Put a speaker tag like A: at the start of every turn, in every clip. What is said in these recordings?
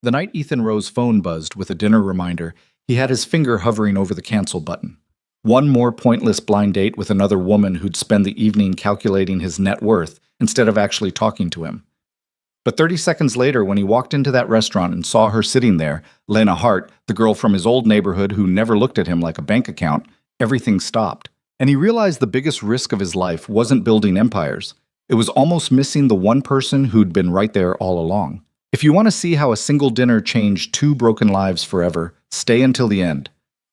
A: The night Ethan Rowe's phone buzzed with a dinner reminder, he had his finger hovering over the cancel button. One more pointless blind date with another woman who'd spend the evening calculating his net worth instead of actually talking to him. But 30 seconds later, when he walked into that restaurant and saw her sitting there, Lena Hart, the girl from his old neighborhood who never looked at him like a bank account, everything stopped. And he realized the biggest risk of his life wasn't building empires. It was almost missing the one person who'd been right there all along. If you want to see how a single dinner changed two broken lives forever, stay until the end.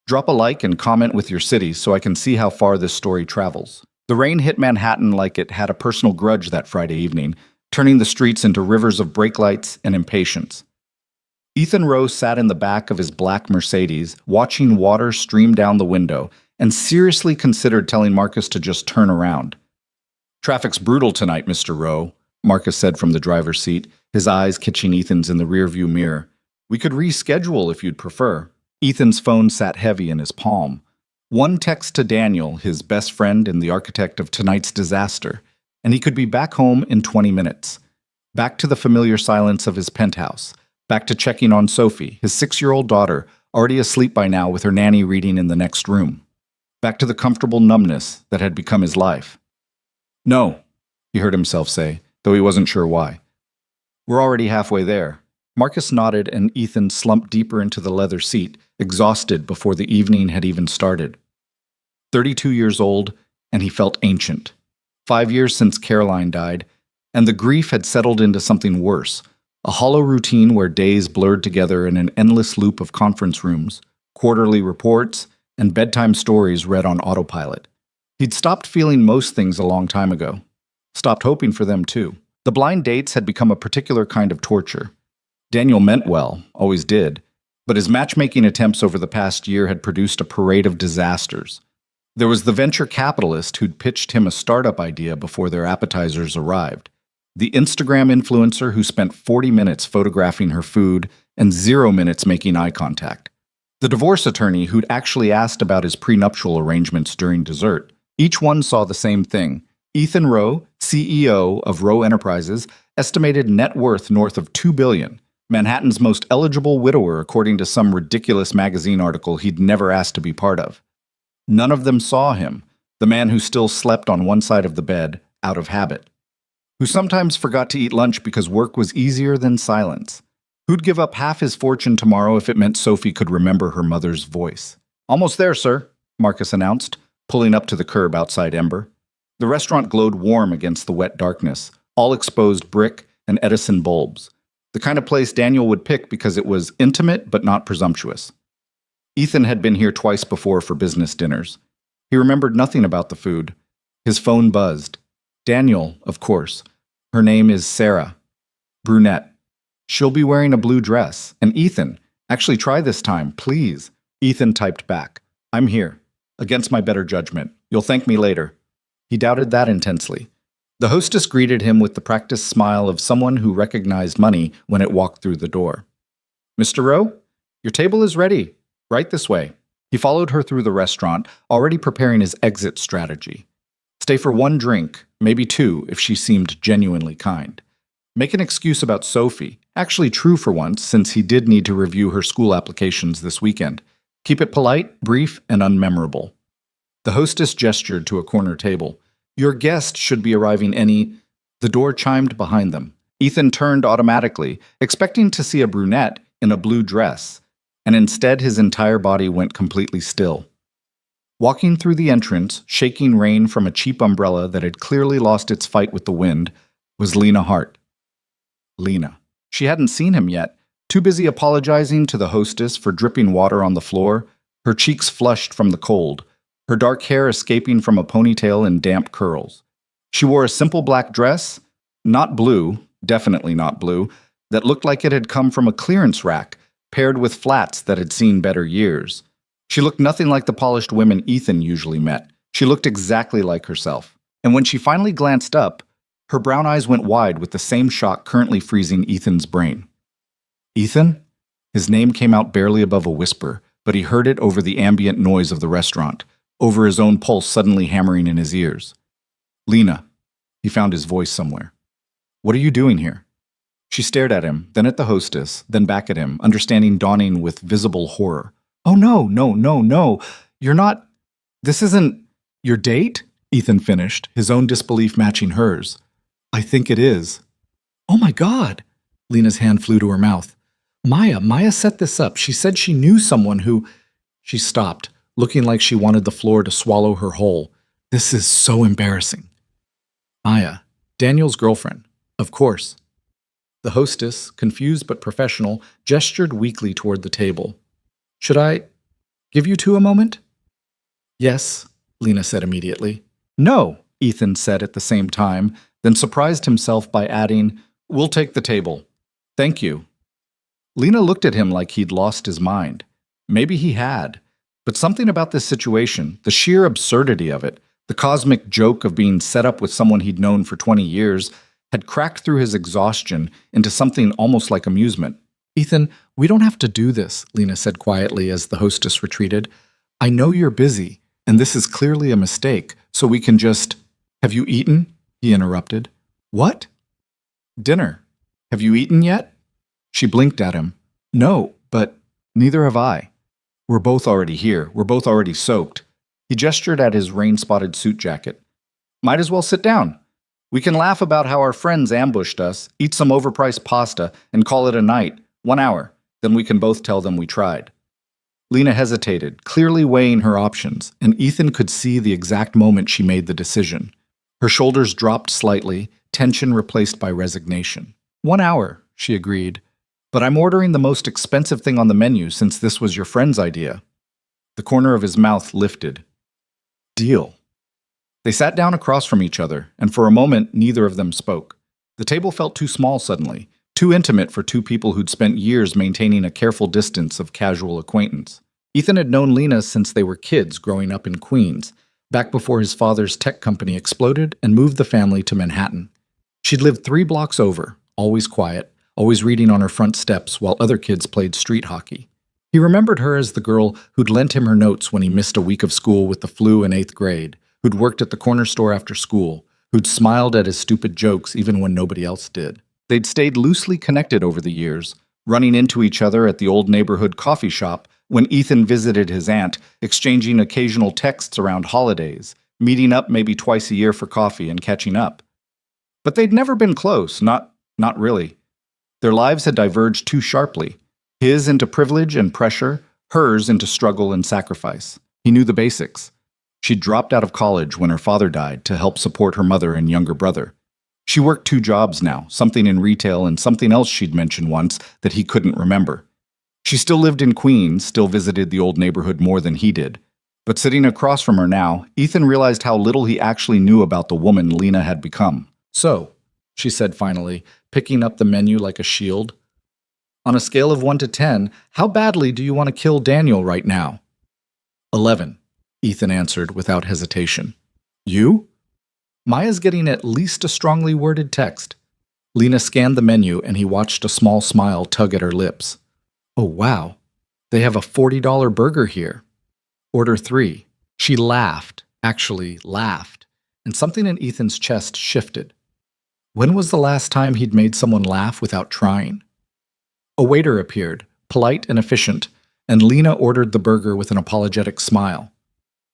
A: Drop a like and comment with your city so I can see how far this story travels. The rain hit Manhattan like it had a personal grudge that Friday evening, turning the streets into rivers of brake lights and impatience. Ethan Rowe sat in the back of his black Mercedes, watching water stream down the window, and seriously considered telling Marcus to just turn around. "Traffic's brutal tonight, Mr. Rowe," Marcus said from the driver's seat, his eyes catching Ethan's in the rearview mirror. "We could reschedule if you'd prefer." Ethan's phone sat heavy in his palm. One text to Daniel, his best friend and the architect of tonight's disaster, and he could be back home in 20 minutes. Back to the familiar silence of his penthouse. Back to checking on Sophie, his 6-year-old daughter, already asleep by now with her nanny reading in the next room. Back to the comfortable numbness that had become his life. "No," he heard himself say, though he wasn't sure why. "We're already halfway there." Marcus nodded and Ethan slumped deeper into the leather seat, exhausted before the evening had even started. 32 years old, and he felt ancient. 5 years since Caroline died, and the grief had settled into something worse, a hollow routine where days blurred together in an endless loop of conference rooms, quarterly reports, and bedtime stories read on autopilot. He'd stopped feeling most things a long time ago. Stopped hoping for them, too. The blind dates had become a particular kind of torture. Daniel meant well, always did, but his matchmaking attempts over the past year had produced a parade of disasters. There was the venture capitalist who'd pitched him a startup idea before their appetizers arrived. The Instagram influencer who spent 40 minutes photographing her food and 0 minutes making eye contact. The divorce attorney who'd actually asked about his prenuptial arrangements during dessert. Each one saw the same thing. Ethan Rowe, CEO of Rowe Enterprises, estimated net worth north of $2 billion. Manhattan's most eligible widower according to some ridiculous magazine article he'd never asked to be part of. None of them saw him, the man who still slept on one side of the bed, out of habit. Who sometimes forgot to eat lunch because work was easier than silence. Who'd give up half his fortune tomorrow if it meant Sophie could remember her mother's voice. "Almost there, sir," Marcus announced, pulling up to the curb outside Ember. The restaurant glowed warm against the wet darkness, all exposed brick and Edison bulbs. The kind of place Daniel would pick because it was intimate but not presumptuous. Ethan had been here twice before for business dinners. He remembered nothing about the food. His phone buzzed. Daniel, of course. Her name is Sarah. Brunette. She'll be wearing a blue dress. And Ethan, actually try this time, please. Ethan typed back. "I'm here. Against my better judgment. You'll thank me later." He doubted that intensely. The hostess greeted him with the practiced smile of someone who recognized money when it walked through the door. "Mr. Rowe, your table is ready. Right this way." He followed her through the restaurant, already preparing his exit strategy. Stay for one drink, maybe two, if she seemed genuinely kind. Make an excuse about Sophie, actually true for once, since he did need to review her school applications this weekend. Keep it polite, brief, and unmemorable. The hostess gestured to a corner table. "Your guest should be arriving any—" The door chimed behind them. Ethan turned automatically, expecting to see a brunette in a blue dress, and instead his entire body went completely still. Walking through the entrance, shaking rain from a cheap umbrella that had clearly lost its fight with the wind, was Lena Hart. Lena. She hadn't seen him yet, too busy apologizing to the hostess for dripping water on the floor, her cheeks flushed from the cold, her dark hair escaping from a ponytail in damp curls. She wore a simple black dress, not blue, definitely not blue, that looked like it had come from a clearance rack, paired with flats that had seen better years. She looked nothing like the polished women Ethan usually met. She looked exactly like herself. And when she finally glanced up, her brown eyes went wide with the same shock currently freezing Ethan's brain. "Ethan?" His name came out barely above a whisper, but he heard it over the ambient noise of the restaurant, over his own pulse suddenly hammering in his ears. "Lena." He found his voice somewhere. "What are you doing here?" She stared at him, then at the hostess, then back at him, understanding dawning with visible horror. Oh no, no, no, no. You're not. This isn't your date? Ethan finished, his own disbelief matching hers. I think it is. Oh my God. Lena's hand flew to her mouth. Maya set this up. She said she knew someone who. She stopped, looking like she wanted the floor to swallow her whole. This is so embarrassing. Maya, Daniel's girlfriend. Of course. The hostess, confused but professional, gestured weakly toward the table. Should I give you two a moment? Yes, Lena said immediately. No, Ethan said at the same time, then surprised himself by adding, We'll take the table. Thank you. Lena looked at him like he'd lost his mind. Maybe he had. But something about this situation, the sheer absurdity of it, the cosmic joke of being set up with someone he'd known for 20 years, had cracked through his exhaustion into something almost like amusement. Ethan, we don't have to do this, Lena said quietly as the hostess retreated. I know you're busy, and this is clearly a mistake, so we can just… Have you eaten? He interrupted. What? Dinner. Have you eaten yet? She blinked at him. No, but neither have I. We're both already here. We're both already soaked. He gestured at his rain-spotted suit jacket. Might as well sit down. We can laugh about how our friends ambushed us, eat some overpriced pasta, and call it a night. 1 hour. Then we can both tell them we tried. Lena hesitated, clearly weighing her options, and Ethan could see the exact moment she made the decision. Her shoulders dropped slightly, tension replaced by resignation. 1 hour, she agreed. But I'm ordering the most expensive thing on the menu since this was your friend's idea. The corner of his mouth lifted. Deal. They sat down across from each other, and for a moment neither of them spoke. The table felt too small suddenly, too intimate for two people who'd spent years maintaining a careful distance of casual acquaintance. Ethan had known Lena since they were kids growing up in Queens, back before his father's tech company exploded and moved the family to Manhattan. She'd lived 3 blocks over, always quiet, always reading on her front steps while other kids played street hockey. He remembered her as the girl who'd lent him her notes when he missed a week of school with the flu in 8th grade, who'd worked at the corner store after school, who'd smiled at his stupid jokes even when nobody else did. They'd stayed loosely connected over the years, running into each other at the old neighborhood coffee shop when Ethan visited his aunt, exchanging occasional texts around holidays, meeting up maybe twice a year for coffee and catching up. But they'd never been close, not really. Their lives had diverged too sharply, his into privilege and pressure, hers into struggle and sacrifice. He knew the basics. She'd dropped out of college when her father died to help support her mother and younger brother. She worked 2 jobs now, something in retail and something else she'd mentioned once that he couldn't remember. She still lived in Queens, still visited the old neighborhood more than he did. But sitting across from her now, Ethan realized how little he actually knew about the woman Lena had become. So, she said finally, picking up the menu like a shield. On a scale of 1 to 10, how badly do you want to kill Daniel right now? 11, Ethan answered without hesitation. You? Maya's getting at least a strongly worded text. Lena scanned the menu and he watched a small smile tug at her lips. Oh wow, they have a $40 burger here. Order 3. She laughed, actually laughed, and something in Ethan's chest shifted. When was the last time he'd made someone laugh without trying? A waiter appeared, polite and efficient, and Lena ordered the burger with an apologetic smile.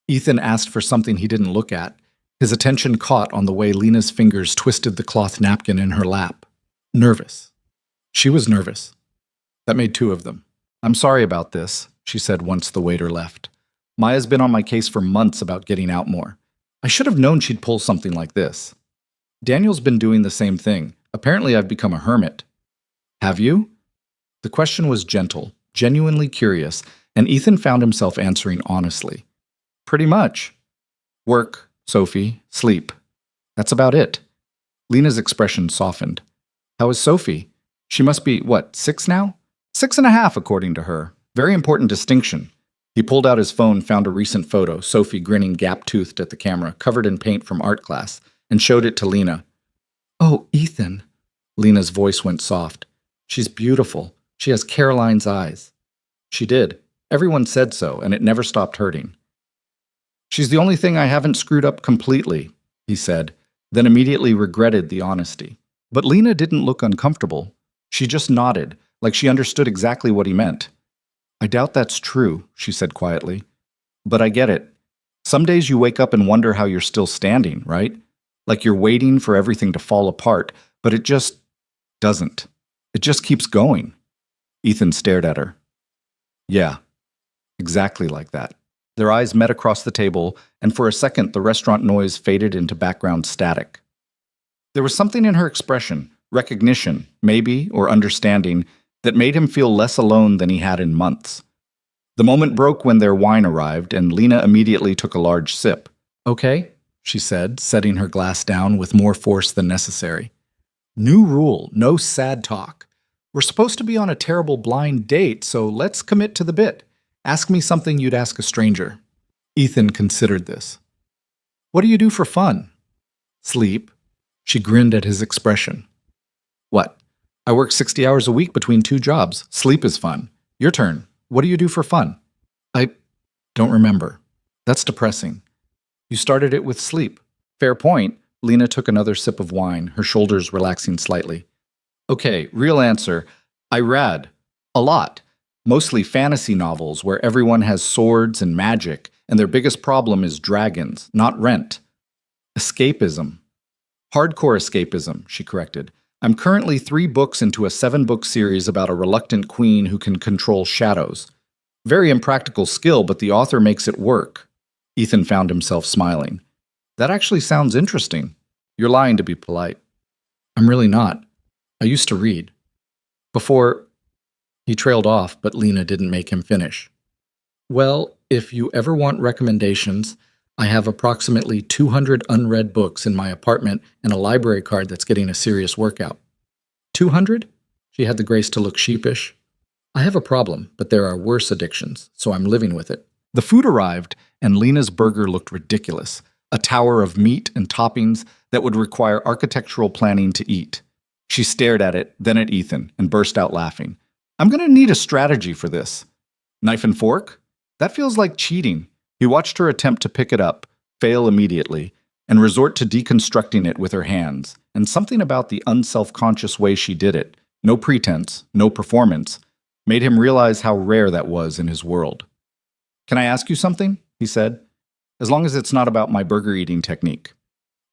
A: Ethan asked for something he didn't look at. His attention caught on the way Lena's fingers twisted the cloth napkin in her lap. Nervous. She was nervous. That made 2 of them. I'm sorry about this, she said once the waiter left. Maya's been on my case for months about getting out more. I should have known she'd pull something like this. Daniel's been doing the same thing. Apparently I've become a hermit. Have you? The question was gentle, genuinely curious, and Ethan found himself answering honestly. Pretty much. Work, Sophie, sleep. That's about it. Lena's expression softened. How is Sophie? She must be, 6 now? 6.5, according to her. Very important distinction. He pulled out his phone, found a recent photo, Sophie grinning gap-toothed at the camera, covered in paint from art class, and showed it to Lena. Oh, Ethan. Lena's voice went soft. She's beautiful. She has Caroline's eyes. She did. Everyone said so, and it never stopped hurting. She's the only thing I haven't screwed up completely, he said, then immediately regretted the honesty. But Lena didn't look uncomfortable. She just nodded, like she understood exactly what he meant. I doubt that's true, she said quietly. But I get it. Some days you wake up and wonder how you're still standing, right? Like you're waiting for everything to fall apart, but it just doesn't. It just keeps going. Ethan stared at her. Yeah, exactly like that. Their eyes met across the table, and for a second the restaurant noise faded into background static. There was something in her expression, recognition, maybe, or understanding, that made him feel less alone than he had in months. The moment broke when their wine arrived, and Lena immediately took a large sip. Okay, she said, setting her glass down with more force than necessary. New rule, no sad talk. We're supposed to be on a terrible blind date, so let's commit to the bit. Ask me something you'd ask a stranger. Ethan considered this. What do you do for fun? Sleep. She grinned at his expression. What? I work 60 hours a week between 2 jobs. Sleep is fun. Your turn. What do you do for fun? I don't remember. That's depressing. You started it with sleep. Fair point. Lena took another sip of wine, her shoulders relaxing slightly. Okay, real answer. I read. A lot. Mostly fantasy novels where everyone has swords and magic, and their biggest problem is dragons, not rent. Escapism. Hardcore escapism, she corrected. I'm currently 3 books into a 7-book series about a reluctant queen who can control shadows. Very impractical skill, but the author makes it work. Ethan found himself smiling. That actually sounds interesting. You're lying to be polite. I'm really not. I used to read. Before... He trailed off, but Lena didn't make him finish. Well, if you ever want recommendations, I have approximately 200 unread books in my apartment and a library card that's getting a serious workout. 200? She had the grace to look sheepish. I have a problem, but there are worse addictions, so I'm living with it. The food arrived, and Lena's burger looked ridiculous, a tower of meat and toppings that would require architectural planning to eat. She stared at it, then at Ethan, and burst out laughing. I'm going to need a strategy for this. Knife and fork? That feels like cheating. He watched her attempt to pick it up, fail immediately, and resort to deconstructing it with her hands, and something about the unself-conscious way she did it, no pretense, no performance, made him realize how rare that was in his world. Can I ask you something? He said. As long as it's not about my burger-eating technique.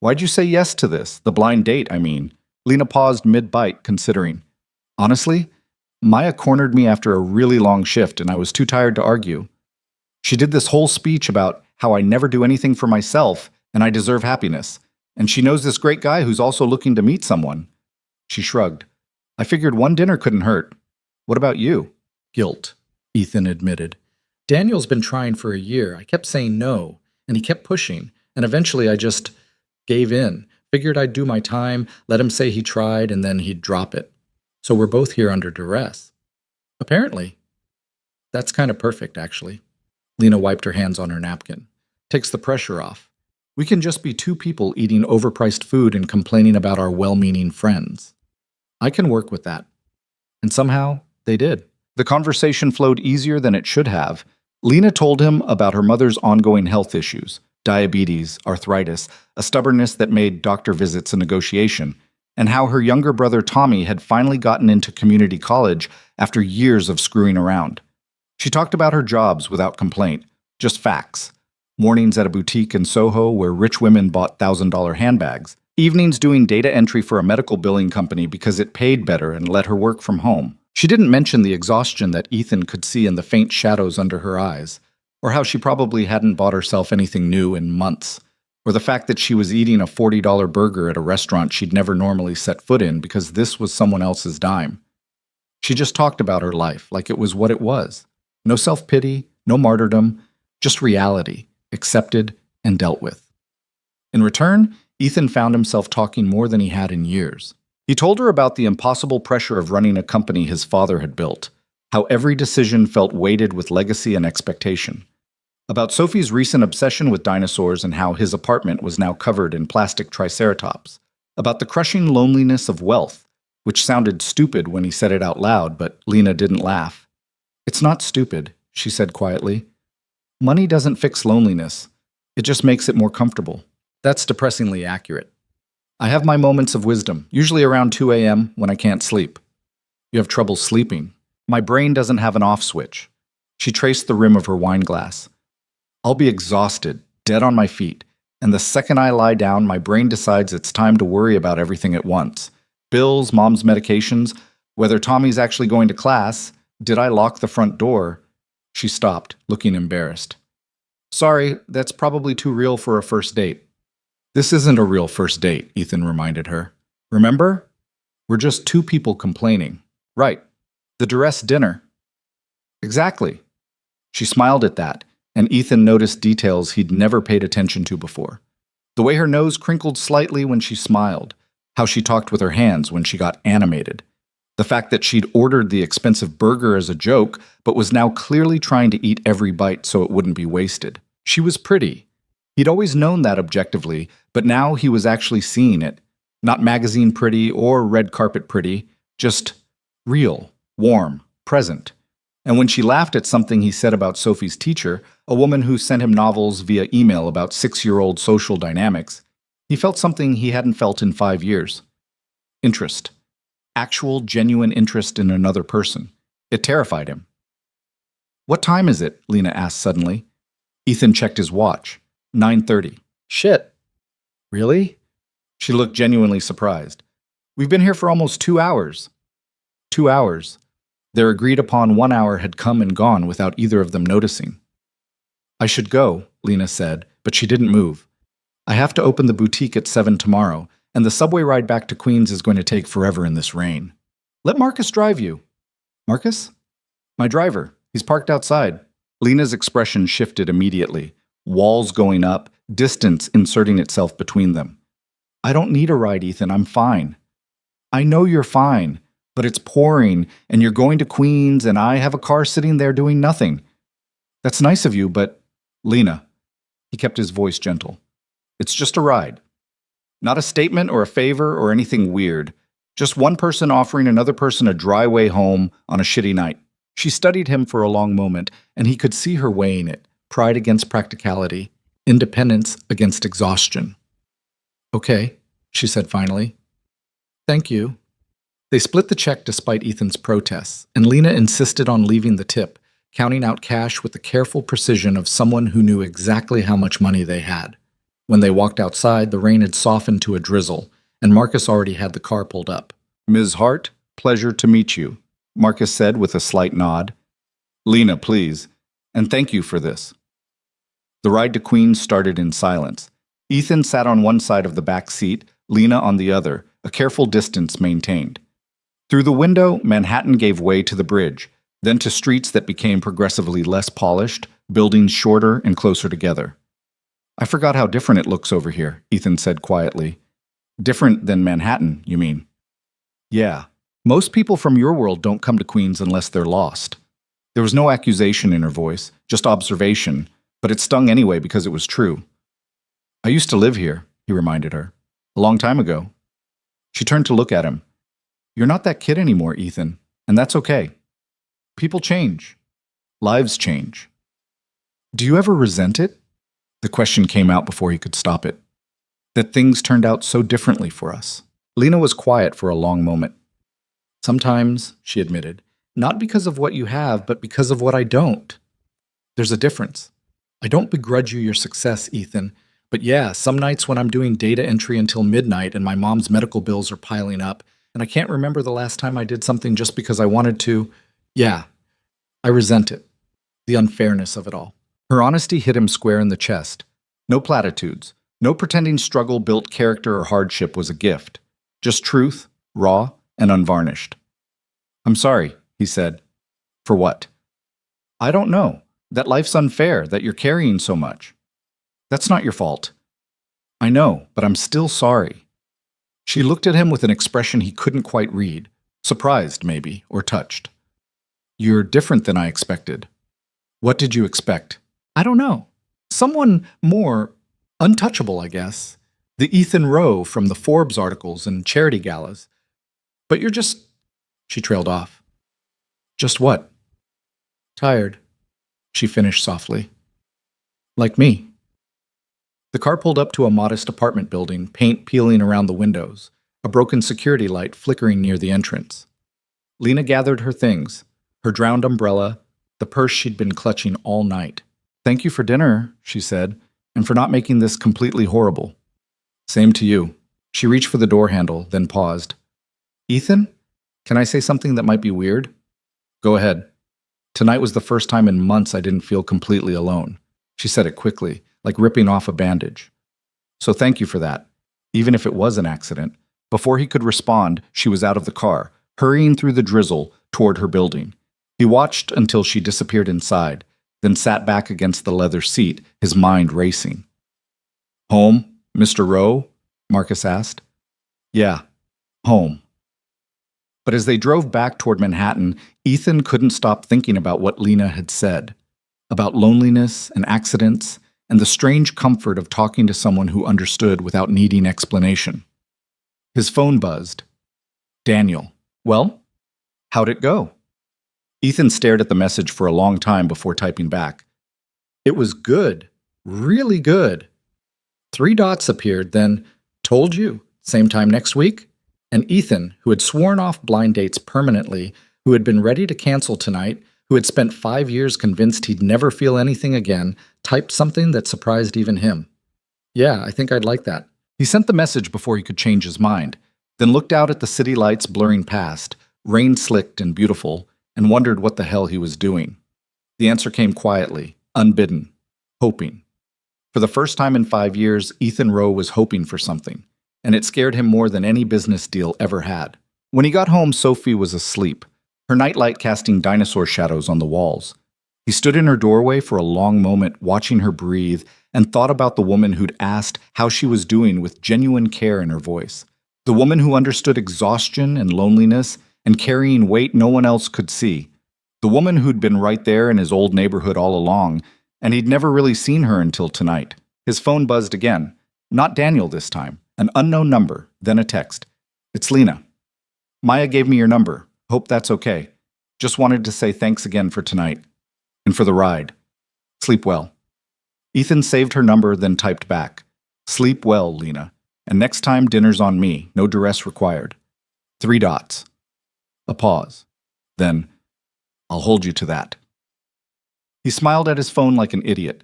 A: Why'd you say yes to this? The blind date, I mean. Lena paused mid-bite, considering. Honestly, Maya cornered me after a really long shift, and I was too tired to argue. She did this whole speech about how I never do anything for myself, and I deserve happiness. And she knows this great guy who's also looking to meet someone. She shrugged. I figured one dinner couldn't hurt. What about you? Guilt, Ethan admitted. Daniel's been trying for a year. I kept saying no, and he kept pushing, and eventually I just gave in. Figured I'd do my time, let him say he tried, and then he'd drop it. So we're both here under duress. Apparently. That's kind of perfect, actually. Lena wiped her hands on her napkin. Takes the pressure off. We can just be 2 people eating overpriced food and complaining about our well-meaning friends. I can work with that. And somehow, they did. The conversation flowed easier than it should have. Lena told him about her mother's ongoing health issues, diabetes, arthritis, a stubbornness that made doctor visits a negotiation, and how her younger brother Tommy had finally gotten into community college after years of screwing around. She talked about her jobs without complaint, just facts. Mornings at a boutique in Soho where rich women bought $1,000 handbags. Evenings doing data entry for a medical billing company because it paid better and let her work from home. She didn't mention the exhaustion that Ethan could see in the faint shadows under her eyes, or how she probably hadn't bought herself anything new in months. Or the fact that she was eating a $40 burger at a restaurant she'd never normally set foot in because this was someone else's dime. She just talked about her life like it was what it was. No self-pity, no martyrdom, just reality, accepted and dealt with. In return, Ethan found himself talking more than he had in years. He told her about the impossible pressure of running a company his father had built, how every decision felt weighted with legacy and expectation. About Sophie's recent obsession with dinosaurs and how his apartment was now covered in plastic triceratops. About the crushing loneliness of wealth, which sounded stupid when he said it out loud, but Lena didn't laugh. It's not stupid, she said quietly. Money doesn't fix loneliness. It just makes it more comfortable. That's depressingly accurate. I have my moments of wisdom, usually around 2 a.m. when I can't sleep. You have trouble sleeping. My brain doesn't have an off switch. She traced the rim of her wine glass. I'll be exhausted, dead on my feet, and the second I lie down, my brain decides it's time to worry about everything at once. Bills, mom's medications, whether Tommy's actually going to class, did I lock the front door? She stopped, looking embarrassed. Sorry, that's probably too real for a first date. This isn't a real first date, Ethan reminded her. Remember? We're just two people complaining. Right. The duress dinner. Exactly. She smiled at that, and Ethan noticed details he'd never paid attention to before. The way her nose crinkled slightly when she smiled, how she talked with her hands when she got animated. The fact that she'd ordered the expensive burger as a joke, but was now clearly trying to eat every bite so it wouldn't be wasted. She was pretty. He'd always known that objectively, but now he was actually seeing it. Not magazine pretty or red carpet pretty, just real, warm, present. And when she laughed at something he said about Sophie's teacher, a woman who sent him novels via email about 6-year-old social dynamics, he felt something he hadn't felt in 5 years. Interest. Actual, genuine interest in another person. It terrified him. What time is it? Lena asked suddenly. Ethan checked his watch. 9:30. Shit. Really? She looked genuinely surprised. We've been here for almost 2 hours. 2 hours. Their agreed-upon 1 hour had come and gone without either of them noticing. I should go, Lena said, but she didn't move. I have to open the boutique at 7 tomorrow, and the subway ride back to Queens is going to take forever in this rain. Let Marcus drive you. Marcus? My driver. He's parked outside. Lena's expression shifted immediately, walls going up, distance inserting itself between them. I don't need a ride, Ethan. I'm fine. I know you're fine, but it's pouring, and you're going to Queens, and I have a car sitting there doing nothing. That's nice of you, but... Lena. He kept his voice gentle. It's just a ride. Not a statement or a favor or anything weird. Just one person offering another person a dry way home on a shitty night. She studied him for a long moment, and he could see her weighing it. Pride against practicality. Independence against exhaustion. Okay, she said finally. Thank you. They split the check despite Ethan's protests, and Lena insisted on leaving the tip, counting out cash with the careful precision of someone who knew exactly how much money they had. When they walked outside, the rain had softened to a drizzle, and Marcus already had the car pulled up. Ms. Hart, pleasure to meet you, Marcus said with a slight nod. Lena, please, and thank you for this. The ride to Queens started in silence. Ethan sat on one side of the back seat, Lena on the other, a careful distance maintained. Through the window, Manhattan gave way to the bridge, then to streets that became progressively less polished, buildings shorter and closer together. I forgot how different it looks over here, Ethan said quietly. Different than Manhattan, you mean? Yeah. Most people from your world don't come to Queens unless they're lost. There was no accusation in her voice, just observation, but it stung anyway because it was true. I used to live here, he reminded her. A long time ago. She turned to look at him. You're not that kid anymore, Ethan, and that's okay. People change. Lives change. Do you ever resent it? The question came out before he could stop it. That things turned out so differently for us. Lena was quiet for a long moment. Sometimes, she admitted, not because of what you have, but because of what I don't. There's a difference. I don't begrudge you your success, Ethan, but yeah, some nights when I'm doing data entry until midnight and my mom's medical bills are piling up, and I can't remember the last time I did something just because I wanted to, yeah, I resent it. The unfairness of it all. Her honesty hit him square in the chest. No platitudes. No pretending struggle, built character, or hardship was a gift. Just truth, raw, and unvarnished. I'm sorry, he said. For what? I don't know. That life's unfair, that you're carrying so much. That's not your fault. I know, but I'm still sorry. She looked at him with an expression he couldn't quite read. Surprised, maybe, or touched. You're different than I expected. What did you expect? I don't know. Someone more untouchable, I guess. The Ethan Rowe from the Forbes articles and charity galas. But you're just... She trailed off. Just what? Tired, she finished softly. Like me. The car pulled up to a modest apartment building, paint peeling around the windows, a broken security light flickering near the entrance. Lena gathered her things, her drowned umbrella, the purse she'd been clutching all night. "Thank you for dinner," she said, "and for not making this completely horrible." "Same to you." She reached for the door handle, then paused. "Ethan, can I say something that might be weird?" "Go ahead." "Tonight was the first time in months I didn't feel completely alone." She said it quickly, like ripping off a bandage. "So thank you for that, even if it was an accident." Before he could respond, she was out of the car, hurrying through the drizzle toward her building. He watched until she disappeared inside, then sat back against the leather seat, his mind racing. "Home, Mr. Rowe?" Marcus asked. "Yeah, home." But as they drove back toward Manhattan, Ethan couldn't stop thinking about what Lena had said, about loneliness and accidents, and the strange comfort of talking to someone who understood without needing explanation. His phone buzzed. "Daniel. Well, how'd it go?" Ethan stared at the message for a long time before typing back. "It was good. Really good." 3 dots appeared, then, "Told you. Same time next week?" And Ethan, who had sworn off blind dates permanently, who had been ready to cancel tonight, who had spent 5 years convinced he'd never feel anything again, typed something that surprised even him. "Yeah, I think I'd like that." He sent the message before he could change his mind, then looked out at the city lights blurring past, rain-slicked and beautiful, and wondered what the hell he was doing. The answer came quietly, unbidden, hoping. For the first time in 5 years, Ethan Rowe was hoping for something, and it scared him more than any business deal ever had. When he got home, Sophie was asleep, her nightlight casting dinosaur shadows on the walls. He stood in her doorway for a long moment, watching her breathe, and thought about the woman who'd asked how she was doing with genuine care in her voice. The woman who understood exhaustion and loneliness and carrying weight no one else could see. The woman who'd been right there in his old neighborhood all along, and he'd never really seen her until tonight. His phone buzzed again. Not Daniel this time. An unknown number, then a text. "It's Lena. Maya gave me your number. Hope that's okay. Just wanted to say thanks again for tonight. And for the ride. Sleep well." Ethan saved her number, then typed back. "Sleep well, Lena. And next time, dinner's on me. No duress required." 3 dots. A pause. Then, "I'll hold you to that." He smiled at his phone like an idiot,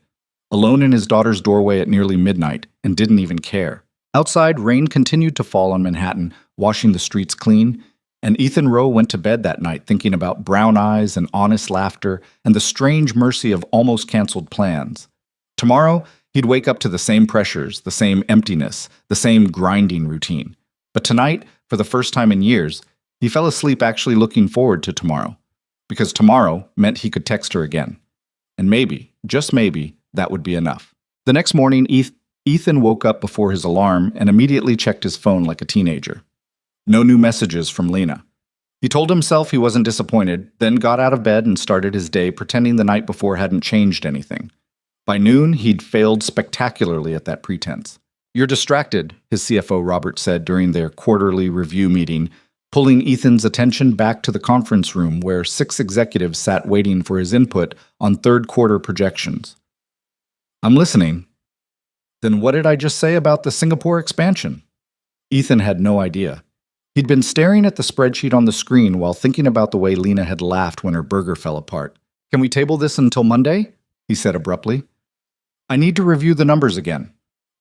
A: alone in his daughter's doorway at nearly midnight, and didn't even care. Outside, rain continued to fall on Manhattan, washing the streets clean, and Ethan Rowe went to bed that night thinking about brown eyes and honest laughter and the strange mercy of almost canceled plans. Tomorrow, he'd wake up to the same pressures, the same emptiness, the same grinding routine. But tonight, for the first time in years, he fell asleep actually looking forward to tomorrow. Because tomorrow meant he could text her again. And maybe, just maybe, that would be enough. The next morning, Ethan woke up before his alarm and immediately checked his phone like a teenager. No new messages from Lena. He told himself he wasn't disappointed, then got out of bed and started his day pretending the night before hadn't changed anything. By noon, he'd failed spectacularly at that pretense. "You're distracted," his CFO Robert said during their quarterly review meeting, pulling Ethan's attention back to the conference room where 6 executives sat waiting for his input on third-quarter projections. "I'm listening." "Then what did I just say about the Singapore expansion?" Ethan had no idea. He'd been staring at the spreadsheet on the screen while thinking about the way Lena had laughed when her burger fell apart. "Can we table this until Monday?" he said abruptly. "I need to review the numbers again."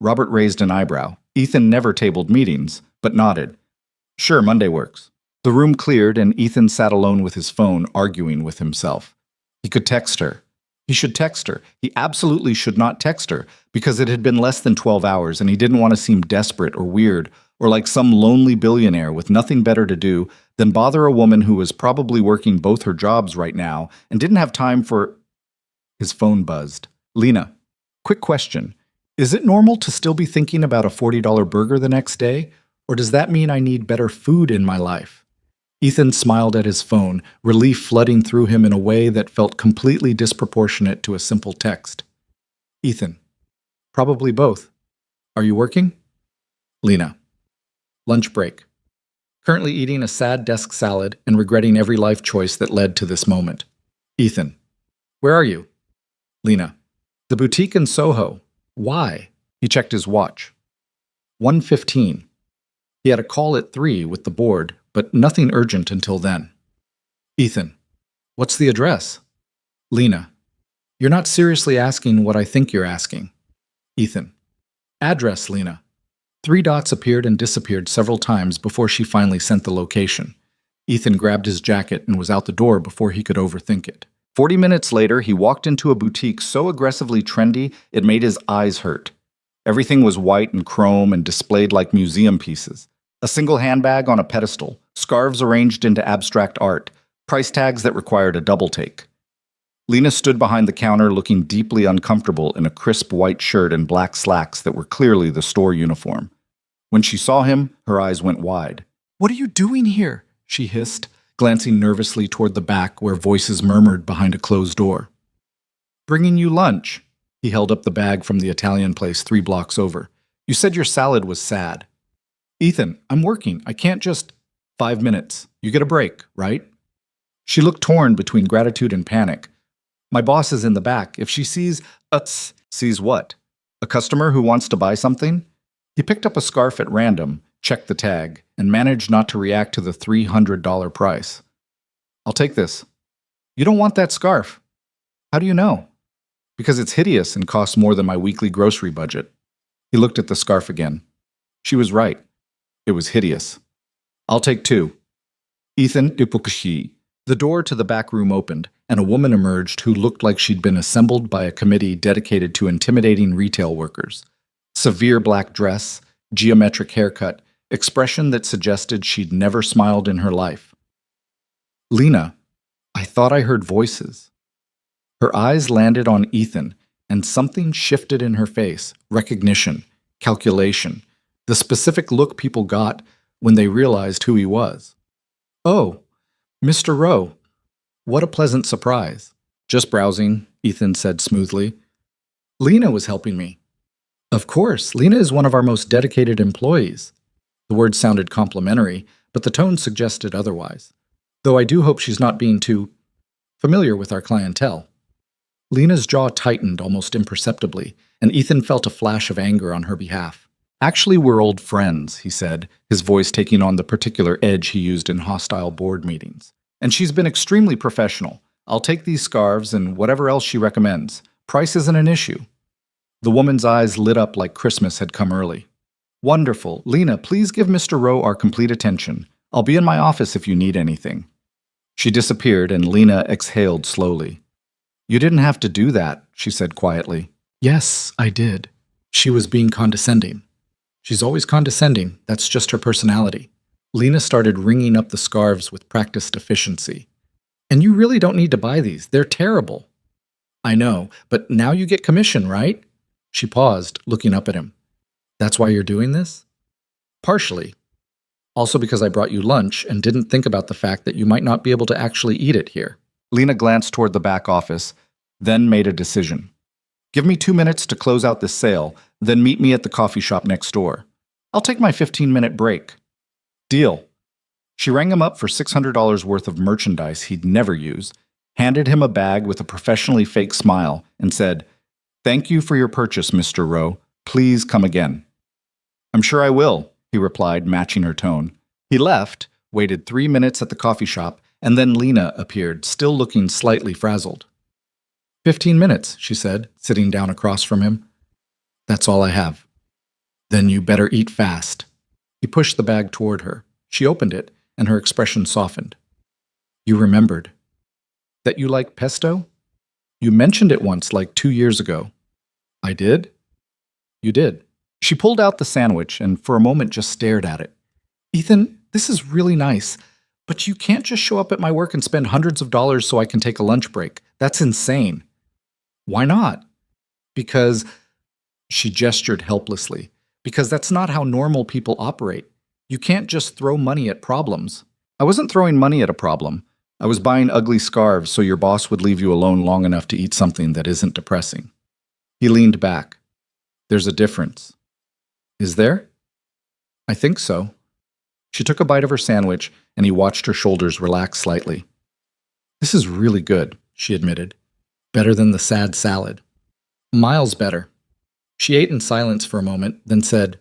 A: Robert raised an eyebrow. Ethan never tabled meetings, but nodded. "Sure, Monday works." The room cleared, and Ethan sat alone with his phone, arguing with himself. He could text her. He should text her. He absolutely should not text her, because it had been less than 12 hours, and he didn't want to seem desperate or weird, or like some lonely billionaire with nothing better to do than bother a woman who was probably working both her jobs right now and didn't have time for... His phone buzzed. "Lena, quick question. Is it normal to still be thinking about a $40 burger the next day? Or does that mean I need better food in my life?" Ethan smiled at his phone, relief flooding through him in a way that felt completely disproportionate to a simple text. "Ethan, probably both. Are you working?" Lena. Lunch break. Currently eating a sad desk salad and regretting every life choice that led to this moment. Ethan. Where are you? Lena. The boutique in Soho. Why? He checked his watch. 1:15. He had a call at 3 with the board, but nothing urgent until then. Ethan, what's the address? Lena, you're not seriously asking what I think you're asking. Ethan, address, Lena. Three dots appeared and disappeared several times before she finally sent the location. Ethan grabbed his jacket and was out the door before he could overthink it. 40 minutes later, he walked into a boutique so aggressively trendy it made his eyes hurt. Everything was white and chrome and displayed like museum pieces. A single handbag on a pedestal, scarves arranged into abstract art, price tags that required a double take. Lena stood behind the counter looking deeply uncomfortable in a crisp white shirt and black slacks that were clearly the store uniform. When she saw him, her eyes went wide. "What are you doing here?" she hissed, glancing nervously toward the back where voices murmured behind a closed door. "Bringing you lunch." He held up the bag from the Italian place 3 blocks over. "You said your salad was sad." "Ethan, I'm working. I can't just—" "5 minutes. You get a break, right?" She looked torn between gratitude and panic. "My boss is in the back. If she sees—" Sees what? A customer who wants to buy something? He picked up a scarf at random, checked the tag, and managed not to react to the $300 price. "I'll take this." "You don't want that scarf." "How do you know?" "Because it's hideous and costs more than my weekly grocery budget." He looked at the scarf again. She was right. It was hideous. "I'll take 2. Ethan Ipukushi. The door to the back room opened, and a woman emerged who looked like she'd been assembled by a committee dedicated to intimidating retail workers. Severe black dress, geometric haircut, expression that suggested she'd never smiled in her life. "Lena, I thought I heard voices." Her eyes landed on Ethan, and something shifted in her face. Recognition, calculation, the specific look people got when they realized who he was. "Oh, Mr. Rowe. What a pleasant surprise." "Just browsing," Ethan said smoothly. "Lena was helping me." "Of course, Lena is one of our most dedicated employees." The words sounded complimentary, but the tone suggested otherwise. "Though I do hope she's not being too familiar with our clientele." Lena's jaw tightened almost imperceptibly, and Ethan felt a flash of anger on her behalf. "Actually, we're old friends," he said, his voice taking on the particular edge he used in hostile board meetings. "And she's been extremely professional. I'll take these scarves and whatever else she recommends. Price isn't an issue." The woman's eyes lit up like Christmas had come early. "Wonderful. Lena, please give Mr. Rowe our complete attention. I'll be in my office if you need anything." She disappeared, and Lena exhaled slowly. "You didn't have to do that," she said quietly. "Yes, I did." She was being condescending. She's always condescending. That's just her personality. Lena started ringing up the scarves with practiced efficiency. "And you really don't need to buy these. They're terrible." "I know, but now you get commission, right?" She paused, looking up at him. "That's why you're doing this?" "Partially. Also because I brought you lunch and didn't think about the fact that you might not be able to actually eat it here." Lena glanced toward the back office, then made a decision. "Give me 2 minutes to close out this sale, then meet me at the coffee shop next door. I'll take my 15-minute break." "Deal." She rang him up for $600 worth of merchandise he'd never use, handed him a bag with a professionally fake smile, and said, "Thank you for your purchase, Mr. Rowe. Please come again." "I'm sure I will," he replied, matching her tone. He left, waited 3 minutes at the coffee shop, and then Lena appeared, still looking slightly frazzled. 15 minutes, she said, sitting down across from him. "That's all I have." "Then you better eat fast." He pushed the bag toward her. She opened it, and her expression softened. "You remembered. That you like pesto? You mentioned it once, like 2 years ago." "I did?" "You did." She pulled out the sandwich and for a moment just stared at it. "Ethan, this is really nice, but you can't just show up at my work and spend hundreds of dollars so I can take a lunch break. That's insane." "Why not?" "Because," she gestured helplessly, "because that's not how normal people operate. You can't just throw money at problems." "I wasn't throwing money at a problem. I was buying ugly scarves so your boss would leave you alone long enough to eat something that isn't depressing." He leaned back. "There's a difference." "Is there?" "I think so." She took a bite of her sandwich, and he watched her shoulders relax slightly. "This is really good," she admitted. "Better than the sad salad." "Miles better." She ate in silence for a moment, then said,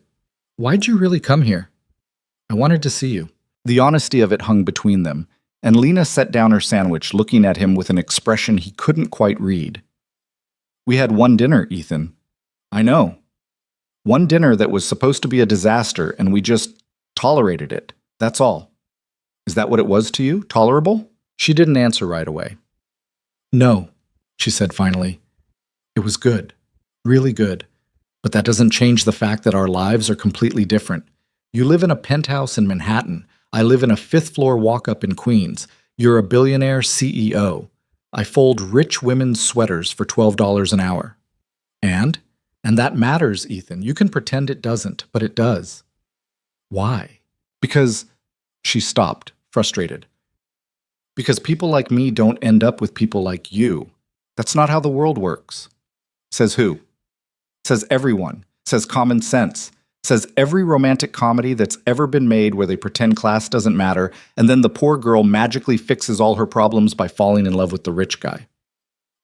A: "Why'd you really come here?" "I wanted to see you." The honesty of it hung between them, And Lena set down her sandwich, looking at him with an expression he couldn't quite read. We had one dinner, Ethan. I know. One dinner that was supposed to be a disaster, and we just tolerated it. That's all. Is that what it was to you? Tolerable? She didn't answer right away. No, she said finally. It was good. Really good. But that doesn't change the fact that our lives are completely different. You live in a penthouse in Manhattan. I live in a fifth-floor walk-up in Queens. You're a billionaire CEO. I fold rich women's sweaters for $12 an hour. And that matters, Ethan. You can pretend it doesn't, but it does. Why? Because she stopped, frustrated. Because people like me don't end up with people like you. That's not how the world works. Says who? Says everyone. Says common sense. Says every romantic comedy that's ever been made where they pretend class doesn't matter, and then the poor girl magically fixes all her problems by falling in love with the rich guy.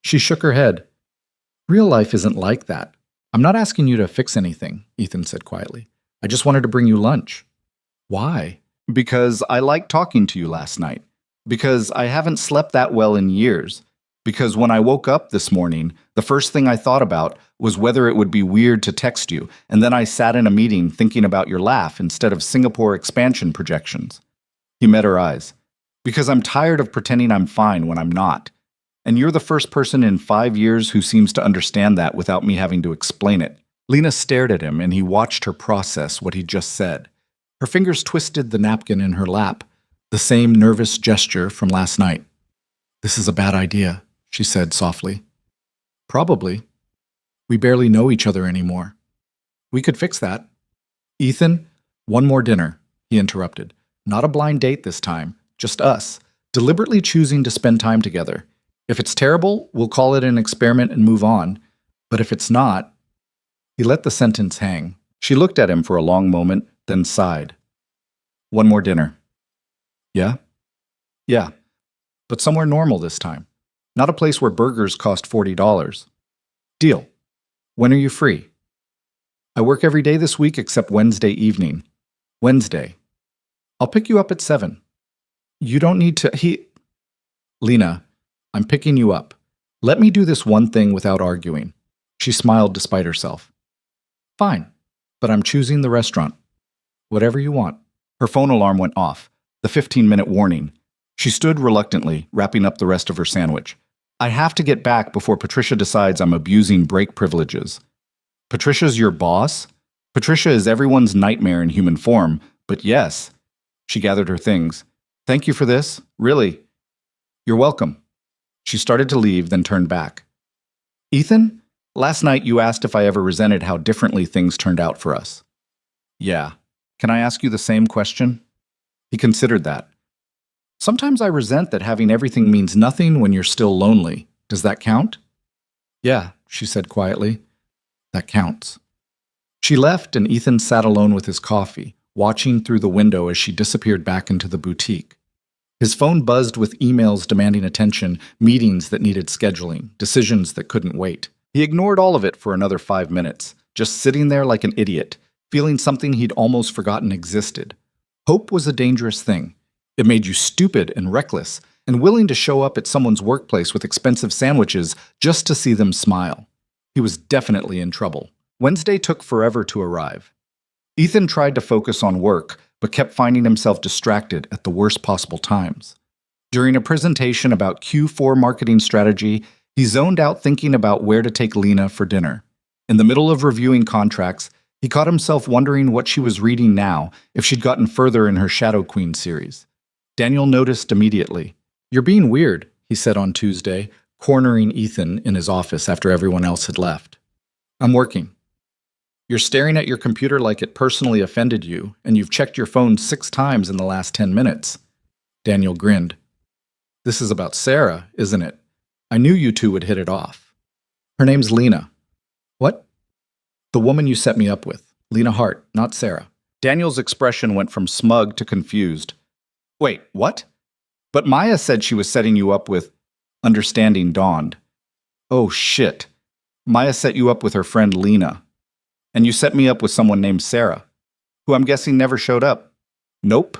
A: She shook her head. Real life isn't like that. I'm not asking you to fix anything, Ethan said quietly. I just wanted to bring you lunch. Why? Because I liked talking to you last night. Because I haven't slept that well in years. Because when I woke up this morning, the first thing I thought about was whether it would be weird to text you, and then I sat in a meeting thinking about your laugh instead of Singapore expansion projections. He met her eyes. Because I'm tired of pretending I'm fine when I'm not. And you're the first person in 5 years who seems to understand that without me having to explain it. Lena stared at him, and he watched her process what he'd just said. Her fingers twisted the napkin in her lap, the same nervous gesture from last night. This is a bad idea, she said softly. Probably. We barely know each other anymore. We could fix that. Ethan, one more dinner, he interrupted. Not a blind date this time, just us, deliberately choosing to spend time together. If it's terrible, we'll call it an experiment and move on. But if it's not... He let the sentence hang. She looked at him for a long moment, then sighed. One more dinner. Yeah? Yeah. But somewhere normal this time. Not a place where burgers cost $40. Deal. When are you free? I work every day this week except Wednesday evening. Wednesday. I'll pick you up at 7. You don't need to... Lena, I'm picking you up. Let me do this one thing without arguing. She smiled despite herself. Fine, but I'm choosing the restaurant. Whatever you want. Her phone alarm went off, the 15-minute warning. She stood reluctantly, wrapping up the rest of her sandwich. I have to get back before Patricia decides I'm abusing break privileges. Patricia's your boss? Patricia is everyone's nightmare in human form, but yes. She gathered her things. Thank you for this, really. You're welcome. She started to leave, then turned back. Ethan, last night you asked if I ever resented how differently things turned out for us. Yeah. Can I ask you the same question? He considered that. Sometimes I resent that having everything means nothing when you're still lonely. Does that count? Yeah, she said quietly. That counts. She left, and Ethan sat alone with his coffee, watching through the window as she disappeared back into the boutique. His phone buzzed with emails demanding attention, meetings that needed scheduling, decisions that couldn't wait. He ignored all of it for another 5 minutes, just sitting there like an idiot, feeling something he'd almost forgotten existed. Hope was a dangerous thing. It made you stupid and reckless, and willing to show up at someone's workplace with expensive sandwiches just to see them smile. He was definitely in trouble. Wednesday took forever to arrive. Ethan tried to focus on work, but kept finding himself distracted at the worst possible times. During a presentation about Q4 marketing strategy, he zoned out thinking about where to take Lena for dinner. In the middle of reviewing contracts, he caught himself wondering what she was reading now, if she'd gotten further in her Shadow Queen series. Daniel noticed immediately. You're being weird, he said on Tuesday, cornering Ethan in his office after everyone else had left. I'm working. You're staring at your computer like it personally offended you, and you've checked your phone 6 times in the last 10 minutes. Daniel grinned. This is about Sarah, isn't it? I knew you two would hit it off. Her name's Lena. What? The woman you set me up with. Lena Hart, not Sarah. Daniel's expression went from smug to confused. Wait, what? But Maya said she was setting you up with... Understanding dawned. Oh, shit. Maya set you up with her friend Lena. And you set me up with someone named Sarah, who I'm guessing never showed up. Nope.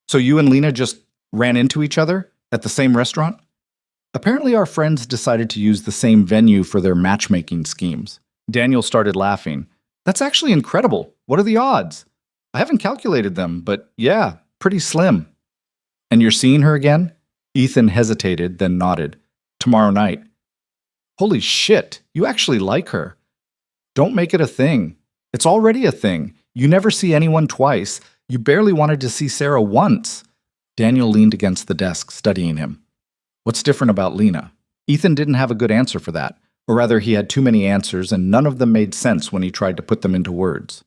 A: So you and Lena just Ran into each other at the same restaurant? Apparently, our friends decided to use the same venue for their matchmaking schemes. Daniel started laughing. That's actually incredible. What are the odds? I haven't calculated them, but yeah, pretty slim. And you're seeing her again? Ethan hesitated, then nodded. Tomorrow night. Holy shit, you actually like her. Don't make it a thing. It's already a thing. You never see anyone twice. You barely wanted to see Sarah once. Daniel leaned against the desk, studying him. What's different about Lena? Ethan didn't have a good answer for that, or rather he had too many answers and none of them made sense when he tried to put them into words.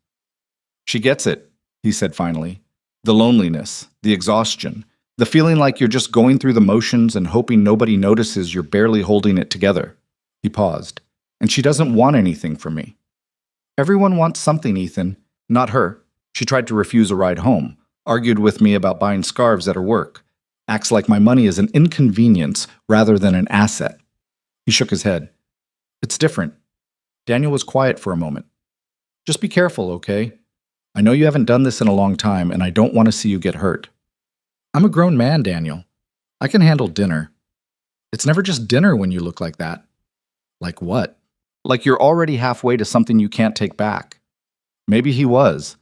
A: She gets it, he said finally. The loneliness, the exhaustion, the feeling like you're just going through the motions and hoping nobody notices you're barely holding it together. He paused. And she doesn't want anything from me. Everyone wants something, Ethan. Not her. She tried to refuse a ride home, argued with me about buying scarves at her work, acts like my money is an inconvenience rather than an asset. He shook his head. It's different. Daniel was quiet for a moment. Just be careful, okay? I know you haven't done this in a long time, and I don't want to see you get hurt. I'm a grown man, Daniel. I can handle dinner. It's never just dinner when you look like that. Like what? Like you're already halfway to something you can't take back. Maybe he was.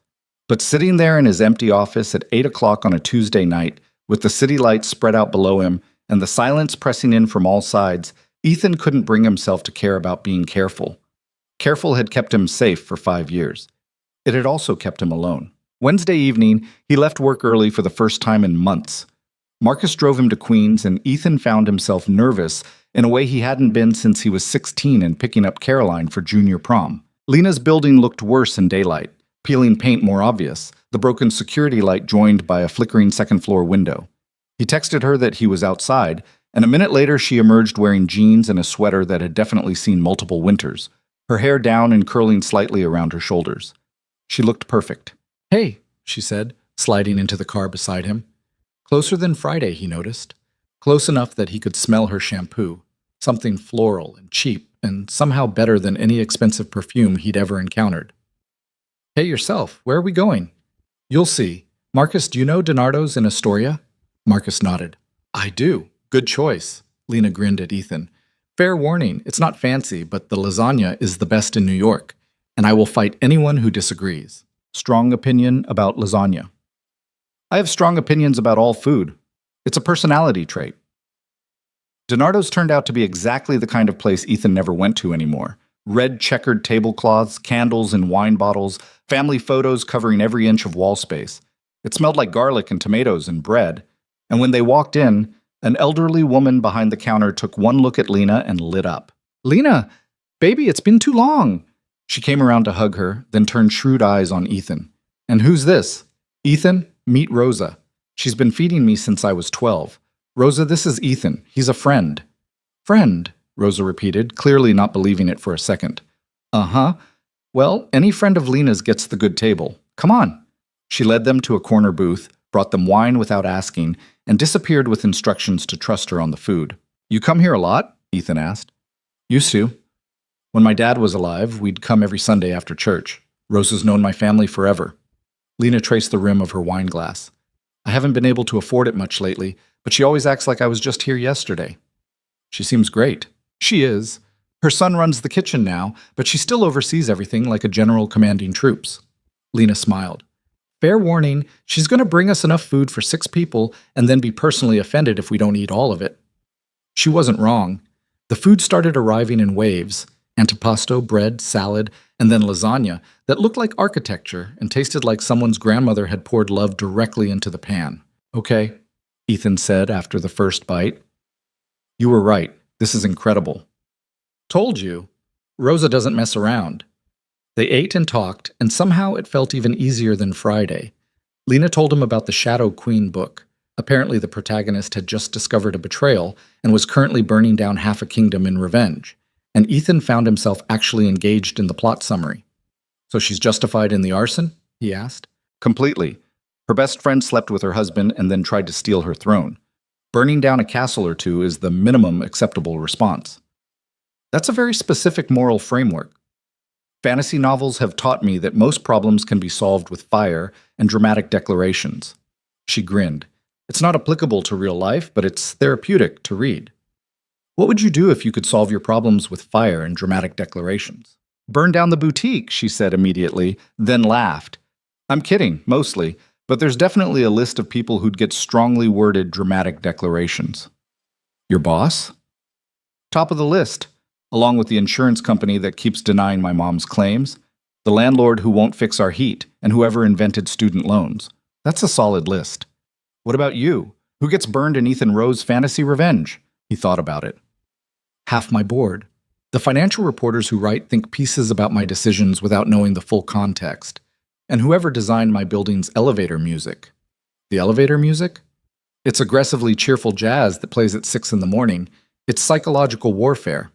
A: But sitting there in his empty office at 8 o'clock on a Tuesday night, with the city lights spread out below him and the silence pressing in from all sides, Ethan couldn't bring himself to care about being careful. Careful had kept him safe for 5 years. It had also kept him alone. Wednesday evening, he left work early for the first time in months. Marcus drove him to Queens, and Ethan found himself nervous in a way he hadn't been since he was 16 and picking up Caroline for junior prom. Lena's building looked worse in daylight, peeling paint more obvious, the broken security light joined by a flickering second-floor window. He texted her that he was outside, and a minute later she emerged wearing jeans and a sweater that had definitely seen multiple winters, her hair down and curling slightly around her shoulders. She looked perfect. Hey, she said, sliding into the car beside him. Closer than Friday, he noticed. Close enough that he could smell her shampoo, something floral and cheap, and somehow better than any expensive perfume he'd ever encountered. Hey yourself, where are we going? You'll see. Marcus, do you know Donardo's in Astoria? Marcus nodded. I do. Good choice. Lena grinned at Ethan. Fair warning, it's not fancy, but the lasagna is the best in New York, and I will fight anyone who disagrees. Strong opinion about lasagna. I have strong opinions about all food. It's a personality trait. Donardo's turned out to be exactly the kind of place Ethan never went to anymore. Red checkered tablecloths, candles in wine bottles, family photos covering every inch of wall space. It smelled like garlic and tomatoes and bread. And when they walked in, an elderly woman behind the counter took one look at Lena and lit up. Lena, baby, it's been too long. She came around to hug her, then turned shrewd eyes on Ethan. And who's this? Ethan, meet Rosa. She's been feeding me since I was 12. Rosa, this is Ethan. He's a friend. Friend, Rosa repeated, clearly not believing it for a second. Uh-huh. Well, any friend of Lena's gets the good table. Come on. She led them to a corner booth, brought them wine without asking, and disappeared with instructions to trust her on the food. You come here a lot? Ethan asked. Used to. When my dad was alive, we'd come every Sunday after church. Rosa's known my family forever. Lena traced the rim of her wine glass. I haven't been able to afford it much lately, but she always acts like I was just here yesterday. She seems great. She is. Her son runs the kitchen now, but she still oversees everything like a general commanding troops. Lena smiled. Fair warning, she's going to bring us enough food for 6 people and then be personally offended if we don't eat all of it. She wasn't wrong. The food started arriving in waves. Antipasto, bread, salad, and then lasagna that looked like architecture and tasted like someone's grandmother had poured love directly into the pan. Okay, Ethan said after the first bite. You were right. This is incredible. Told you. Rosa doesn't mess around. They ate and talked, and somehow it felt even easier than Friday. Lena told him about the Shadow Queen book. Apparently the protagonist had just discovered a betrayal and was currently burning down half a kingdom in revenge. And Ethan found himself actually engaged in the plot summary. So she's justified in the arson? He asked. Completely. Her best friend slept with her husband and then tried to steal her throne. Burning down a castle or two is the minimum acceptable response. That's a very specific moral framework. Fantasy novels have taught me that most problems can be solved with fire and dramatic declarations. She grinned. It's not applicable to real life, but it's therapeutic to read. What would you do if you could solve your problems with fire and dramatic declarations? Burn down the boutique, she said immediately, then laughed. I'm kidding, mostly, but there's definitely a list of people who'd get strongly worded dramatic declarations. Your boss? Top of the list, along with the insurance company that keeps denying my mom's claims, the landlord who won't fix our heat, and whoever invented student loans. That's a solid list. What about you? Who gets burned in Ethan Rowe's fantasy revenge? He thought about it. Half my board. The financial reporters who write think pieces about my decisions without knowing the full context. And whoever designed my building's elevator music. The elevator music? It's aggressively cheerful jazz that plays at 6 in the morning. It's psychological warfare.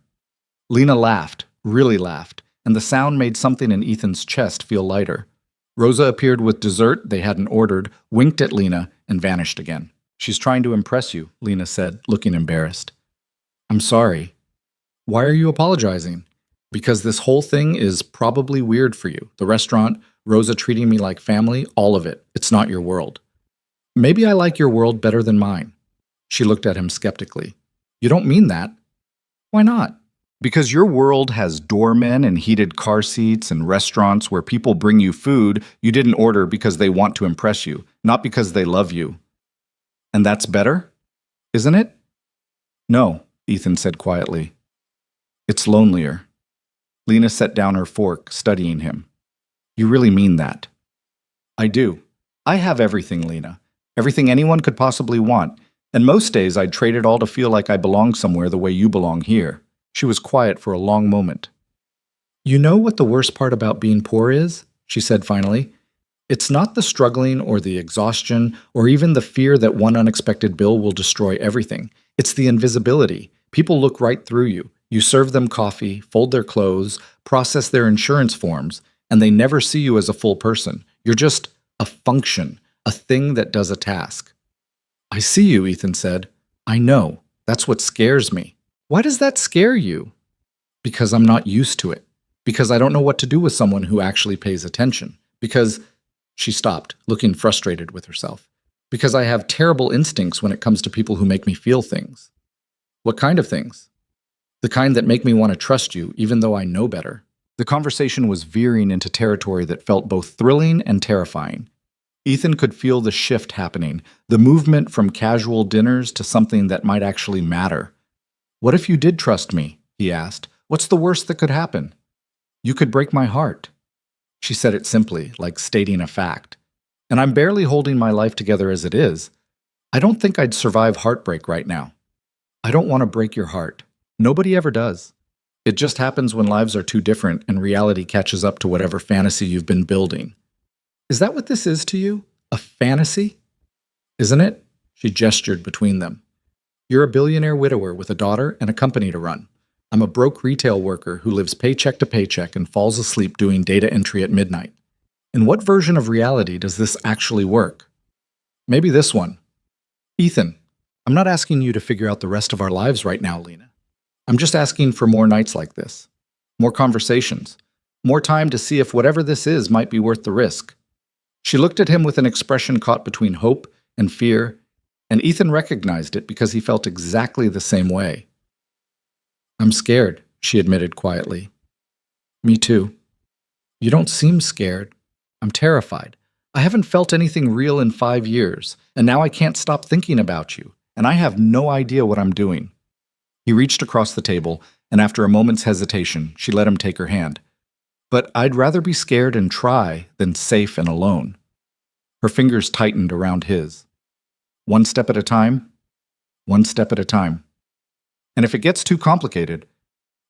A: Lena laughed, really laughed, and the sound made something in Ethan's chest feel lighter. Rosa appeared with dessert they hadn't ordered, winked at Lena, and vanished again. She's trying to impress you, Lena said, looking embarrassed. I'm sorry. Why are you apologizing? Because this whole thing is probably weird for you. The restaurant, Rosa treating me like family, all of it. It's not your world. Maybe I like your world better than mine. She looked at him skeptically. You don't mean that. Why not? Because your world has doormen and heated car seats and restaurants where people bring you food you didn't order because they want to impress you, not because they love you. And that's better? Isn't it? No, Ethan said quietly. It's lonelier. Lena set down her fork, studying him. You really mean that? I do. I have everything, Lena. Everything anyone could possibly want. And most days I'd trade it all to feel like I belong somewhere the way you belong here. She was quiet for a long moment. You know what the worst part about being poor is? She said finally. It's not the struggling or the exhaustion or even the fear that one unexpected bill will destroy everything. It's the invisibility. People look right through you. You serve them coffee, fold their clothes, process their insurance forms, and they never see you as a full person. You're just a function, a thing that does a task. I see you, Ethan said. I know. That's what scares me. Why does that scare you? Because I'm not used to it. Because I don't know what to do with someone who actually pays attention. Because, she stopped, looking frustrated with herself. Because I have terrible instincts when it comes to people who make me feel things. What kind of things? The kind that make me want to trust you, even though I know better. The conversation was veering into territory that felt both thrilling and terrifying. Ethan could feel the shift happening, the movement from casual dinners to something that might actually matter. What if you did trust me? He asked. What's the worst that could happen? You could break my heart. She said it simply, like stating a fact. And I'm barely holding my life together as it is. I don't think I'd survive heartbreak right now. I don't want to break your heart. Nobody ever does. It just happens when lives are too different and reality catches up to whatever fantasy you've been building. Is that what this is to you? A fantasy? Isn't it? She gestured between them. You're a billionaire widower with a daughter and a company to run. I'm a broke retail worker who lives paycheck to paycheck and falls asleep doing data entry at midnight. In what version of reality does this actually work? Maybe this one. Ethan, I'm not asking you to figure out the rest of our lives right now, Lena. I'm just asking for more nights like this. More conversations. More time to see if whatever this is might be worth the risk. She looked at him with an expression caught between hope and fear, and Ethan recognized it because he felt exactly the same way. I'm scared, she admitted quietly. Me too. You don't seem scared. I'm terrified. I haven't felt anything real in 5 years, and now I can't stop thinking about you, and I have no idea what I'm doing. He reached across the table, and after a moment's hesitation, she let him take her hand. But I'd rather be scared and try than safe and alone. Her fingers tightened around his. One step at a time, one step at a time. And if it gets too complicated,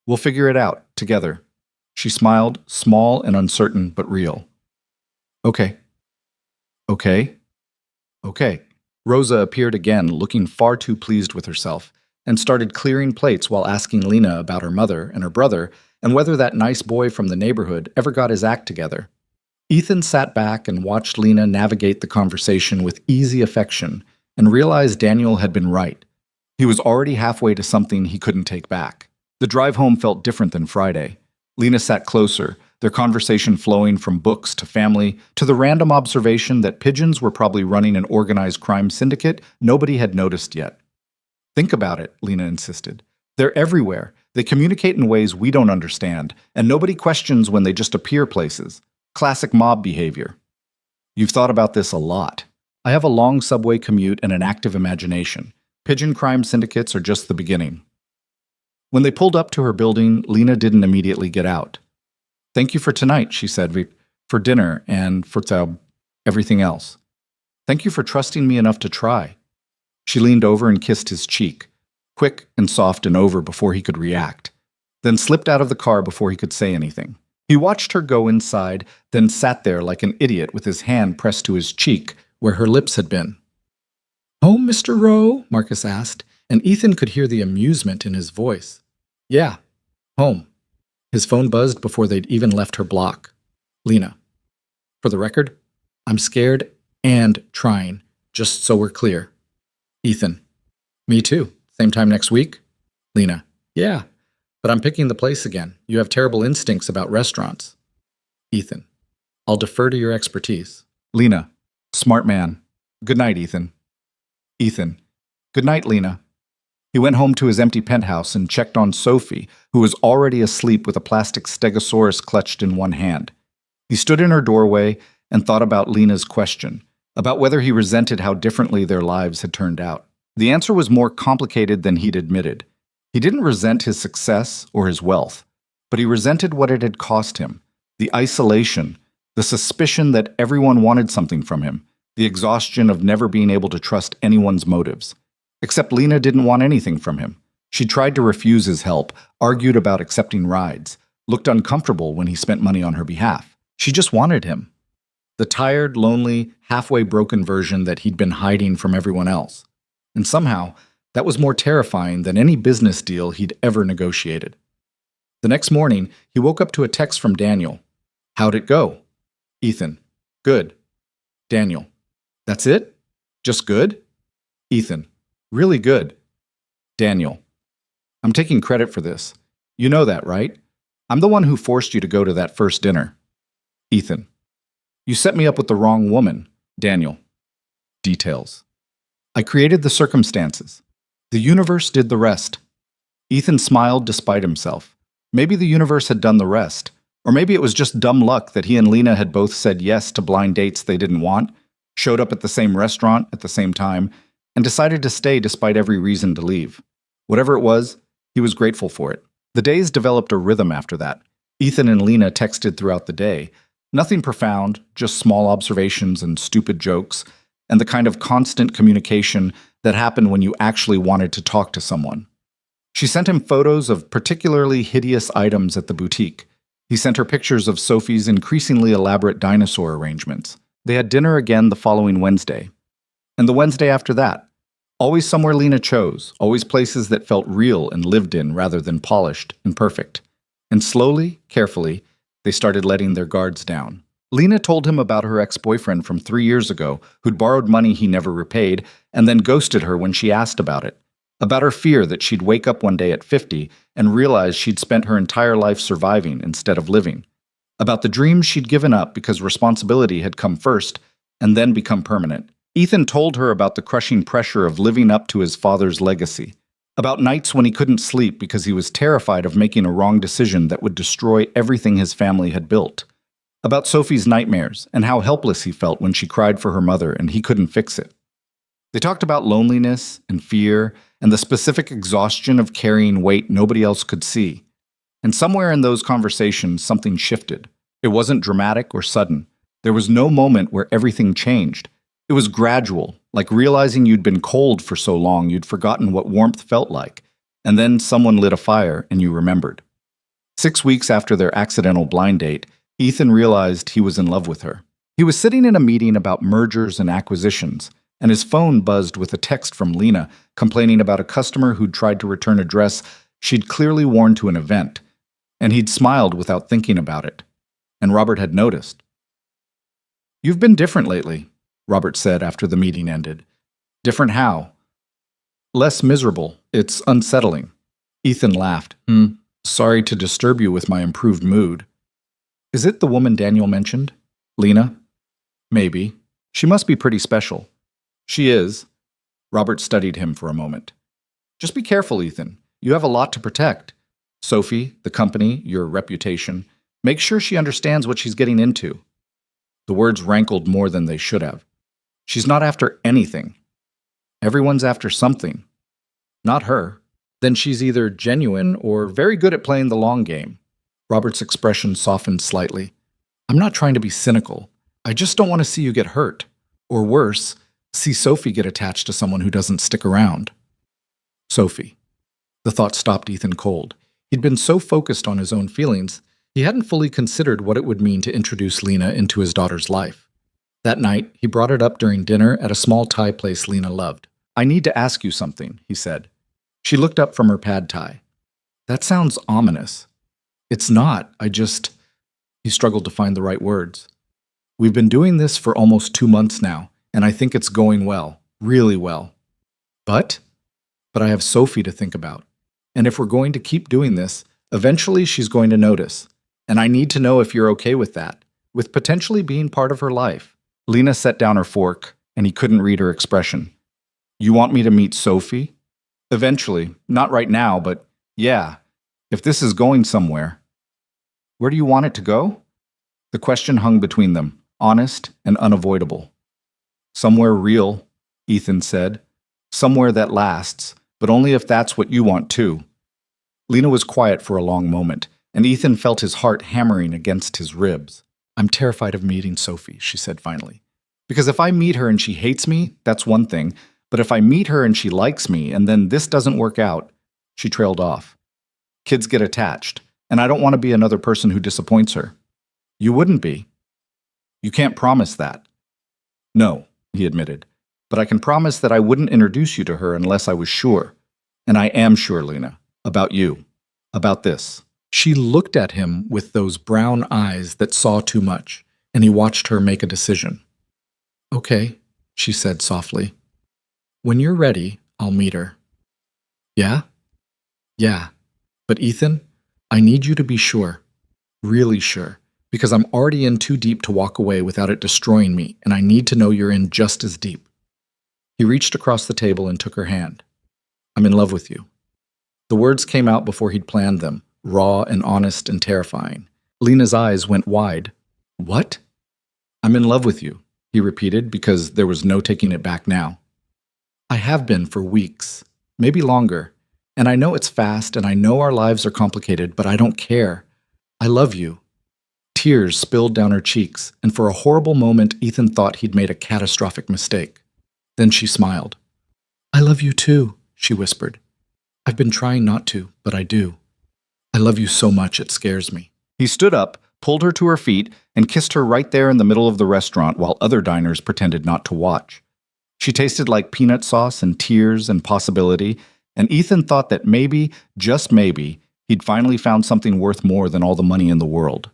A: we'll figure it out together. She smiled, small and uncertain, but real. Okay. Okay. Okay. Rosa appeared again, looking far too pleased with herself, and started clearing plates while asking Lena about her mother and her brother and whether that nice boy from the neighborhood ever got his act together. Ethan sat back and watched Lena navigate the conversation with easy affection and realized Daniel had been right. He was already halfway to something he couldn't take back. The drive home felt different than Friday. Lena sat closer, their conversation flowing from books to family to the random observation that pigeons were probably running an organized crime syndicate nobody had noticed yet. Think about it, Lena insisted. They're everywhere. They communicate in ways we don't understand, and nobody questions when they just appear places. Classic mob behavior. You've thought about this a lot. I have a long subway commute and an active imagination. Pigeon crime syndicates are just the beginning. When they pulled up to her building, Lena didn't immediately get out. Thank you for tonight, she said, for dinner and for everything else. Thank you for trusting me enough to try. She leaned over and kissed his cheek, quick and soft and over before he could react, then slipped out of the car before he could say anything. He watched her go inside, then sat there like an idiot with his hand pressed to his cheek where her lips had been. "Home, Mr. Rowe?" Marcus asked, and Ethan could hear the amusement in his voice. "Yeah, home." His phone buzzed before they'd even left her block. "Lena, for the record, I'm scared and trying, just so we're clear." Ethan, "Me too. Same time next week?" Lena, "Yeah, but I'm picking the place again. You have terrible instincts about restaurants." Ethan, "I'll defer to your expertise." Lena, "Smart man. Good night, Ethan." Ethan, "Good night, Lena." He went home to his empty penthouse and checked on Sophie, who was already asleep with a plastic stegosaurus clutched in one hand. He stood in her doorway and thought about Lena's question, about whether he resented how differently their lives had turned out. The answer was more complicated than he'd admitted. He didn't resent his success or his wealth, but he resented what it had cost him, the isolation, the suspicion that everyone wanted something from him, the exhaustion of never being able to trust anyone's motives. Except Lena didn't want anything from him. She tried to refuse his help, argued about accepting rides, looked uncomfortable when he spent money on her behalf. She just wanted him. The tired, lonely, halfway broken version that he'd been hiding from everyone else. And somehow, that was more terrifying than any business deal he'd ever negotiated. The next morning, he woke up to a text from Daniel. "How'd it go?" Ethan, "Good." Daniel, "That's it? Just good?" Ethan, "Really good." Daniel, "I'm taking credit for this. You know that, right? I'm the one who forced you to go to that first dinner." Ethan, "You set me up with the wrong woman." Daniel, "Details." "I created the circumstances. The universe did the rest." Ethan smiled despite himself. Maybe the universe had done the rest. Or maybe it was just dumb luck that he and Lena had both said yes to blind dates they didn't want, showed up at the same restaurant at the same time, and decided to stay despite every reason to leave. Whatever it was, he was grateful for it. The days developed a rhythm after that. Ethan and Lena texted throughout the day. Nothing profound, just small observations and stupid jokes, and the kind of constant communication that happened when you actually wanted to talk to someone. She sent him photos of particularly hideous items at the boutique. He sent her pictures of Sophie's increasingly elaborate dinosaur arrangements. They had dinner again the following Wednesday. And the Wednesday after that. Always somewhere Lena chose, always places that felt real and lived in rather than polished and perfect. And slowly, carefully, they started letting their guards down. Lena told him about her ex-boyfriend from 3 years ago who'd borrowed money he never repaid and then ghosted her when she asked about it. About her fear that she'd wake up one day at 50 and realize she'd spent her entire life surviving instead of living. About the dreams she'd given up because responsibility had come first and then become permanent. Ethan told her about the crushing pressure of living up to his father's legacy. About nights when he couldn't sleep because he was terrified of making a wrong decision that would destroy everything his family had built. About Sophie's nightmares and how helpless he felt when she cried for her mother and he couldn't fix it. They talked about loneliness and fear and the specific exhaustion of carrying weight nobody else could see. And somewhere in those conversations, something shifted. It wasn't dramatic or sudden. There was no moment where everything changed. It was gradual, like realizing you'd been cold for so long you'd forgotten what warmth felt like, and then someone lit a fire and you remembered. 6 weeks after their accidental blind date, Ethan realized he was in love with her. He was sitting in a meeting about mergers and acquisitions, and his phone buzzed with a text from Lena complaining about a customer who'd tried to return a dress she'd clearly worn to an event, and he'd smiled without thinking about it. And Robert had noticed. "You've been different lately," Robert said after the meeting ended. "Different how?" "Less miserable. It's unsettling." Ethan laughed. Sorry to disturb you with my improved mood." Is it the woman Daniel mentioned? Lena? Maybe. She must be pretty special. She is. Robert studied him for a moment. Just be careful, Ethan. You have a lot to protect. Sophie, the company, your reputation. Make sure she understands what she's getting into. The words rankled more than they should have. She's not after anything. Everyone's after something. Not her. Then she's either genuine or very good at playing the long game. Robert's expression softened slightly. I'm not trying to be cynical. I just don't want to see you get hurt. Or worse, see Sophie get attached to someone who doesn't stick around. Sophie. The thought stopped Ethan cold. He'd been so focused on his own feelings, he hadn't fully considered what it would mean to introduce Lena into his daughter's life. That night, he brought it up during dinner at a small Thai place Lena loved. I need to ask you something, he said. She looked up from her pad thai. That sounds ominous. It's not, He struggled to find the right words. We've been doing this for almost 2 months now, and I think it's going well, really well. But I have Sophie to think about. And if we're going to keep doing this, eventually she's going to notice. And I need to know if you're okay with that, with potentially being part of her life. Lena set down her fork, and he couldn't read her expression. You want me to meet Sophie? Eventually. Not right now, but yeah, if this is going somewhere. Where do you want it to go? The question hung between them, honest and unavoidable. Somewhere real, Ethan said. Somewhere that lasts, but only if that's what you want too. Lena was quiet for a long moment, and Ethan felt his heart hammering against his ribs. I'm terrified of meeting Sophie, she said finally. Because if I meet her and she hates me, that's one thing, but if I meet her and she likes me and then this doesn't work out, she trailed off. Kids get attached, and I don't want to be another person who disappoints her. You wouldn't be. You can't promise that. No, he admitted, but I can promise that I wouldn't introduce you to her unless I was sure. And I am sure, Lena, about you, about this. She looked at him with those brown eyes that saw too much, and he watched her make a decision. Okay, she said softly. When you're ready, I'll meet her. Yeah? Yeah. But Ethan, I need you to be sure. Really sure. Because I'm already in too deep to walk away without it destroying me, and I need to know you're in just as deep. He reached across the table and took her hand. I'm in love with you. The words came out before he'd planned them, raw and honest and terrifying. Lena's eyes went wide. What? I'm in love with you, he repeated, because there was no taking it back now. I have been for weeks, maybe longer, and I know it's fast and I know our lives are complicated, but I don't care. I love you. Tears spilled down her cheeks, and for a horrible moment Ethan thought he'd made a catastrophic mistake. Then she smiled. I love you too, she whispered. I've been trying not to, but I do. I love you so much it scares me. He stood up, pulled her to her feet, and kissed her right there in the middle of the restaurant while other diners pretended not to watch. She tasted like peanut sauce and tears and possibility, and Ethan thought that maybe, just maybe, he'd finally found something worth more than all the money in the world.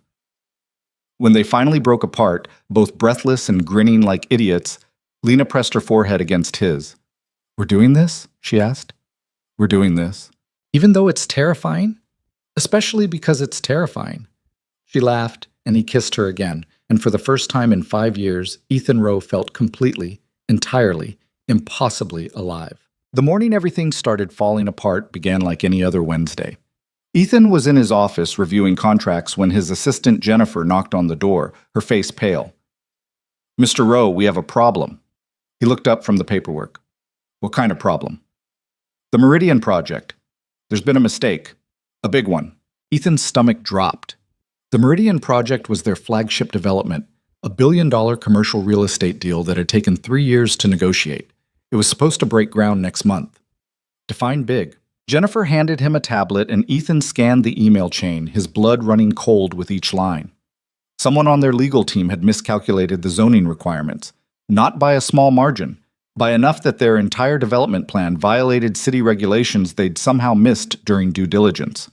A: When they finally broke apart, both breathless and grinning like idiots, Lena pressed her forehead against his. We're doing this? She asked. We're doing this. Even though it's terrifying? Especially because it's terrifying. She laughed, and he kissed her again, and for the first time in 5 years, Ethan Rowe felt completely, entirely, impossibly alive. The morning everything started falling apart began like any other Wednesday. Ethan was in his office reviewing contracts when his assistant Jennifer knocked on the door, her face pale. Mr. Rowe, we have a problem. He looked up from the paperwork. What kind of problem? The Meridian Project. There's been a mistake. A big one. Ethan's stomach dropped. The Meridian Project was their flagship development, a billion-dollar commercial real estate deal that had taken 3 years to negotiate. It was supposed to break ground next month. Define big. Jennifer handed him a tablet and Ethan scanned the email chain, his blood running cold with each line. Someone on their legal team had miscalculated the zoning requirements, not by a small margin, by enough that their entire development plan violated city regulations they'd somehow missed during due diligence.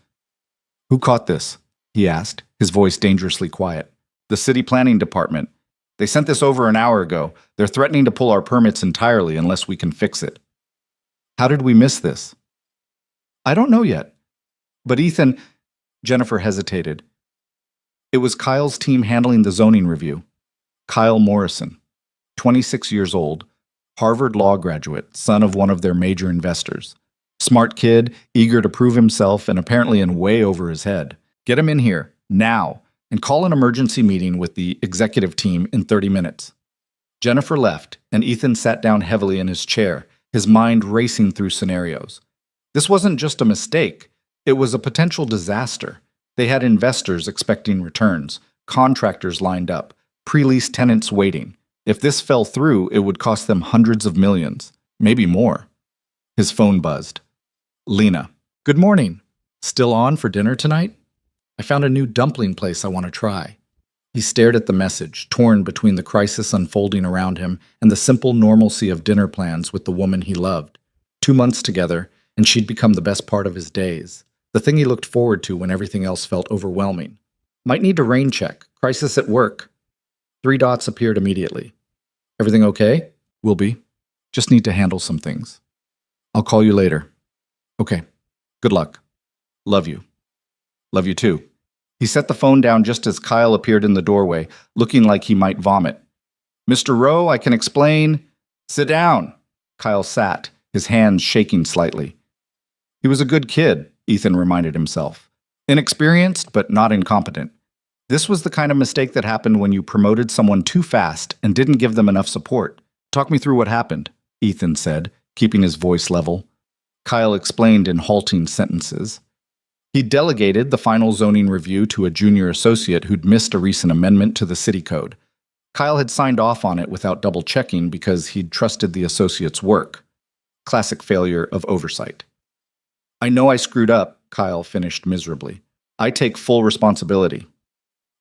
A: Who caught this? He asked, his voice dangerously quiet. The city planning department. They sent this over an hour ago. They're threatening to pull our permits entirely unless we can fix it. How did we miss this? I don't know yet. But Ethan, Jennifer hesitated. It was Kyle's team handling the zoning review. Kyle Morrison, 26 years old, Harvard law graduate, son of one of their major investors. Smart kid, eager to prove himself and apparently in way over his head. Get him in here, now, and call an emergency meeting with the executive team in 30 minutes. Jennifer left, and Ethan sat down heavily in his chair, his mind racing through scenarios. This wasn't just a mistake, it was a potential disaster. They had investors expecting returns, contractors lined up, pre-lease tenants waiting. If this fell through, it would cost them hundreds of millions, maybe more. His phone buzzed. Lena. Good morning. Still on for dinner tonight? I found a new dumpling place I want to try. He stared at the message, torn between the crisis unfolding around him and the simple normalcy of dinner plans with the woman he loved. 2 months together, and she'd become the best part of his days. The thing he looked forward to when everything else felt overwhelming. Might need a rain check. Crisis at work. 3 dots appeared immediately. Everything okay? Will be. Just need to handle some things. I'll call you later. Okay. Good luck. Love you. Love you too. He set the phone down just as Kyle appeared in the doorway, looking like he might vomit. Mr. Rowe, I can explain. Sit down. Kyle sat, his hands shaking slightly. He was a good kid, Ethan reminded himself. Inexperienced, but not incompetent. This was the kind of mistake that happened when you promoted someone too fast and didn't give them enough support. Talk me through what happened, Ethan said, keeping his voice level. Kyle explained in halting sentences. He delegated the final zoning review to a junior associate who'd missed a recent amendment to the city code. Kyle had signed off on it without double-checking because he'd trusted the associate's work. Classic failure of oversight. I know I screwed up, Kyle finished miserably. I take full responsibility.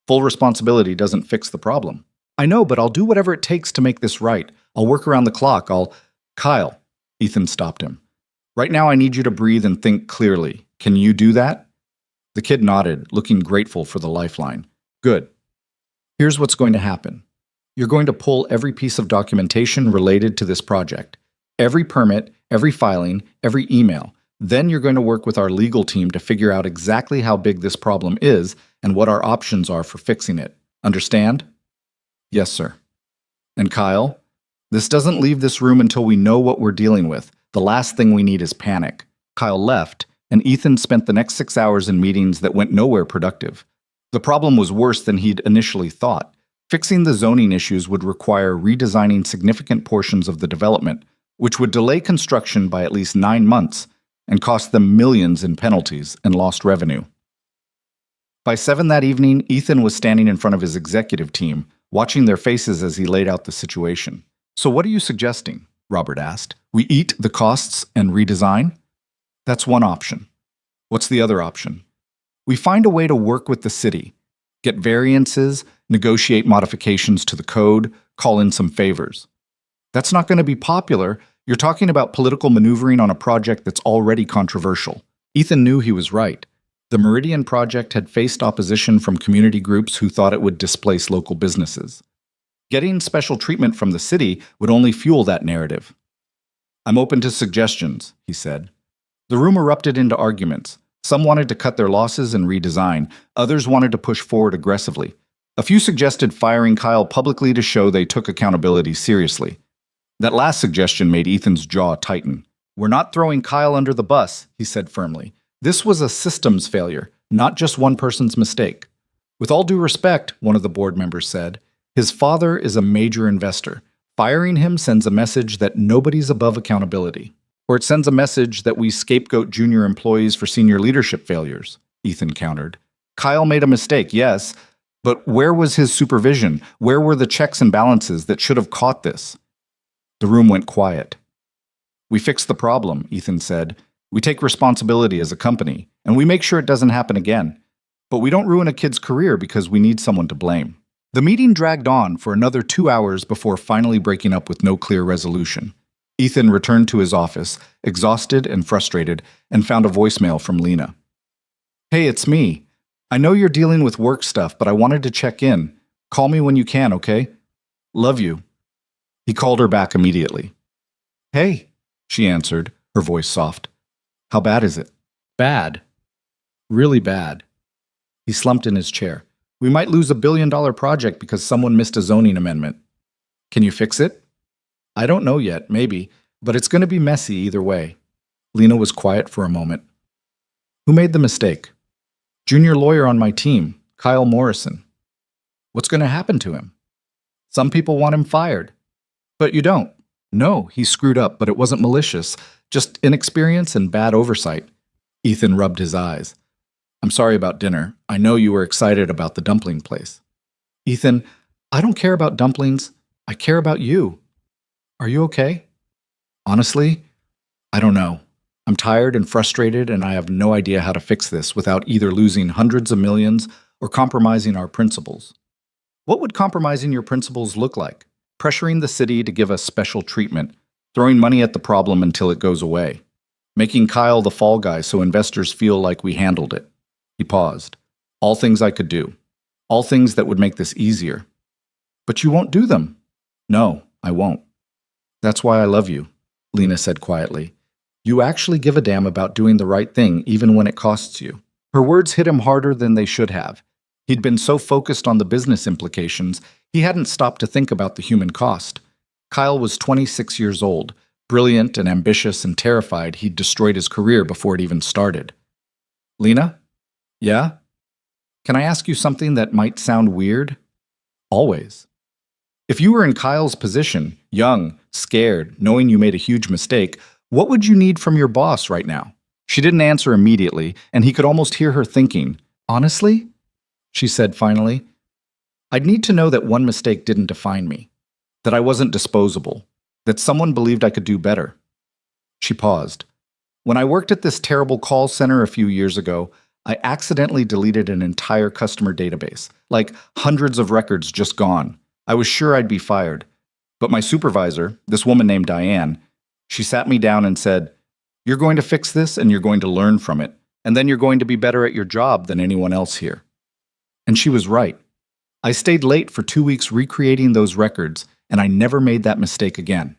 A: Full responsibility doesn't fix the problem. I know, but I'll do whatever it takes to make this right. I'll work around the clock. Kyle, Ethan stopped him. Right now I need you to breathe and think clearly. Can you do that? The kid nodded, looking grateful for the lifeline. Good. Here's what's going to happen. You're going to pull every piece of documentation related to this project. Every permit, every filing, every email. Then you're going to work with our legal team to figure out exactly how big this problem is and what our options are for fixing it. Understand? Yes, sir. And Kyle, this doesn't leave this room until we know what we're dealing with. The last thing we need is panic. Kyle left, and Ethan spent the next 6 hours in meetings that went nowhere productive. The problem was worse than he'd initially thought. Fixing the zoning issues would require redesigning significant portions of the development, which would delay construction by at least 9 months and cost them millions in penalties and lost revenue. By 7 that evening, Ethan was standing in front of his executive team, watching their faces as he laid out the situation. So what are you suggesting? Robert asked. We eat the costs and redesign? That's one option. What's the other option? We find a way to work with the city, get variances, negotiate modifications to the code, call in some favors. That's not going to be popular. You're talking about political maneuvering on a project that's already controversial. Ethan knew he was right. The Meridian project had faced opposition from community groups who thought it would displace local businesses. Getting special treatment from the city would only fuel that narrative. I'm open to suggestions, he said. The room erupted into arguments. Some wanted to cut their losses and redesign. Others wanted to push forward aggressively. A few suggested firing Kyle publicly to show they took accountability seriously. That last suggestion made Ethan's jaw tighten. We're not throwing Kyle under the bus, he said firmly. This was a systems failure, not just one person's mistake. With all due respect, one of the board members said, his father is a major investor. Firing him sends a message that nobody's above accountability. Or it sends a message that we scapegoat junior employees for senior leadership failures, Ethan countered. Kyle made a mistake, yes, but where was his supervision? Where were the checks and balances that should have caught this? The room went quiet. We fix the problem, Ethan said. We take responsibility as a company, and we make sure it doesn't happen again. But we don't ruin a kid's career because we need someone to blame. The meeting dragged on for another 2 hours before finally breaking up with no clear resolution. Ethan returned to his office, exhausted and frustrated, and found a voicemail from Lena. Hey, it's me. I know you're dealing with work stuff, but I wanted to check in. Call me when you can, okay? Love you. He called her back immediately. Hey, she answered, her voice soft. How bad is it? Bad. Really bad. He slumped in his chair. We might lose $1 billion project because someone missed a zoning amendment. Can you fix it? I don't know yet, maybe, but it's going to be messy either way. Lena was quiet for a moment. Who made the mistake? Junior lawyer on my team, Kyle Morrison. What's going to happen to him? Some people want him fired. But you don't. No, he screwed up, but it wasn't malicious, just inexperience and bad oversight. Ethan rubbed his eyes. I'm sorry about dinner. I know you were excited about the dumpling place. Ethan, I don't care about dumplings. I care about you. Are you okay? Honestly, I don't know. I'm tired and frustrated, and I have no idea how to fix this without either losing hundreds of millions or compromising our principles. What would compromising your principles look like? Pressuring the city to give us special treatment, throwing money at the problem until it goes away, making Kyle the fall guy so investors feel like we handled it. He paused. All things I could do. All things that would make this easier. But you won't do them. No, I won't. That's why I love you, Lena said quietly. You actually give a damn about doing the right thing even when it costs you. Her words hit him harder than they should have. He'd been so focused on the business implications, he hadn't stopped to think about the human cost. Kyle was 26 years old, brilliant and ambitious and terrified he'd destroyed his career before it even started. Lena? Yeah? Can I ask you something that might sound weird? Always. If you were in Kyle's position, young, scared, knowing you made a huge mistake, what would you need from your boss right now? She didn't answer immediately, and he could almost hear her thinking. Honestly? She said finally. I'd need to know that one mistake didn't define me, that I wasn't disposable, that someone believed I could do better. She paused. When I worked at this terrible call center a few years ago, I accidentally deleted an entire customer database, like hundreds of records just gone. I was sure I'd be fired. But my supervisor, this woman named Diane, she sat me down and said, "You're going to fix this and you're going to learn from it, and then you're going to be better at your job than anyone else here." And she was right. I stayed late for 2 weeks recreating those records, and I never made that mistake again.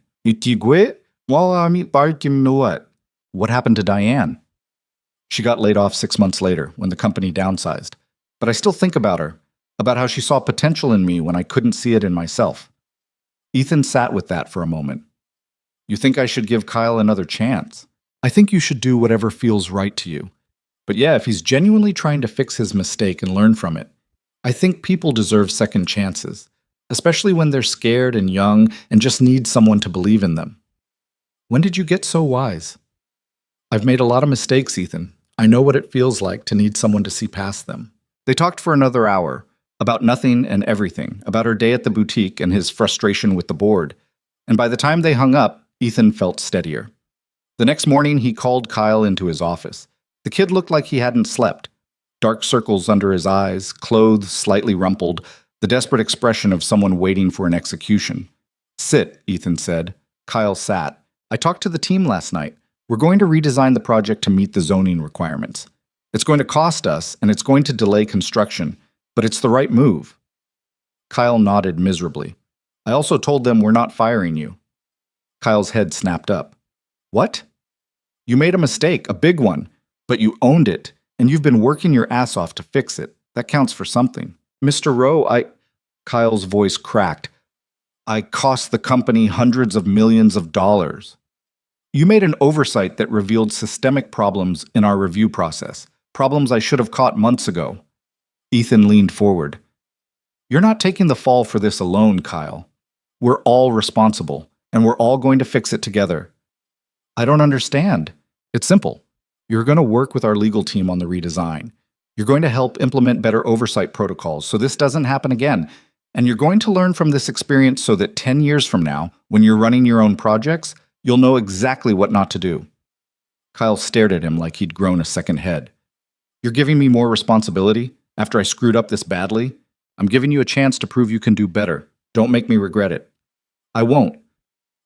A: What happened to Diane? She got laid off 6 months later when the company downsized. But I still think about her, about how she saw potential in me when I couldn't see it in myself. Ethan sat with that for a moment. You think I should give Kyle another chance? I think you should do whatever feels right to you. But yeah, if he's genuinely trying to fix his mistake and learn from it, I think people deserve second chances, especially when they're scared and young and just need someone to believe in them. When did you get so wise? I've made a lot of mistakes, Ethan. I know what it feels like to need someone to see past them. They talked for another hour, about nothing and everything, about her day at the boutique and his frustration with the board. And by the time they hung up, Ethan felt steadier. The next morning, he called Kyle into his office. The kid looked like he hadn't slept. Dark circles under his eyes, clothes slightly rumpled, the desperate expression of someone waiting for an execution. Sit, Ethan said. Kyle sat. I talked to the team last night. We're going to redesign the project to meet the zoning requirements. It's going to cost us, and it's going to delay construction, but it's the right move. Kyle nodded miserably. I also told them we're not firing you. Kyle's head snapped up. What? You made a mistake, a big one, but you owned it, and you've been working your ass off to fix it. That counts for something. Mr. Rowe, Kyle's voice cracked. I cost the company hundreds of millions of dollars. You made an oversight that revealed systemic problems in our review process, problems I should have caught months ago. Ethan leaned forward. You're not taking the fall for this alone, Kyle. We're all responsible, and we're all going to fix it together. I don't understand. It's simple. You're going to work with our legal team on the redesign. You're going to help implement better oversight protocols so this doesn't happen again. And you're going to learn from this experience so that 10 years from now, when you're running your own projects, you'll know exactly what not to do. Kyle stared at him like he'd grown a second head. You're giving me more responsibility after I screwed up this badly? I'm giving you a chance to prove you can do better. Don't make me regret it. I won't.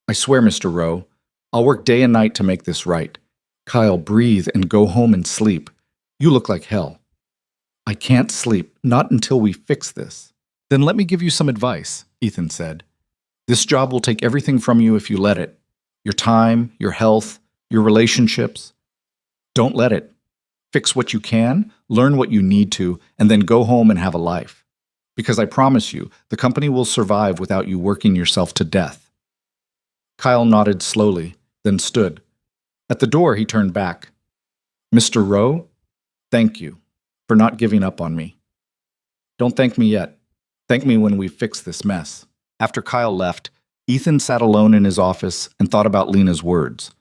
A: I swear, Mr. Rowe, I'll work day and night to make this right. Kyle, breathe and go home and sleep. You look like hell. I can't sleep, not until we fix this. Then let me give you some advice, Ethan said. This job will take everything from you if you let it. Your time, your health, your relationships. Don't let it. Fix what you can, learn what you need to, and then go home and have a life. Because I promise you, the company will survive without you working yourself to death. Kyle nodded slowly, then stood. At the door, he turned back. Mr. Rowe, thank you for not giving up on me. Don't thank me yet. Thank me when we fix this mess. After Kyle left, Ethan sat alone in his office and thought about Lena's words,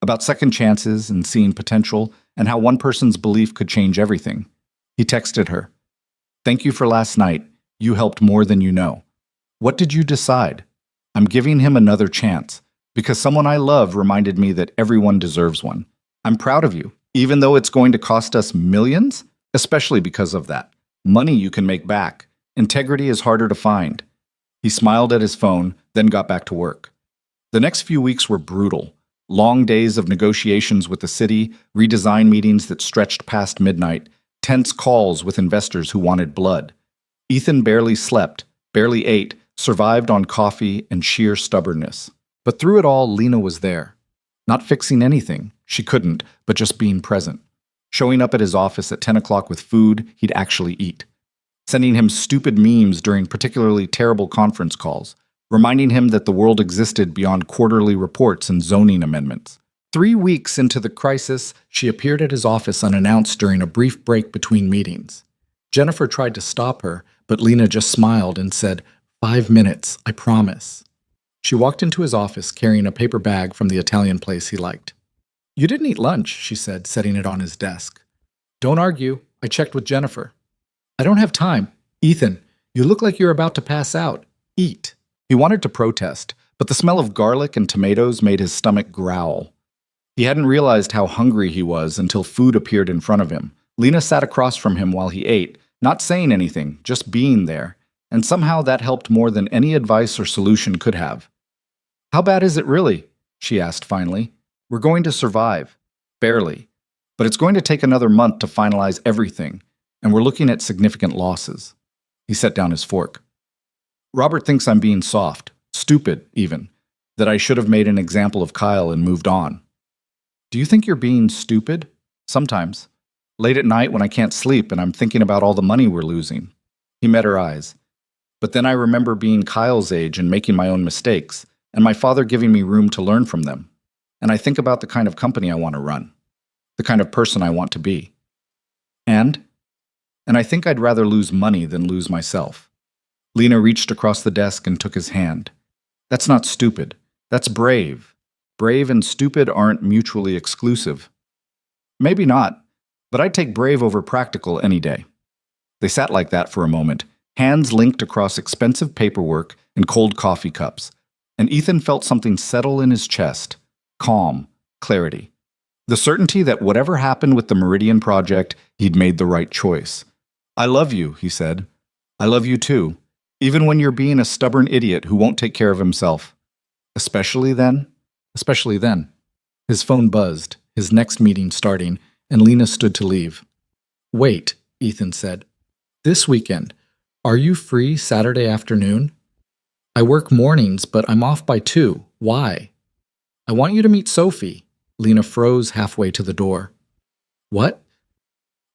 A: about second chances and seeing potential, and how one person's belief could change everything. He texted her. Thank you for last night. You helped more than you know. What did you decide? I'm giving him another chance, because someone I love reminded me that everyone deserves one. I'm proud of you, even though it's going to cost us millions, especially because of that. Money you can make back. Integrity is harder to find. He smiled at his phone, then got back to work. The next few weeks were brutal. Long days of negotiations with the city, redesign meetings that stretched past midnight, tense calls with investors who wanted blood. Ethan barely slept, barely ate, survived on coffee and sheer stubbornness. But through it all, Lena was there. Not fixing anything, she couldn't, but just being present. Showing up at his office at 10 o'clock with food he'd actually eat. Sending him stupid memes during particularly terrible conference calls. Reminding him that the world existed beyond quarterly reports and zoning amendments. 3 weeks into the crisis, she appeared at his office unannounced during a brief break between meetings. Jennifer tried to stop her, but Lena just smiled and said, 5 minutes, I promise. She walked into his office carrying a paper bag from the Italian place he liked. You didn't eat lunch, she said, setting it on his desk. Don't argue. I checked with Jennifer. I don't have time. Ethan, you look like you're about to pass out. Eat. He wanted to protest, but the smell of garlic and tomatoes made his stomach growl. He hadn't realized how hungry he was until food appeared in front of him. Lena sat across from him while he ate, not saying anything, just being there, and somehow that helped more than any advice or solution could have. How bad is it really? She asked finally. We're going to survive. Barely. But it's going to take another month to finalize everything, and we're looking at significant losses. He set down his fork. Robert thinks I'm being soft, stupid even, that I should have made an example of Kyle and moved on. Do you think you're being stupid? Sometimes. Late at night when I can't sleep and I'm thinking about all the money we're losing. He met her eyes. But then I remember being Kyle's age and making my own mistakes, and my father giving me room to learn from them. And I think about the kind of company I want to run, the kind of person I want to be. And I think I'd rather lose money than lose myself. Lena reached across the desk and took his hand. That's not stupid. That's brave. Brave and stupid aren't mutually exclusive. Maybe not, but I'd take brave over practical any day. They sat like that for a moment, hands linked across expensive paperwork and cold coffee cups, and Ethan felt something settle in his chest. Calm, clarity. The certainty that whatever happened with the Meridian project, he'd made the right choice. I love you, he said. I love you too, even when you're being a stubborn idiot who won't take care of himself. Especially then. His phone buzzed, his next meeting starting, and Lena stood to leave. Wait, Ethan said. This weekend, are you free Saturday afternoon? I work mornings, but I'm off by 2. Why? I want you to meet Sophie. Lena froze halfway to the door. What?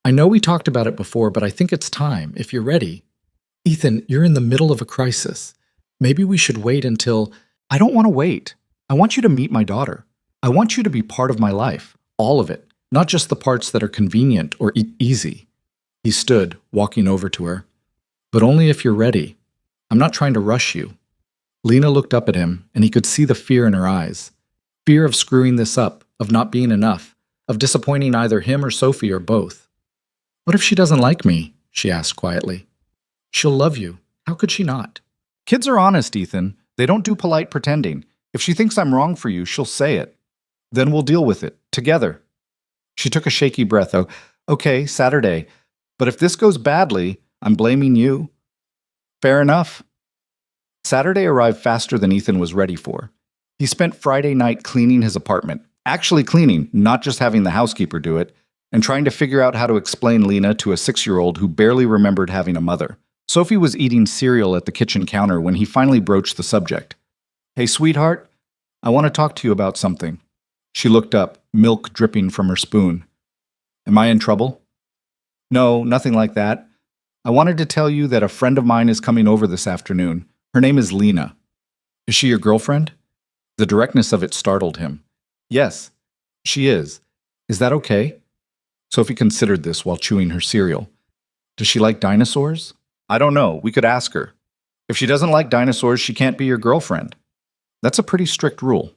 A: I know we talked about it before, but I think it's time, if you're ready. Ethan, you're in the middle of a crisis. Maybe we should wait until... I don't want to wait. I want you to meet my daughter. I want you to be part of my life. All of it. Not just the parts that are convenient or easy. He stood, walking over to her. But only if you're ready. I'm not trying to rush you. Lena looked up at him, and he could see the fear in her eyes. Fear of screwing this up, of not being enough, of disappointing either him or Sophie or both. What if she doesn't like me? She asked quietly. She'll love you. How could she not? Kids are honest, Ethan. They don't do polite pretending. If she thinks I'm wrong for you, she'll say it. Then we'll deal with it, together. She took a shaky breath. Oh, okay, Saturday. But if this goes badly, I'm blaming you. Fair enough. Saturday arrived faster than Ethan was ready for. He spent Friday night cleaning his apartment. Actually cleaning, not just having the housekeeper do it, and trying to figure out how to explain Lena to a 6-year-old who barely remembered having a mother. Sophie was eating cereal at the kitchen counter when he finally broached the subject. Hey, sweetheart, I want to talk to you about something. She looked up, milk dripping from her spoon. Am I in trouble? No, nothing like that. I wanted to tell you that a friend of mine is coming over this afternoon. Her name is Lena. Is she your girlfriend? The directness of it startled him. Yes, she is. Is that okay? Sophie considered this while chewing her cereal. Does she like dinosaurs? I don't know. We could ask her. If she doesn't like dinosaurs, she can't be your girlfriend. That's a pretty strict rule.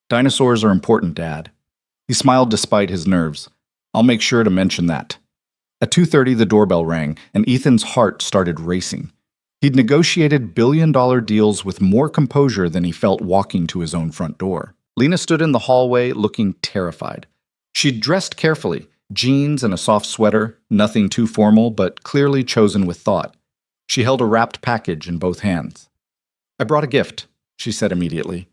A: Dinosaurs are important, Dad. He smiled despite his nerves. I'll make sure to mention that. At 2:30, the doorbell rang, and Ethan's heart started racing. He'd negotiated billion-dollar deals with more composure than he felt walking to his own front door. Lena stood in the hallway looking terrified. She'd dressed carefully, jeans and a soft sweater, nothing too formal, but clearly chosen with thought. She held a wrapped package in both hands. I brought a gift, she said immediately.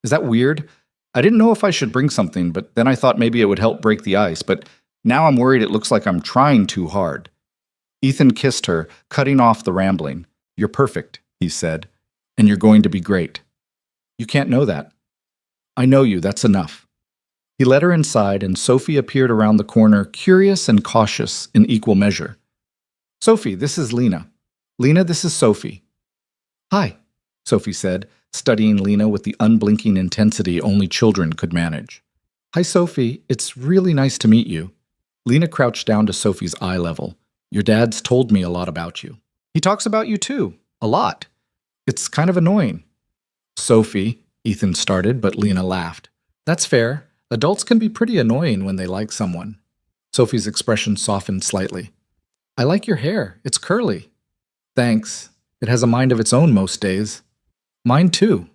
A: Is that weird? I didn't know if I should bring something, but then I thought maybe it would help break the ice, but now I'm worried it looks like I'm trying too hard. Ethan kissed her, cutting off the rambling. You're perfect, he said, and you're going to be great. You can't know that. I know you, that's enough. He led her inside, and Sophie appeared around the corner, curious and cautious in equal measure. Sophie, this is Lena. Lena, this is Sophie. Hi, Sophie said, studying Lena with the unblinking intensity only children could manage. Hi, Sophie. It's really nice to meet you. Lena crouched down to Sophie's eye level. Your dad's told me a lot about you. He talks about you too. A lot. It's kind of annoying. Sophie, Ethan started, but Lena laughed. That's fair. Adults can be pretty annoying when they like someone. Sophie's expression softened slightly. I like your hair. It's curly. Thanks. It has a mind of its own most days. Mine too.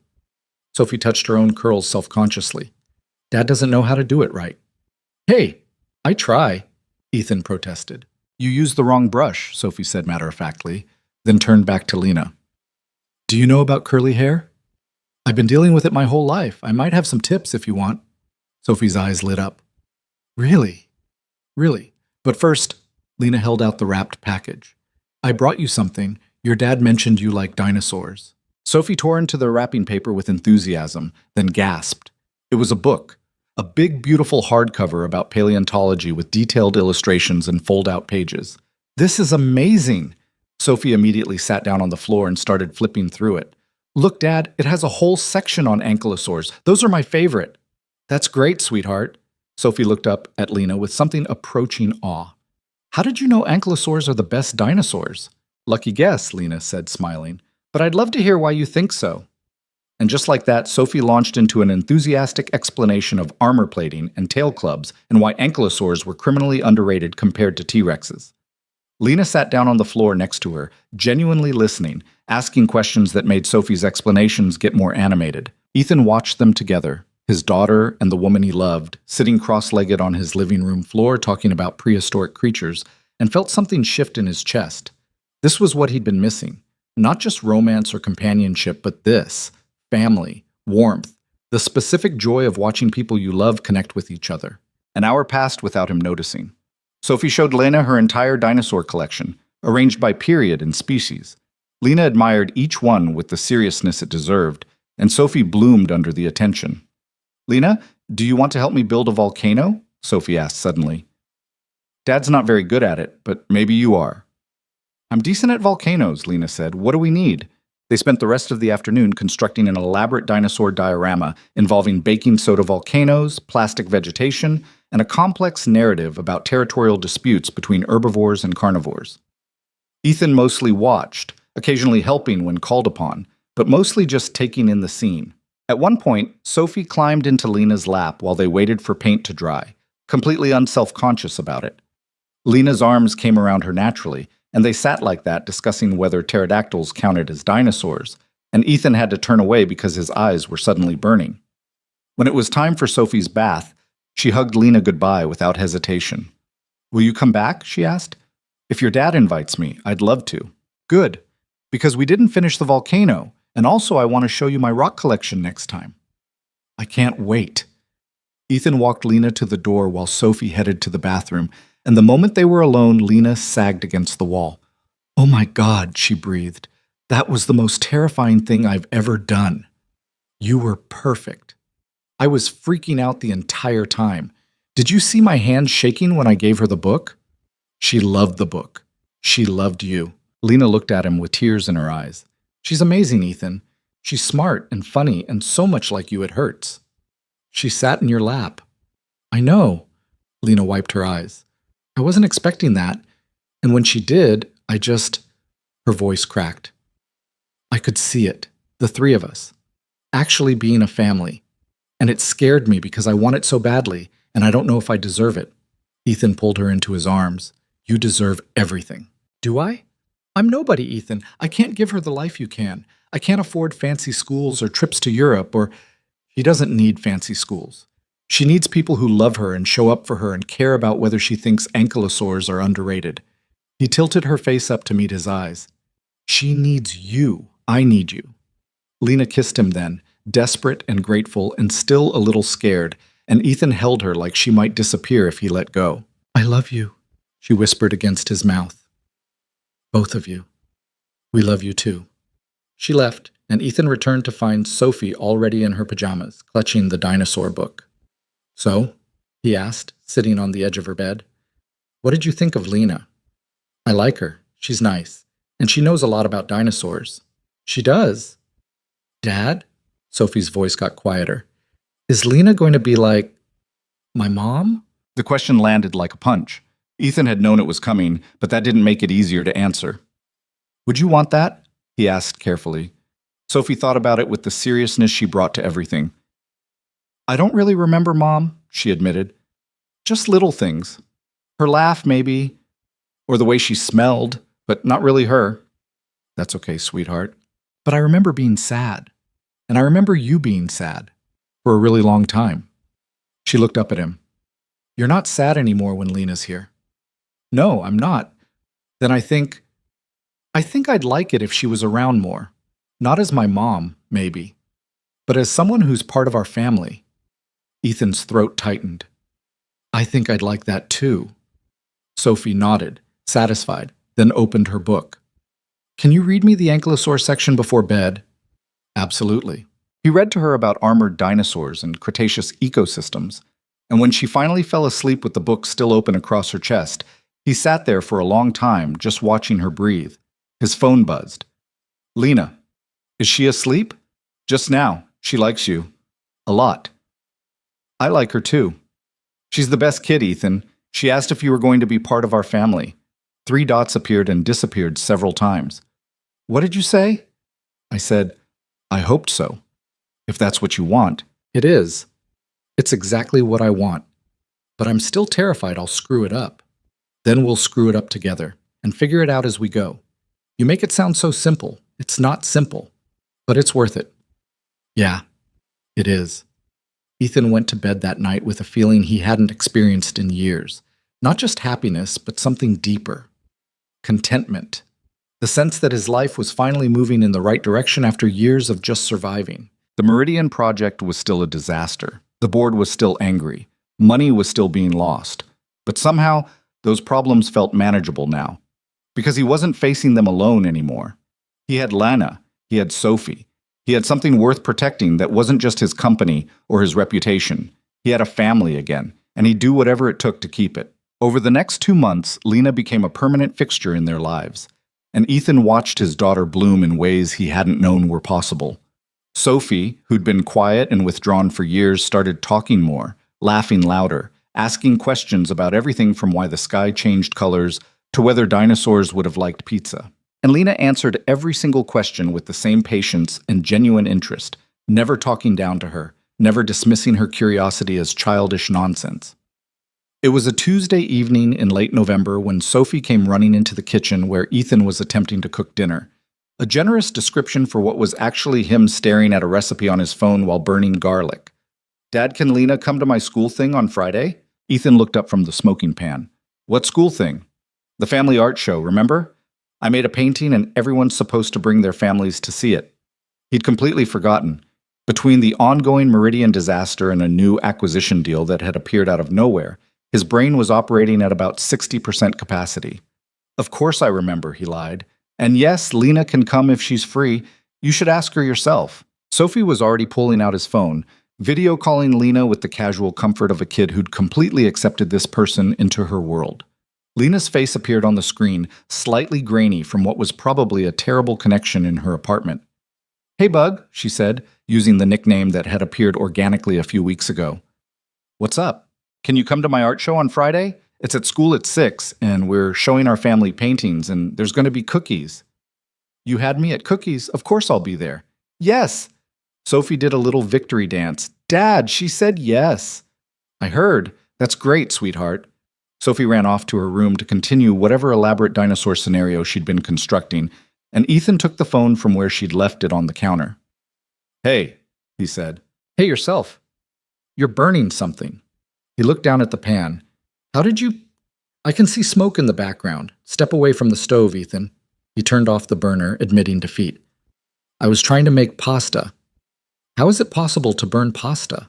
A: Sophie touched her own curls self-consciously. Dad doesn't know how to do it right. Hey, I try, Ethan protested. You used the wrong brush, Sophie said matter-of-factly, then turned back to Lena. Do you know about curly hair? I've been dealing with it my whole life. I might have some tips if you want. Sophie's eyes lit up. Really? Really? But first, Lena held out the wrapped package. I brought you something. Your dad mentioned you like dinosaurs. Sophie tore into the wrapping paper with enthusiasm, then gasped. It was a book. A big, beautiful hardcover about paleontology with detailed illustrations and fold-out pages. This is amazing! Sophie immediately sat down on the floor and started flipping through it. Look, Dad, it has a whole section on ankylosaurs. Those are my favorite. That's great, sweetheart. Sophie looked up at Lena with something approaching awe. How did you know ankylosaurs are the best dinosaurs? Lucky guess, Lena said, smiling. But I'd love to hear why you think so. And just like that, Sophie launched into an enthusiastic explanation of armor plating and tail clubs and why ankylosaurs were criminally underrated compared to T-Rexes. Lena sat down on the floor next to her, genuinely listening, asking questions that made Sophie's explanations get more animated. Ethan watched them together, his daughter and the woman he loved, sitting cross-legged on his living room floor talking about prehistoric creatures, and felt something shift in his chest. This was what he'd been missing. Not just romance or companionship, but this. Family, warmth, the specific joy of watching people you love connect with each other. An hour passed without him noticing. Sophie showed Lena her entire dinosaur collection, arranged by period and species. Lena admired each one with the seriousness it deserved, and Sophie bloomed under the attention. Lena, do you want to help me build a volcano? Sophie asked suddenly. Dad's not very good at it, but maybe you are. I'm decent at volcanoes, Lena said. What do we need? They spent the rest of the afternoon constructing an elaborate dinosaur diorama involving baking soda volcanoes, plastic vegetation, and a complex narrative about territorial disputes between herbivores and carnivores. Ethan mostly watched, occasionally helping when called upon, but mostly just taking in the scene. At one point, Sophie climbed into Lena's lap while they waited for paint to dry, completely unself-conscious about it. Lena's arms came around her naturally, and they sat like that discussing whether pterodactyls counted as dinosaurs, and Ethan had to turn away because his eyes were suddenly burning. When it was time for Sophie's bath, she hugged Lena goodbye without hesitation. Will you come back? She asked. If your dad invites me, I'd love to. Good, because we didn't finish the volcano, and also I want to show you my rock collection next time. I can't wait. Ethan walked Lena to the door while Sophie headed to the bathroom, and the moment they were alone, Lena sagged against the wall. Oh my God, she breathed. That was the most terrifying thing I've ever done. You were perfect. I was freaking out the entire time. Did you see my hand shaking when I gave her the book? She loved the book. She loved you. Lena looked at him with tears in her eyes. She's amazing, Ethan. She's smart and funny and so much like you it hurts. She sat in your lap. I know. Lena wiped her eyes. I wasn't expecting that. And when she did, her voice cracked. I could see it, the three of us, actually being a family. And it scared me because I want it so badly, and I don't know if I deserve it. Ethan pulled her into his arms. You deserve everything. Do I? I'm nobody, Ethan. I can't give her the life you can. I can't afford fancy schools or trips to Europe or... She doesn't need fancy schools. She needs people who love her and show up for her and care about whether she thinks ankylosaurs are underrated. He tilted her face up to meet his eyes. She needs you. I need you. Lena kissed him then, desperate and grateful and still a little scared, and Ethan held her like she might disappear if he let go. I love you, she whispered against his mouth. Both of you. We love you too. She left, and Ethan returned to find Sophie already in her pajamas, clutching the dinosaur book. So, he asked, sitting on the edge of her bed, what did you think of Lena? I like her. She's nice. And she knows a lot about dinosaurs. She does. Dad? Sophie's voice got quieter. Is Lena going to be like my mom? The question landed like a punch. Ethan had known it was coming, but that didn't make it easier to answer. Would you want that? He asked carefully. Sophie thought about it with the seriousness she brought to everything. I don't really remember Mom, she admitted. Just little things. Her laugh, maybe, or the way she smelled, but not really her. That's okay, sweetheart. But I remember being sad. And I remember you being sad. For a really long time. She looked up at him. You're not sad anymore when Lena's here. No, I'm not. Then I think I'd like it if she was around more. Not as my mom, maybe. But as someone who's part of our family. Ethan's throat tightened. I think I'd like that too. Sophie nodded, satisfied, then opened her book. Can you read me the ankylosaur section before bed? Absolutely. He read to her about armored dinosaurs and Cretaceous ecosystems, and when she finally fell asleep with the book still open across her chest, he sat there for a long time, just watching her breathe. His phone buzzed. Lena, is she asleep? Just now. She likes you. A lot. I like her too. She's the best kid, Ethan. She asked if you were going to be part of our family. 3 dots appeared and disappeared several times. What did you say? I said, I hoped so. If that's what you want. It is. It's exactly what I want. But I'm still terrified I'll screw it up. Then we'll screw it up together and figure it out as we go. You make it sound so simple. It's not simple. But it's worth it. Yeah, it is. Ethan went to bed that night with a feeling he hadn't experienced in years. Not just happiness, but something deeper. Contentment. The sense that his life was finally moving in the right direction after years of just surviving. The Meridian project was still a disaster. The board was still angry. Money was still being lost. But somehow, those problems felt manageable now. Because he wasn't facing them alone anymore. He had Lana. He had Sophie. He had something worth protecting that wasn't just his company or his reputation. He had a family again, and he'd do whatever it took to keep it. Over the next 2 months, Lena became a permanent fixture in their lives. And Ethan watched his daughter bloom in ways he hadn't known were possible. Sophie, who'd been quiet and withdrawn for years, started talking more, laughing louder, asking questions about everything from why the sky changed colors to whether dinosaurs would have liked pizza. And Lena answered every single question with the same patience and genuine interest, never talking down to her, never dismissing her curiosity as childish nonsense. It was a Tuesday evening in late November when Sophie came running into the kitchen where Ethan was attempting to cook dinner. A generous description for what was actually him staring at a recipe on his phone while burning garlic. Dad, can Lena come to my school thing on Friday? Ethan looked up from the smoking pan. What school thing? The family art show, remember? I made a painting and everyone's supposed to bring their families to see it. He'd completely forgotten. Between the ongoing Meridian disaster and a new acquisition deal that had appeared out of nowhere, his brain was operating at about 60% capacity. Of course I remember, he lied. And yes, Lena can come if she's free. You should ask her yourself. Sophie was already pulling out his phone, video calling Lena with the casual comfort of a kid who'd completely accepted this person into her world. Lena's face appeared on the screen, slightly grainy from what was probably a terrible connection in her apartment. "Hey, Bug," she said, using the nickname that had appeared organically a few weeks ago. "What's up? Can you come to my art show on Friday? It's at school at 6, and we're showing our family paintings, and there's going to be cookies." "You had me at cookies. Of course I'll be there." "Yes!" Sophie did a little victory dance. "Dad, she said yes." "I heard. That's great, sweetheart." Sophie ran off to her room to continue whatever elaborate dinosaur scenario she'd been constructing, and Ethan took the phone from where she'd left it on the counter. "Hey," he said. "Hey, yourself. You're burning something." He looked down at the pan. "How did you—" "I can see smoke in the background. Step away from the stove, Ethan." He turned off the burner, admitting defeat. "I was trying to make pasta." "How is it possible to burn pasta?"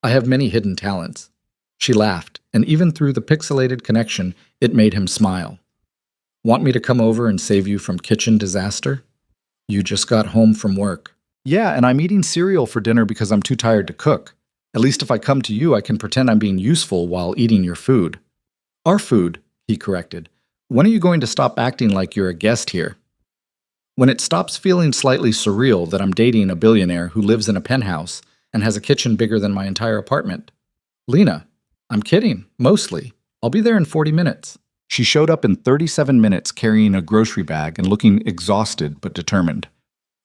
A: "I have many hidden talents." She laughed, and even through the pixelated connection, it made him smile. "Want me to come over and save you from kitchen disaster? You just got home from work." "Yeah, and I'm eating cereal for dinner because I'm too tired to cook. At least if I come to you, I can pretend I'm being useful while eating your food." "Our food," he corrected. "When are you going to stop acting like you're a guest here?" "When it stops feeling slightly surreal that I'm dating a billionaire who lives in a penthouse and has a kitchen bigger than my entire apartment." "Lena, I'm kidding, mostly. I'll be there in 40 minutes. She showed up in 37 minutes carrying a grocery bag and looking exhausted but determined.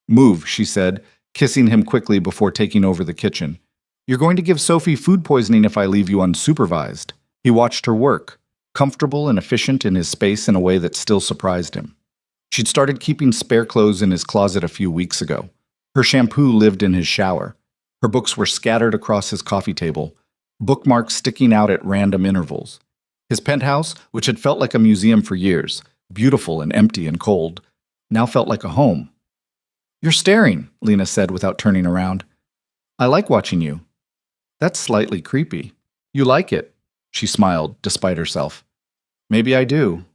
A: "Move," she said, kissing him quickly before taking over the kitchen. "You're going to give Sophie food poisoning if I leave you unsupervised." He watched her work, comfortable and efficient in his space in a way that still surprised him. She'd started keeping spare clothes in his closet a few weeks ago. Her shampoo lived in his shower. Her books were scattered across his coffee table, bookmarks sticking out at random intervals. His penthouse, which had felt like a museum for years, beautiful and empty and cold, now felt like a home. "You're staring," Lena said without turning around. "I like watching you." "That's slightly creepy." "You like it," she smiled, despite herself. "Maybe I do."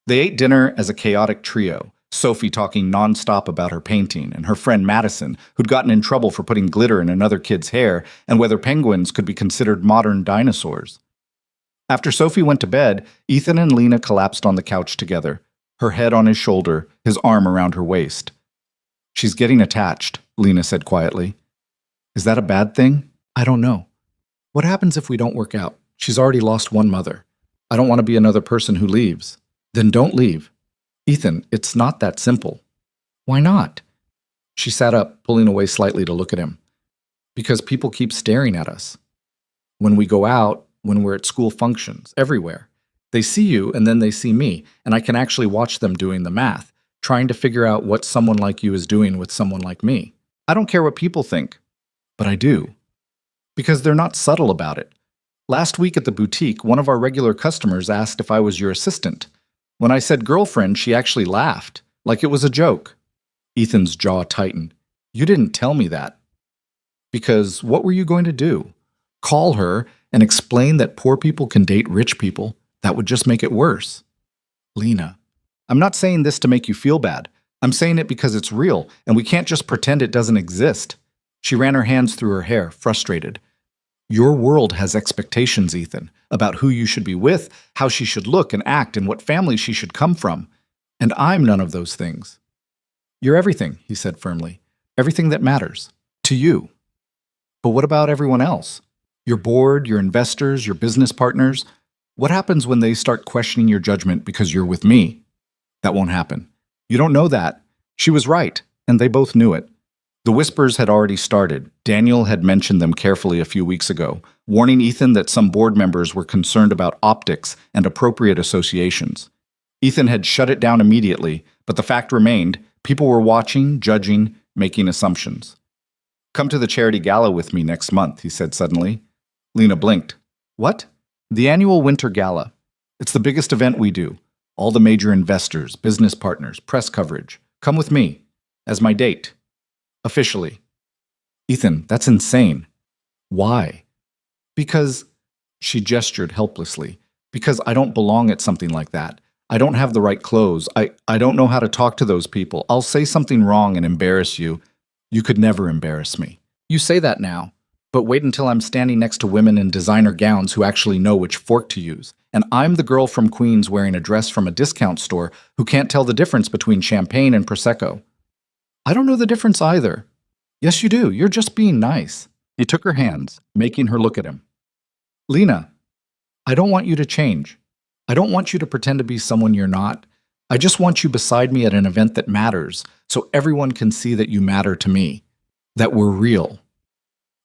A: They ate dinner as a chaotic trio, Sophie talking nonstop about her painting, and her friend Madison, who'd gotten in trouble for putting glitter in another kid's hair, and whether penguins could be considered modern dinosaurs. After Sophie went to bed, Ethan and Lena collapsed on the couch together, her head on his shoulder, his arm around her waist. "She's getting attached," Lena said quietly. "Is that a bad thing?" "I don't know. What happens if we don't work out? She's already lost one mother. I don't want to be another person who leaves." "Then don't leave." "Ethan, it's not that simple." "Why not?" She sat up, pulling away slightly to look at him. "Because people keep staring at us. When we go out, when we're at school functions, everywhere. They see you and then they see me, and I can actually watch them doing the math, trying to figure out what someone like you is doing with someone like me. I don't care what people think, but I do. Because they're not subtle about it. Last week at the boutique, one of our regular customers asked if I was your assistant. When I said girlfriend, she actually laughed, like it was a joke." Ethan's jaw tightened. "You didn't tell me that." "Because what were you going to do? Call her and explain that poor people can date rich people? That would just make it worse." "Lena, I'm not saying this to make you feel bad. I'm saying it because it's real, and we can't just pretend it doesn't exist." She ran her hands through her hair, frustrated. "Your world has expectations, Ethan, about who you should be with, how she should look and act, and what family she should come from. And I'm none of those things." "You're everything," he said firmly. "Everything that matters. To you. But what about everyone else? Your board, your investors, your business partners? What happens when they start questioning your judgment because you're with me?" "That won't happen." "You don't know that." She was right, and they both knew it. The whispers had already started. Daniel had mentioned them carefully a few weeks ago, warning Ethan that some board members were concerned about optics and appropriate associations. Ethan had shut it down immediately, but the fact remained: people were watching, judging, making assumptions. "Come to the charity gala with me next month," he said suddenly. Lena blinked. "What?" "The annual winter gala. It's the biggest event we do. All the major investors, business partners, press coverage. Come with me. As my date. Officially." "Ethan, that's insane." "Why?" "Because," she gestured helplessly, "because I don't belong at something like that. I don't have the right clothes. I don't know how to talk to those people. I'll say something wrong and embarrass you. You could never embarrass me." "You say that now. But wait until I'm standing next to women in designer gowns who actually know which fork to use. And I'm the girl from Queens wearing a dress from a discount store who can't tell the difference between champagne and Prosecco. I don't know the difference either. Yes, you do. You're just being nice. He took her hands, making her look at him. Lena, I don't want you to change. I don't want you to pretend to be someone you're not. I just want you beside me at an event that matters, so everyone can see that you matter to me, that we're real.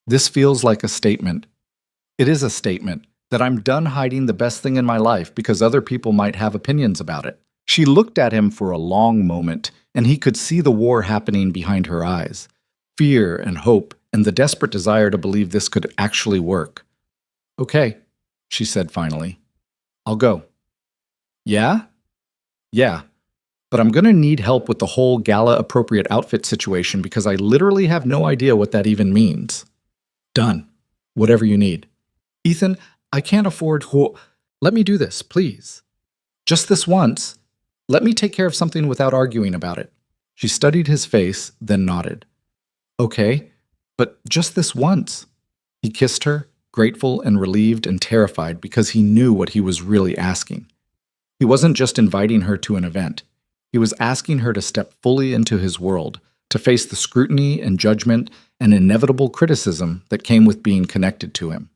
A: This feels like a statement. It is a statement that I'm done hiding the best thing in my life because other people might have opinions about it. She looked at him for a long moment, and he could see the war happening behind her eyes. Fear and hope and the desperate desire to believe this could actually work. Okay, she said finally. I'll go. Yeah? Yeah. But I'm going to need help with the whole gala-appropriate outfit situation because I literally have no idea what that even means. Done. Whatever you need. Ethan, I can't afford Let me do this, please. Just this once. Let me take care of something without arguing about it. She studied his face, then nodded. Okay, but just this once. He kissed her, grateful and relieved and terrified because he knew what he was really asking. He wasn't just inviting her to an event. He was asking her to step fully into his world, to face the scrutiny and judgment and inevitable criticism that came with being connected to him.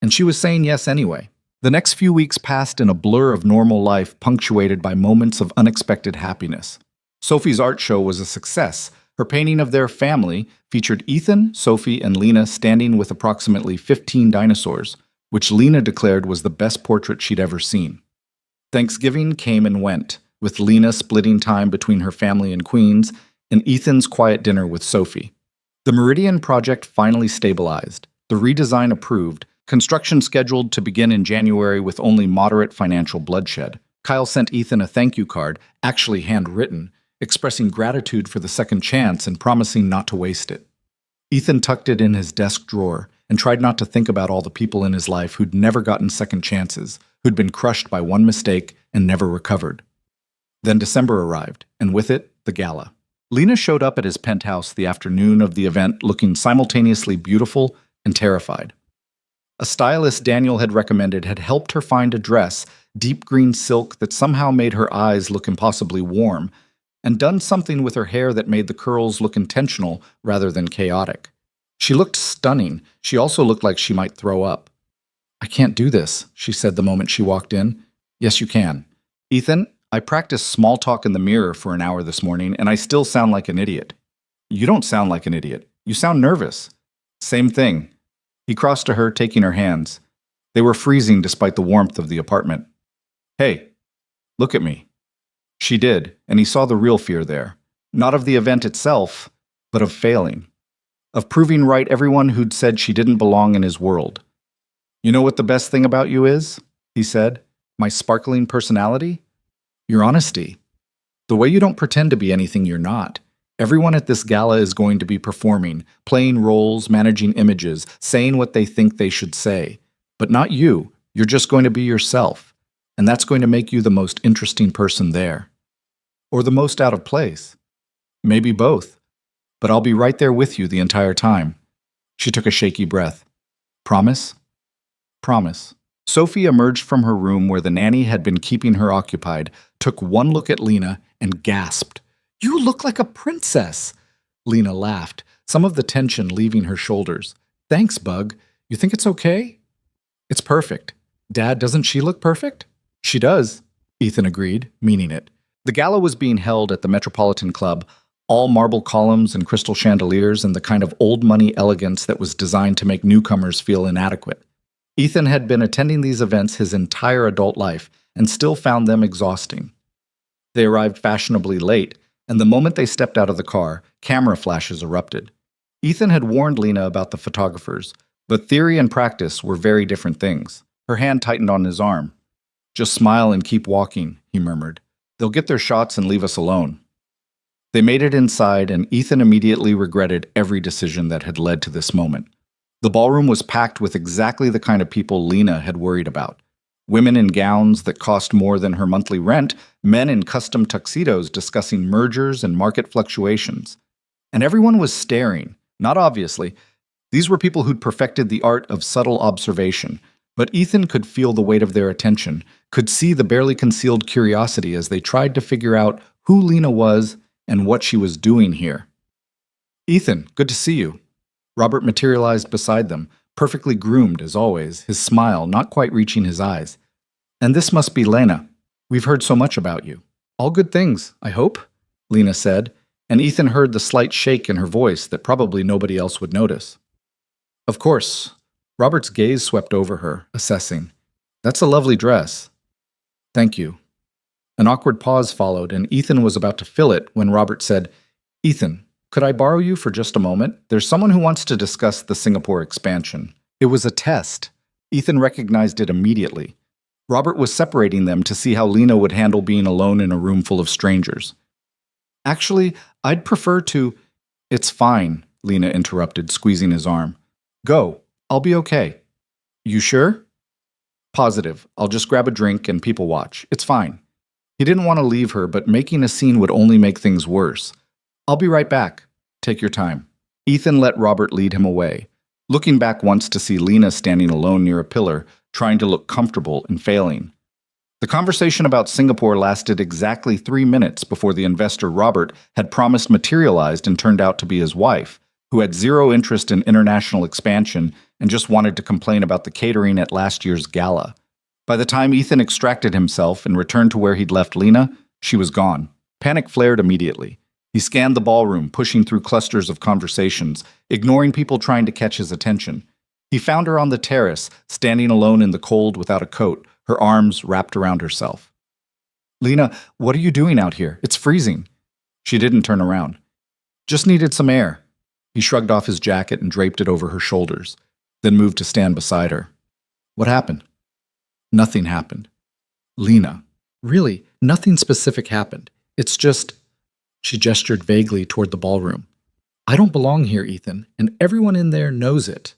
A: And she was saying yes anyway. The next few weeks passed in a blur of normal life punctuated by moments of unexpected happiness. Sophie's art show was a success. Her painting of their family featured Ethan, Sophie, and Lena standing with approximately 15 dinosaurs, which Lena declared was the best portrait she'd ever seen. Thanksgiving came and went, with Lena splitting time between her family in Queens and Ethan's quiet dinner with Sophie. The Meridian project finally stabilized, the redesign approved, construction scheduled to begin in January with only moderate financial bloodshed. Kyle sent Ethan a thank you card, actually handwritten, expressing gratitude for the second chance and promising not to waste it. Ethan tucked it in his desk drawer and tried not to think about all the people in his life who'd never gotten second chances, who'd been crushed by one mistake and never recovered. Then December arrived, and with it, the gala. Lena showed up at his penthouse the afternoon of the event looking simultaneously beautiful and terrified. A stylist Daniel had recommended had helped her find a dress, deep green silk that somehow made her eyes look impossibly warm, and done something with her hair that made the curls look intentional rather than chaotic. She looked stunning. She also looked like she might throw up. I can't do this, she said the moment she walked in. Yes, you can. Ethan, I practiced small talk in the mirror for an hour this morning, and I still sound like an idiot. You don't sound like an idiot. You sound nervous. Same thing. He crossed to her, taking her hands. They were freezing despite the warmth of the apartment. Hey, look at me. She did, and he saw the real fear there. Not of the event itself, but of failing. Of proving right everyone who'd said she didn't belong in his world. You know what the best thing about you is? He said. My sparkling personality? Your honesty. The way you don't pretend to be anything you're not. Everyone at this gala is going to be performing, playing roles, managing images, saying what they think they should say. But not you. You're just going to be yourself. And that's going to make you the most interesting person there. Or the most out of place. Maybe both. But I'll be right there with you the entire time. She took a shaky breath. Promise? Promise. Sophie emerged from her room where the nanny had been keeping her occupied, took one look at Lena, and gasped. You look like a princess! Lena laughed, some of the tension leaving her shoulders. Thanks, Bug. You think it's okay? It's perfect. Dad, doesn't she look perfect? She does, Ethan agreed, meaning it. The gala was being held at the Metropolitan Club, all marble columns and crystal chandeliers and the kind of old-money elegance that was designed to make newcomers feel inadequate. Ethan had been attending these events his entire adult life and still found them exhausting. They arrived fashionably late, and the moment they stepped out of the car, camera flashes erupted. Ethan had warned Lena about the photographers, but theory and practice were very different things. Her hand tightened on his arm. Just smile and keep walking, he murmured. They'll get their shots and leave us alone. They made it inside, and Ethan immediately regretted every decision that had led to this moment. The ballroom was packed with exactly the kind of people Lena had worried about. Women in gowns that cost more than her monthly rent, men in custom tuxedos discussing mergers and market fluctuations. And everyone was staring, not obviously, These were people who'd perfected the art of subtle observation, but Ethan could feel the weight of their attention, could see the barely concealed curiosity as they tried to figure out who Lena was and what she was doing here. "Ethan, good to see you." Robert materialized beside them, perfectly groomed as always, his smile not quite reaching his eyes. "And this must be Lena. We've heard so much about you." "All good things, I hope," Lena said, and Ethan heard the slight shake in her voice that probably nobody else would notice. "Of course." Robert's gaze swept over her, assessing. "That's a lovely dress." "Thank you." An awkward pause followed, and Ethan was about to fill it when Robert said, "Ethan, could I borrow you for just a moment? There's someone who wants to discuss the Singapore expansion." It was a test. Ethan recognized it immediately. Robert was separating them to see how Lena would handle being alone in a room full of strangers. "Actually, I'd prefer to—" "It's fine," Lena interrupted, squeezing his arm. "Go. I'll be okay." "You sure?" "Positive. I'll just grab a drink and people watch. It's fine." He didn't want to leave her, but making a scene would only make things worse. "I'll be right back. Take your time." Ethan let Robert lead him away, looking back once to see Lena standing alone near a pillar, trying to look comfortable and failing. The conversation about Singapore lasted exactly 3 minutes before the investor Robert had promised materialized and turned out to be his wife, who had zero interest in international expansion and just wanted to complain about the catering at last year's gala. By the time Ethan extracted himself and returned to where he'd left Lena, she was gone. Panic flared immediately. He scanned the ballroom, pushing through clusters of conversations, ignoring people trying to catch his attention. He found her on the terrace, standing alone in the cold without a coat, her arms wrapped around herself. "Lena, what are you doing out here? It's freezing." She didn't turn around. "Just needed some air." He shrugged off his jacket and draped it over her shoulders, then moved to stand beside her. "What happened?" "Nothing happened." "Lena, really, nothing specific happened. It's just—" She gestured vaguely toward the ballroom. "I don't belong here, Ethan, and everyone in there knows it."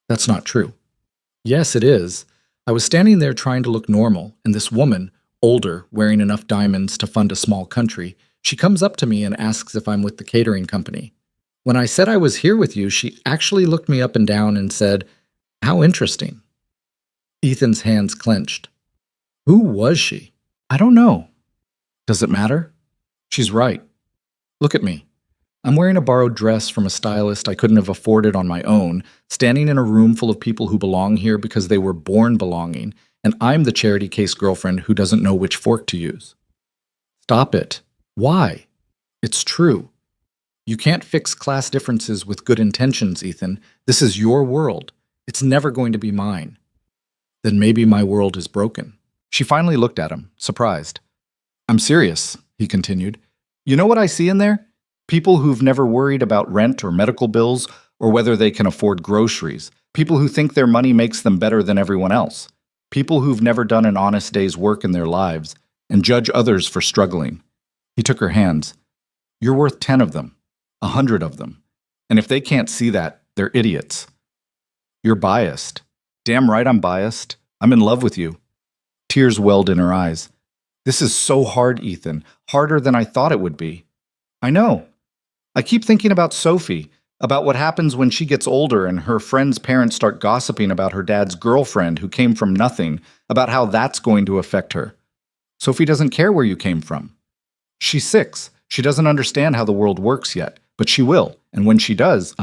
A: "That's not true." "Yes, it is. I was standing there trying to look normal, and this woman, older, wearing enough diamonds to fund a small country, she comes up to me and asks if I'm with the catering company. When I said I was here with you, she actually looked me up and down and said, 'How interesting.'" Ethan's hands clenched. "Who was she?" "I don't know." "Does it matter?" "She's right. Look at me. I'm wearing a borrowed dress from a stylist I couldn't have afforded on my own, standing in a room full of people who belong here because they were born belonging, and I'm the charity case girlfriend who doesn't know which fork to use." "Stop it. Why?" "It's true. You can't fix class differences with good intentions, Ethan. This is your world. It's never going to be mine." "Then maybe my world is broken." She finally looked at him, surprised. "I'm serious," he continued. "You know what I see in there? People who've never worried about rent or medical bills or whether they can afford groceries. People who think their money makes them better than everyone else. People who've never done an honest day's work in their lives and judge others for struggling." He took her hands. "You're worth 10 of them, 100 of them. And if they can't see that, they're idiots." "You're biased." "Damn right I'm biased. I'm in love with you." Tears welled in her eyes. "This is so hard, Ethan. Harder than I thought it would be." "I know. I keep thinking about Sophie, about what happens when she gets older and her friends' parents start gossiping about her dad's girlfriend who came from nothing, about how that's going to affect her. Sophie doesn't care where you came from. She's 6. She doesn't understand how the world works yet, but she will. And when she does,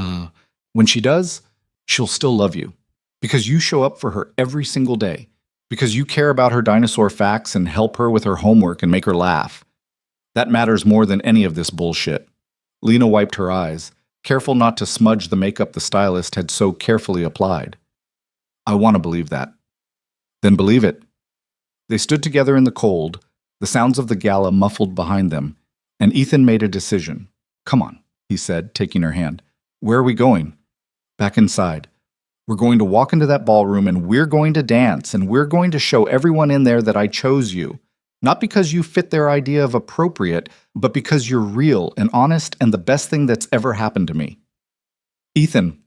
A: she'll still love you. Because you show up for her every single day. Because you care about her dinosaur facts and help her with her homework and make her laugh. That matters more than any of this bullshit." Lena wiped her eyes, careful not to smudge the makeup the stylist had so carefully applied. "I want to believe that." "Then believe it." They stood together in the cold, the sounds of the gala muffled behind them, and Ethan made a decision. "Come on," he said, taking her hand. "Where are we going?" "Back inside. We're going to walk into that ballroom and we're going to dance and we're going to show everyone in there that I chose you. Not because you fit their idea of appropriate, but because you're real and honest and the best thing that's ever happened to me." "Ethan."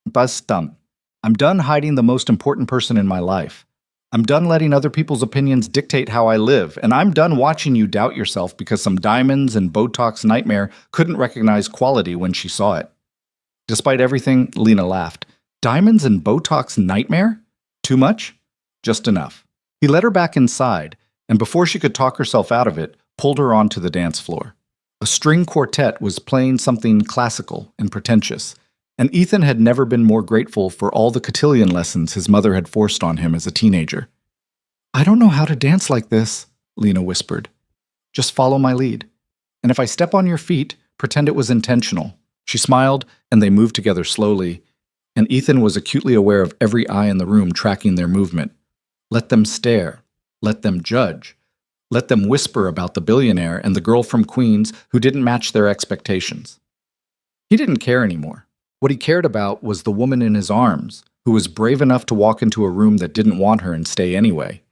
A: "Basta. I'm done hiding the most important person in my life. I'm done letting other people's opinions dictate how I live, and I'm done watching you doubt yourself because some diamonds and Botox nightmare couldn't recognize quality when she saw it." Despite everything, Lena laughed. Diamonds and Botox nightmare? Too much? Just enough. He led her back inside, and before she could talk herself out of it, pulled her onto the dance floor. A string quartet was playing something classical and pretentious, and Ethan had never been more grateful for all the cotillion lessons his mother had forced on him as a teenager. I don't know how to dance like this, Lena whispered. Just follow my lead. And if I step on your feet, pretend it was intentional. She smiled, and they moved together slowly, and Ethan was acutely aware of every eye in the room tracking their movement. Let them stare. Let them judge. Let them whisper about the billionaire and the girl from Queens who didn't match their expectations. He didn't care anymore. What he cared about was the woman in his arms, who was brave enough to walk into a room that didn't want her and stay anyway,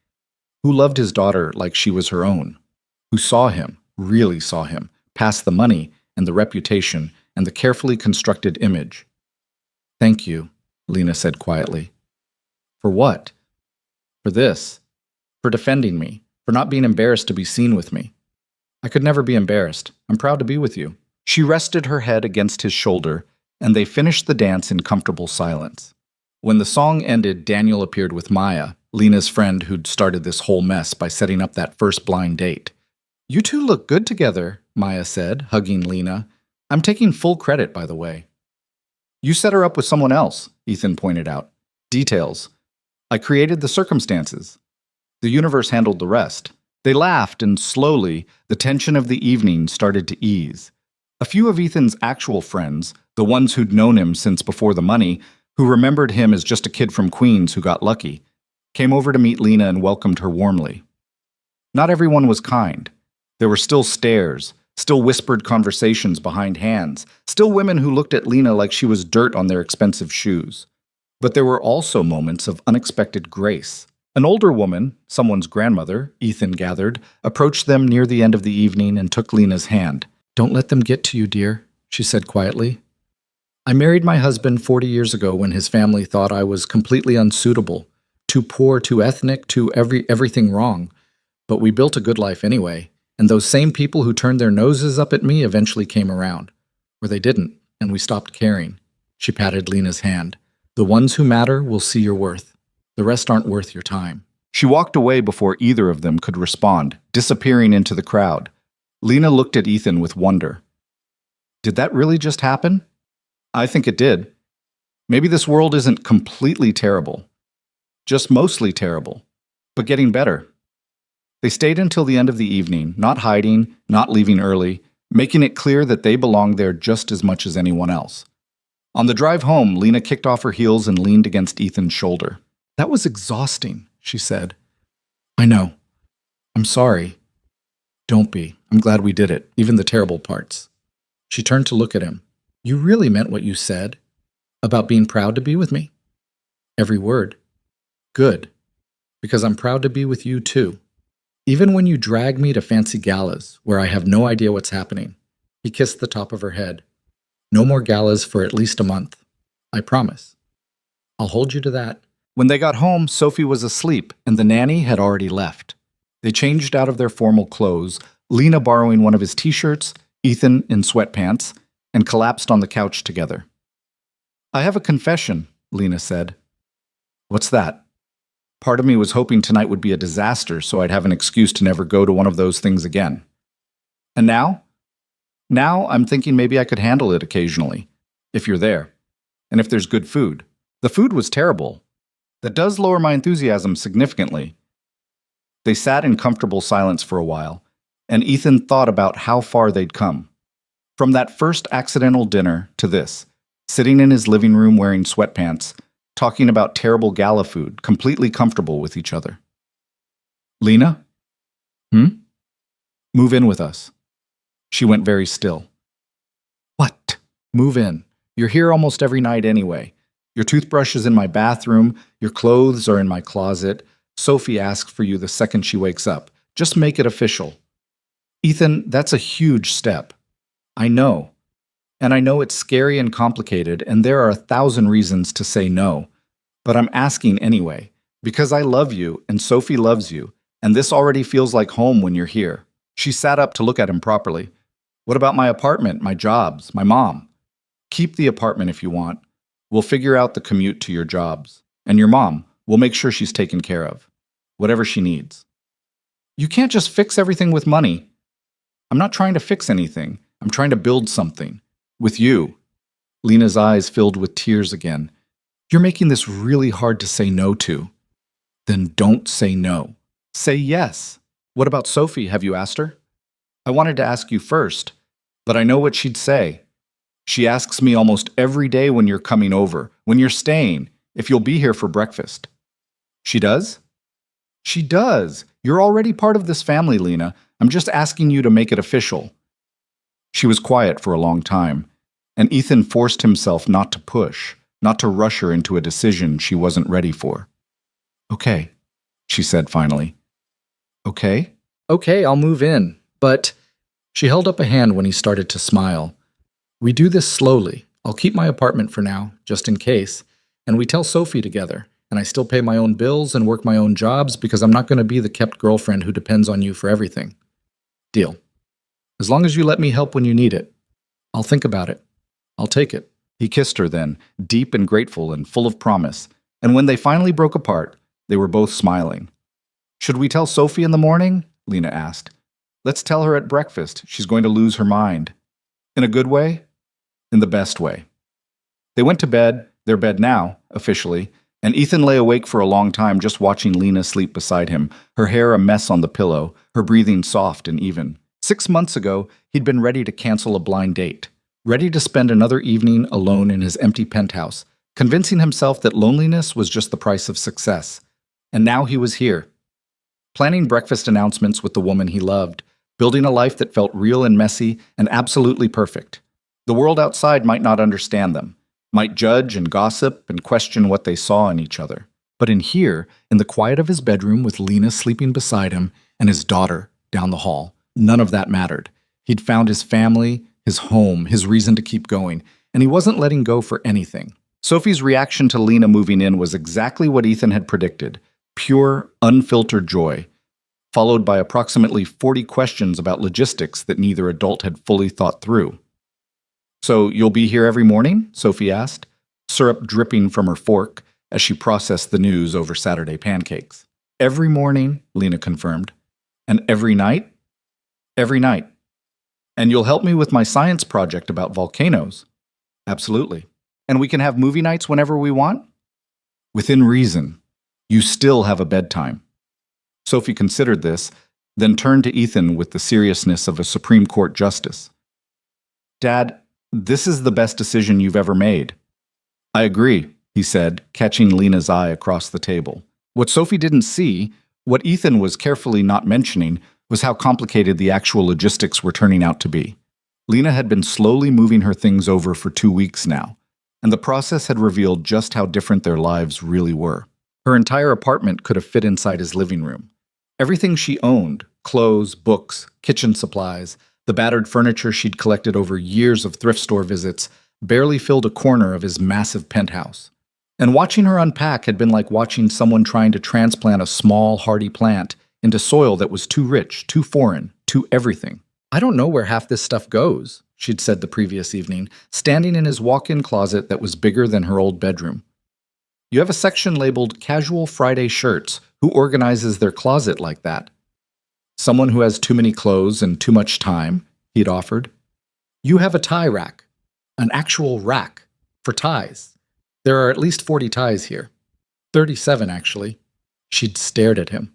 A: who loved his daughter like she was her own, who saw him, really saw him, past the money and the reputation and the carefully constructed image. Thank you, Lena said quietly. For what? For this. For defending me. For not being embarrassed to be seen with me. I could never be embarrassed. I'm proud to be with you. She rested her head against his shoulder, and they finished the dance in comfortable silence. When the song ended, Daniel appeared with Maya, Lena's friend who'd started this whole mess by setting up that first blind date. You two look good together, Maya said, hugging Lena. I'm taking full credit, by the way. You set her up with someone else, Ethan pointed out. Details. I created the circumstances. The universe handled the rest. They laughed, and slowly, the tension of the evening started to ease. A few of Ethan's actual friends, the ones who'd known him since before the money, who remembered him as just a kid from Queens who got lucky, came over to meet Lena and welcomed her warmly. Not everyone was kind. There were still stares, still whispered conversations behind hands, still women who looked at Lena like she was dirt on their expensive shoes. But there were also moments of unexpected grace. An older woman, someone's grandmother, Ethan gathered, approached them near the end of the evening and took Lena's hand. Don't let them get to you, dear, she said quietly. I married my husband 40 years ago when his family thought I was completely unsuitable, too poor, too ethnic, too everything wrong. But we built a good life anyway, and those same people who turned their noses up at me eventually came around. Or they didn't, and we stopped caring. She patted Lena's hand. The ones who matter will see your worth. The rest aren't worth your time. She walked away before either of them could respond, disappearing into the crowd. Lena looked at Ethan with wonder. Did that really just happen? I think it did. Maybe this world isn't completely terrible. Just mostly terrible. But getting better. They stayed until the end of the evening, not hiding, not leaving early, making it clear that they belonged there just as much as anyone else. On the drive home, Lena kicked off her heels and leaned against Ethan's shoulder. That was exhausting, she said. I know. I'm sorry. Don't be. I'm glad we did it, even the terrible parts. She turned to look at him. You really meant what you said? About being proud to be with me? Every word. Good. Because I'm proud to be with you too. Even when you drag me to fancy galas, where I have no idea what's happening. He kissed the top of her head. No more galas for at least a month. I promise. I'll hold you to that. When they got home, Sophie was asleep, and the nanny had already left. They changed out of their formal clothes, Lena borrowing one of his t-shirts, Ethan in sweatpants, and collapsed on the couch together. I have a confession, Lena said. What's that? Part of me was hoping tonight would be a disaster so I'd have an excuse to never go to one of those things again. And now? Now I'm thinking maybe I could handle it occasionally, if you're there, and if there's good food. The food was terrible. That does lower my enthusiasm significantly. They sat in comfortable silence for a while, and Ethan thought about how far they'd come. From that first accidental dinner to this, sitting in his living room wearing sweatpants, talking about terrible gala food, completely comfortable with each other. Lena? Move in with us. She went very still. What? Move in. You're here almost every night anyway. Your toothbrush is in my bathroom, your clothes are in my closet. Sophie asks for you the second she wakes up. Just make it official. Ethan, that's a huge step. I know. And I know it's scary and complicated, and there are 1,000 reasons to say no. But I'm asking anyway, because I love you, and Sophie loves you, and this already feels like home when you're here. She sat up to look at him properly. What about my apartment, my jobs, my mom? Keep the apartment if you want. We'll figure out the commute to your jobs. And your mom, we'll make sure she's taken care of. Whatever she needs. You can't just fix everything with money. I'm not trying to fix anything. I'm trying to build something. With you. Lena's eyes filled with tears again. You're making this really hard to say no to. Then don't say no. Say yes. What about Sophie? Have you asked her? I wanted to ask you first, but I know what she'd say. She asks me almost every day when you're coming over, when you're staying, if you'll be here for breakfast. She does? She does. You're already part of this family, Lena. I'm just asking you to make it official. She was quiet for a long time, and Ethan forced himself not to push, not to rush her into a decision she wasn't ready for. Okay, she said finally. Okay? Okay, I'll move in, but... She held up a hand when he started to smile. We do this slowly. I'll keep my apartment for now, just in case, and we tell Sophie together, and I still pay my own bills and work my own jobs because I'm not going to be the kept girlfriend who depends on you for everything. Deal. As long as you let me help when you need it. I'll think about it. I'll take it. He kissed her then, deep and grateful and full of promise, and when they finally broke apart, they were both smiling. Should we tell Sophie in the morning? Lena asked. Let's tell her at breakfast. She's going to lose her mind. In a good way? In the best way. They went to bed, their bed now, officially, and Ethan lay awake for a long time just watching Lena sleep beside him, her hair a mess on the pillow, her breathing soft and even. 6 months ago, he'd been ready to cancel a blind date, ready to spend another evening alone in his empty penthouse, convincing himself that loneliness was just the price of success. And now he was here, planning breakfast announcements with the woman he loved, building a life that felt real and messy and absolutely perfect. The world outside might not understand them, might judge and gossip and question what they saw in each other. But in here, in the quiet of his bedroom with Lena sleeping beside him and his daughter down the hall, none of that mattered. He'd found his family, his home, his reason to keep going, and he wasn't letting go for anything. Sophie's reaction to Lena moving in was exactly what Ethan had predicted, pure, unfiltered joy, followed by approximately 40 questions about logistics that neither adult had fully thought through. So you'll be here every morning? Sophie asked, syrup dripping from her fork as she processed the news over Saturday pancakes. Every morning, Lena confirmed. And every night? Every night. And you'll help me with my science project about volcanoes? Absolutely. And we can have movie nights whenever we want? Within reason. You still have a bedtime. Sophie considered this, then turned to Ethan with the seriousness of a Supreme Court justice. Dad, this is the best decision you've ever made. I agree, he said, catching Lena's eye across the table. What Sophie didn't see, what Ethan was carefully not mentioning, was how complicated the actual logistics were turning out to be. Lena had been slowly moving her things over for 2 weeks now, and the process had revealed just how different their lives really were. Her entire apartment could have fit inside his living room. Everything she owned, clothes, books, kitchen supplies, the battered furniture she'd collected over years of thrift store visits, barely filled a corner of his massive penthouse. And watching her unpack had been like watching someone trying to transplant a small, hardy plant into soil that was too rich, too foreign, too everything. I don't know where half this stuff goes, she'd said the previous evening, standing in his walk-in closet that was bigger than her old bedroom. You have a section labeled Casual Friday Shirts. Who organizes their closet like that? Someone who has too many clothes and too much time, he'd offered. You have a tie rack. An actual rack. For ties. There are at least 40 ties here. 37, actually. She'd stared at him.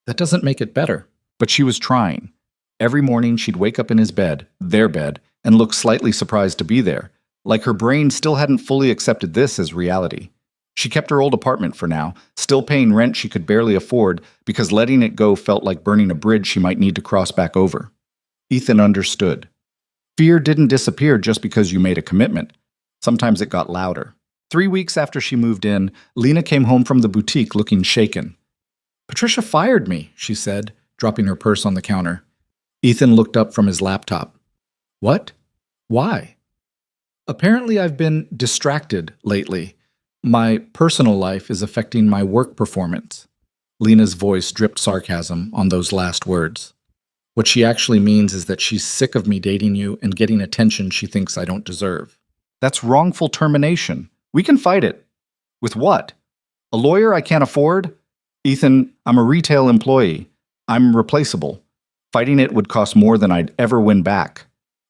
A: That doesn't make it better. But she was trying. Every morning she'd wake up in his bed, their bed, and look slightly surprised to be there, like her brain still hadn't fully accepted this as reality. She kept her old apartment for now, still paying rent she could barely afford because letting it go felt like burning a bridge she might need to cross back over. Ethan understood. Fear didn't disappear just because you made a commitment. Sometimes it got louder. 3 weeks after she moved in, Lena came home from the boutique looking shaken. Patricia fired me, she said, dropping her purse on the counter. Ethan looked up from his laptop. What? Why? Apparently I've been distracted lately. My personal life is affecting my work performance. Lena's voice dripped sarcasm on those last words. What she actually means is that she's sick of me dating you and getting attention she thinks I don't deserve. That's wrongful termination. We can fight it. With what? A lawyer I can't afford? Ethan, I'm a retail employee. I'm replaceable. Fighting it would cost more than I'd ever win back.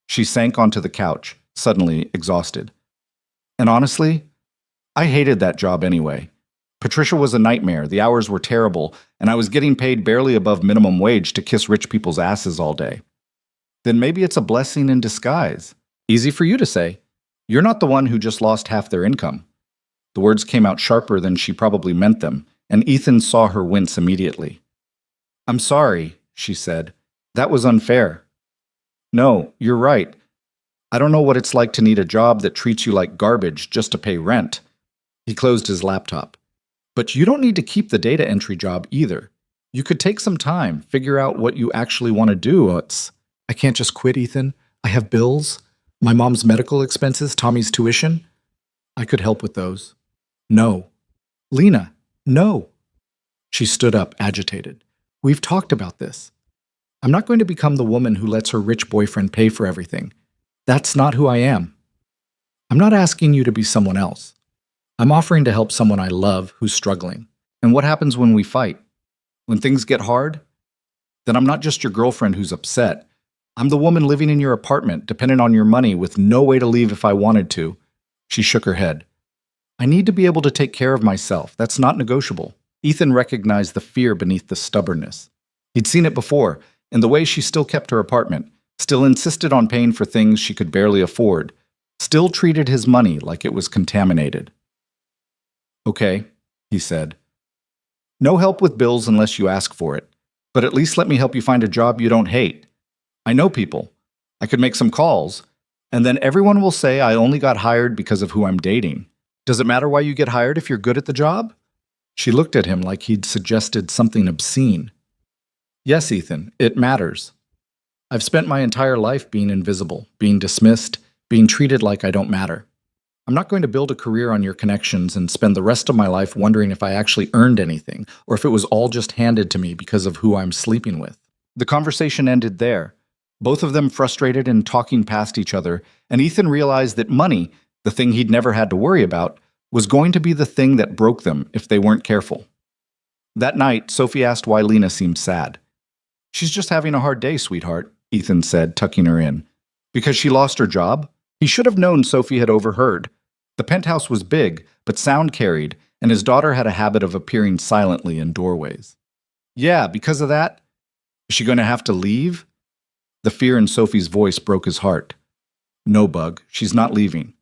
A: She sank onto the couch, suddenly exhausted. And honestly, I hated that job anyway. Patricia was a nightmare, the hours were terrible, and I was getting paid barely above minimum wage to kiss rich people's asses all day. Then maybe it's a blessing in disguise. Easy for you to say. You're not the one who just lost half their income. The words came out sharper than she probably meant them, and Ethan saw her wince immediately. I'm sorry, she said. That was unfair. No, you're right. I don't know what it's like to need a job that treats you like garbage just to pay rent. He closed his laptop. But you don't need to keep the data entry job either. You could take some time, figure out what you actually want to do. I can't just quit, Ethan. I have bills, my mom's medical expenses, Tommy's tuition. I could help with those. No. Lena, no. She stood up, agitated. We've talked about this. I'm not going to become the woman who lets her rich boyfriend pay for everything. That's not who I am. I'm not asking you to be someone else. I'm offering to help someone I love who's struggling. And what happens when we fight? When things get hard? Then I'm not just your girlfriend who's upset. I'm the woman living in your apartment, dependent on your money, with no way to leave if I wanted to. She shook her head. I need to be able to take care of myself. That's not negotiable. Ethan recognized the fear beneath the stubbornness. He'd seen it before, in the way she still kept her apartment, still insisted on paying for things she could barely afford, still treated his money like it was contaminated. Okay, he said. No help with bills unless you ask for it, but at least let me help you find a job you don't hate. I know people. I could make some calls, and then everyone will say I only got hired because of who I'm dating. Does it matter why you get hired if you're good at the job? She looked at him like he'd suggested something obscene. Yes, Ethan, it matters. I've spent my entire life being invisible, being dismissed, being treated like I don't matter. I'm not going to build a career on your connections and spend the rest of my life wondering if I actually earned anything or if it was all just handed to me because of who I'm sleeping with. The conversation ended there, both of them frustrated and talking past each other, and Ethan realized that money, the thing he'd never had to worry about, was going to be the thing that broke them if they weren't careful. That night, Sophie asked why Lena seemed sad. She's just having a hard day, sweetheart, Ethan said, tucking her in. Because she lost her job? He should have known Sophie had overheard. The penthouse was big, but sound carried, and his daughter had a habit of appearing silently in doorways. Yeah, because of that? Is she going to have to leave? The fear in Sophie's voice broke his heart. No, Bug, she's not leaving.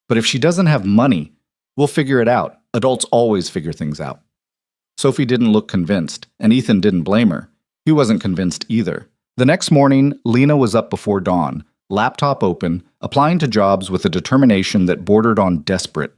A: But if she doesn't have money, we'll figure it out. Adults always figure things out. Sophie didn't look convinced, and Ethan didn't blame her. He wasn't convinced either. The next morning, Lena was up before dawn, laptop open, applying to jobs with a determination that bordered on desperate.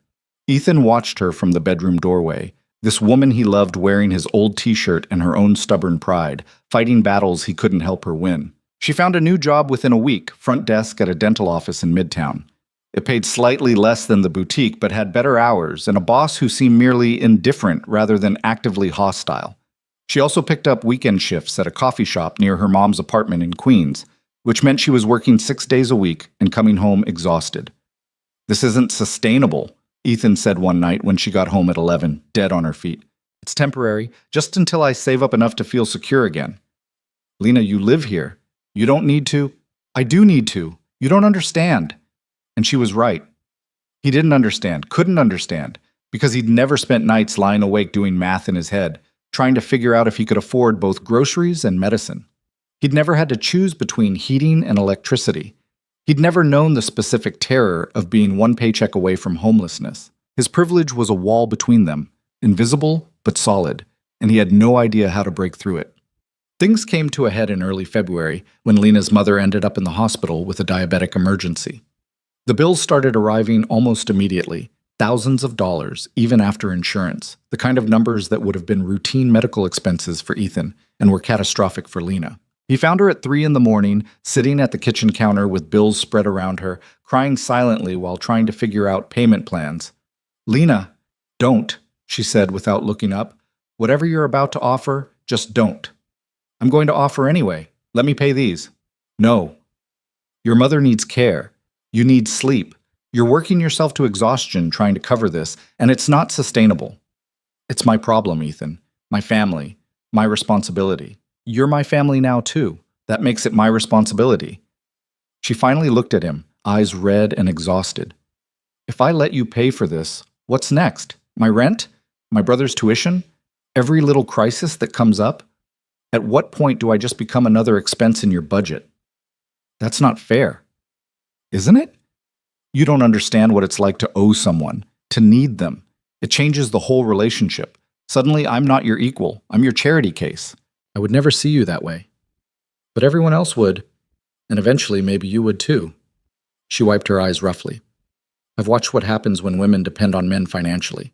A: Ethan watched her from the bedroom doorway, this woman he loved wearing his old t-shirt and her own stubborn pride, fighting battles he couldn't help her win. She found a new job within a week, front desk at a dental office in Midtown. It paid slightly less than the boutique, but had better hours and a boss who seemed merely indifferent rather than actively hostile. She also picked up weekend shifts at a coffee shop near her mom's apartment in Queens, which meant she was working 6 days a week and coming home exhausted. This isn't sustainable, Ethan said one night when she got home at 11, dead on her feet. It's temporary, just until I save up enough to feel secure again. Lena, you live here. You don't need to. I do need to. You don't understand. And she was right. He didn't understand, couldn't understand, because he'd never spent nights lying awake doing math in his head, trying to figure out if he could afford both groceries and medicine. He'd never had to choose between heating and electricity. He'd never known the specific terror of being one paycheck away from homelessness. His privilege was a wall between them, invisible but solid, and he had no idea how to break through it. Things came to a head in early February when Lena's mother ended up in the hospital with a diabetic emergency. The bills started arriving almost immediately, thousands of dollars, even after insurance, the kind of numbers that would have been routine medical expenses for Ethan and were catastrophic for Lena. He found her at 3 a.m, sitting at the kitchen counter with bills spread around her, crying silently while trying to figure out payment plans. Lena, don't, she said without looking up. Whatever you're about to offer, just don't. I'm going to offer anyway. Let me pay these. No. Your mother needs care. You need sleep. You're working yourself to exhaustion trying to cover this, and it's not sustainable. It's my problem, Ethan. My family. My responsibility. You're my family now, too. That makes it my responsibility. She finally looked at him, eyes red and exhausted. If I let you pay for this, what's next? My rent? My brother's tuition? Every little crisis that comes up? At what point do I just become another expense in your budget? That's not fair. Isn't it? You don't understand what it's like to owe someone, to need them. It changes the whole relationship. Suddenly, I'm not your equal. I'm your charity case. I would never see you that way. But everyone else would. And eventually, maybe you would too. She wiped her eyes roughly. I've watched what happens when women depend on men financially.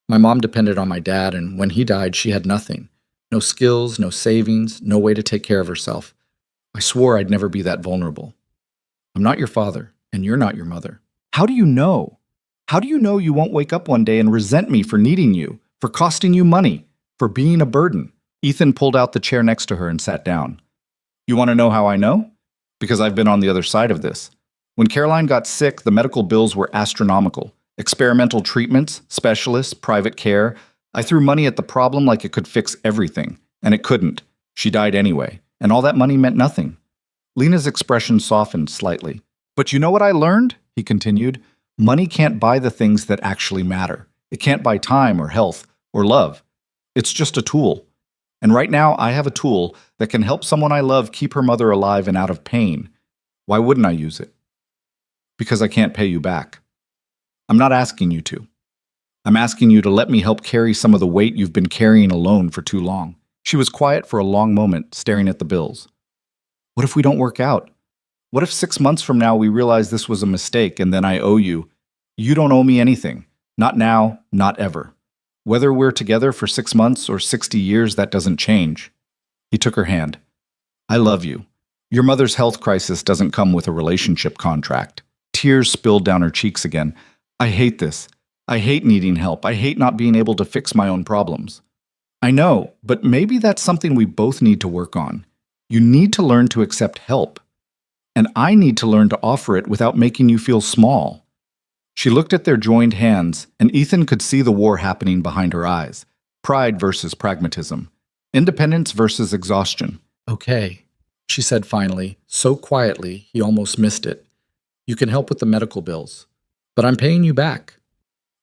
A: My mom depended on my dad, and when he died, she had nothing. No skills, no savings, no way to take care of herself. I swore I'd never be that vulnerable. I'm not your father, and you're not your mother. How do you know? How do you know you won't wake up one day and resent me for needing you, for costing you money, for being a burden? Ethan pulled out the chair next to her and sat down. You want to know how I know? Because I've been on the other side of this. When Caroline got sick, the medical bills were astronomical. Experimental treatments, specialists, private care. I threw money at the problem like it could fix everything, and it couldn't. She died anyway, and all that money meant nothing. Lena's expression softened slightly. But you know what I learned? He continued. Money can't buy the things that actually matter. It can't buy time or health or love. It's just a tool. And right now, I have a tool that can help someone I love keep her mother alive and out of pain. Why wouldn't I use it? Because I can't pay you back. I'm not asking you to. I'm asking you to let me help carry some of the weight you've been carrying alone for too long. She was quiet for a long moment, staring at the bills. What if we don't work out? What if 6 months from now we realize this was a mistake and then I owe you? You don't owe me anything. Not now, not ever. Whether we're together for 6 months or 60 years, that doesn't change. He took her hand. I love you. Your mother's health crisis doesn't come with a relationship contract. Tears spilled down her cheeks again. I hate this. I hate needing help. I hate not being able to fix my own problems. I know, but maybe that's something we both need to work on. You need to learn to accept help. And I need to learn to offer it without making you feel small. She looked at their joined hands, and Ethan could see the war happening behind her eyes. Pride versus pragmatism. Independence versus exhaustion. Okay, she said finally, so quietly he almost missed it. You can help with the medical bills, but I'm paying you back.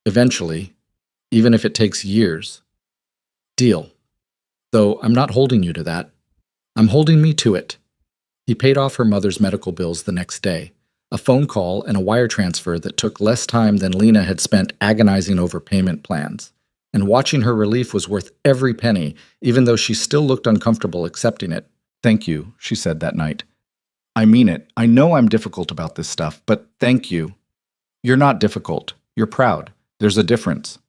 A: Eventually, even if it takes years. Deal. Though I'm not holding you to that. I'm holding me to it. He paid off her mother's medical bills the next day. A phone call and a wire transfer that took less time than Lena had spent agonizing over payment plans. And watching her relief was worth every penny, even though she still looked uncomfortable accepting it. Thank you, she said that night. I mean it. I know I'm difficult about this stuff, but thank you. You're not difficult. You're proud. There's a difference.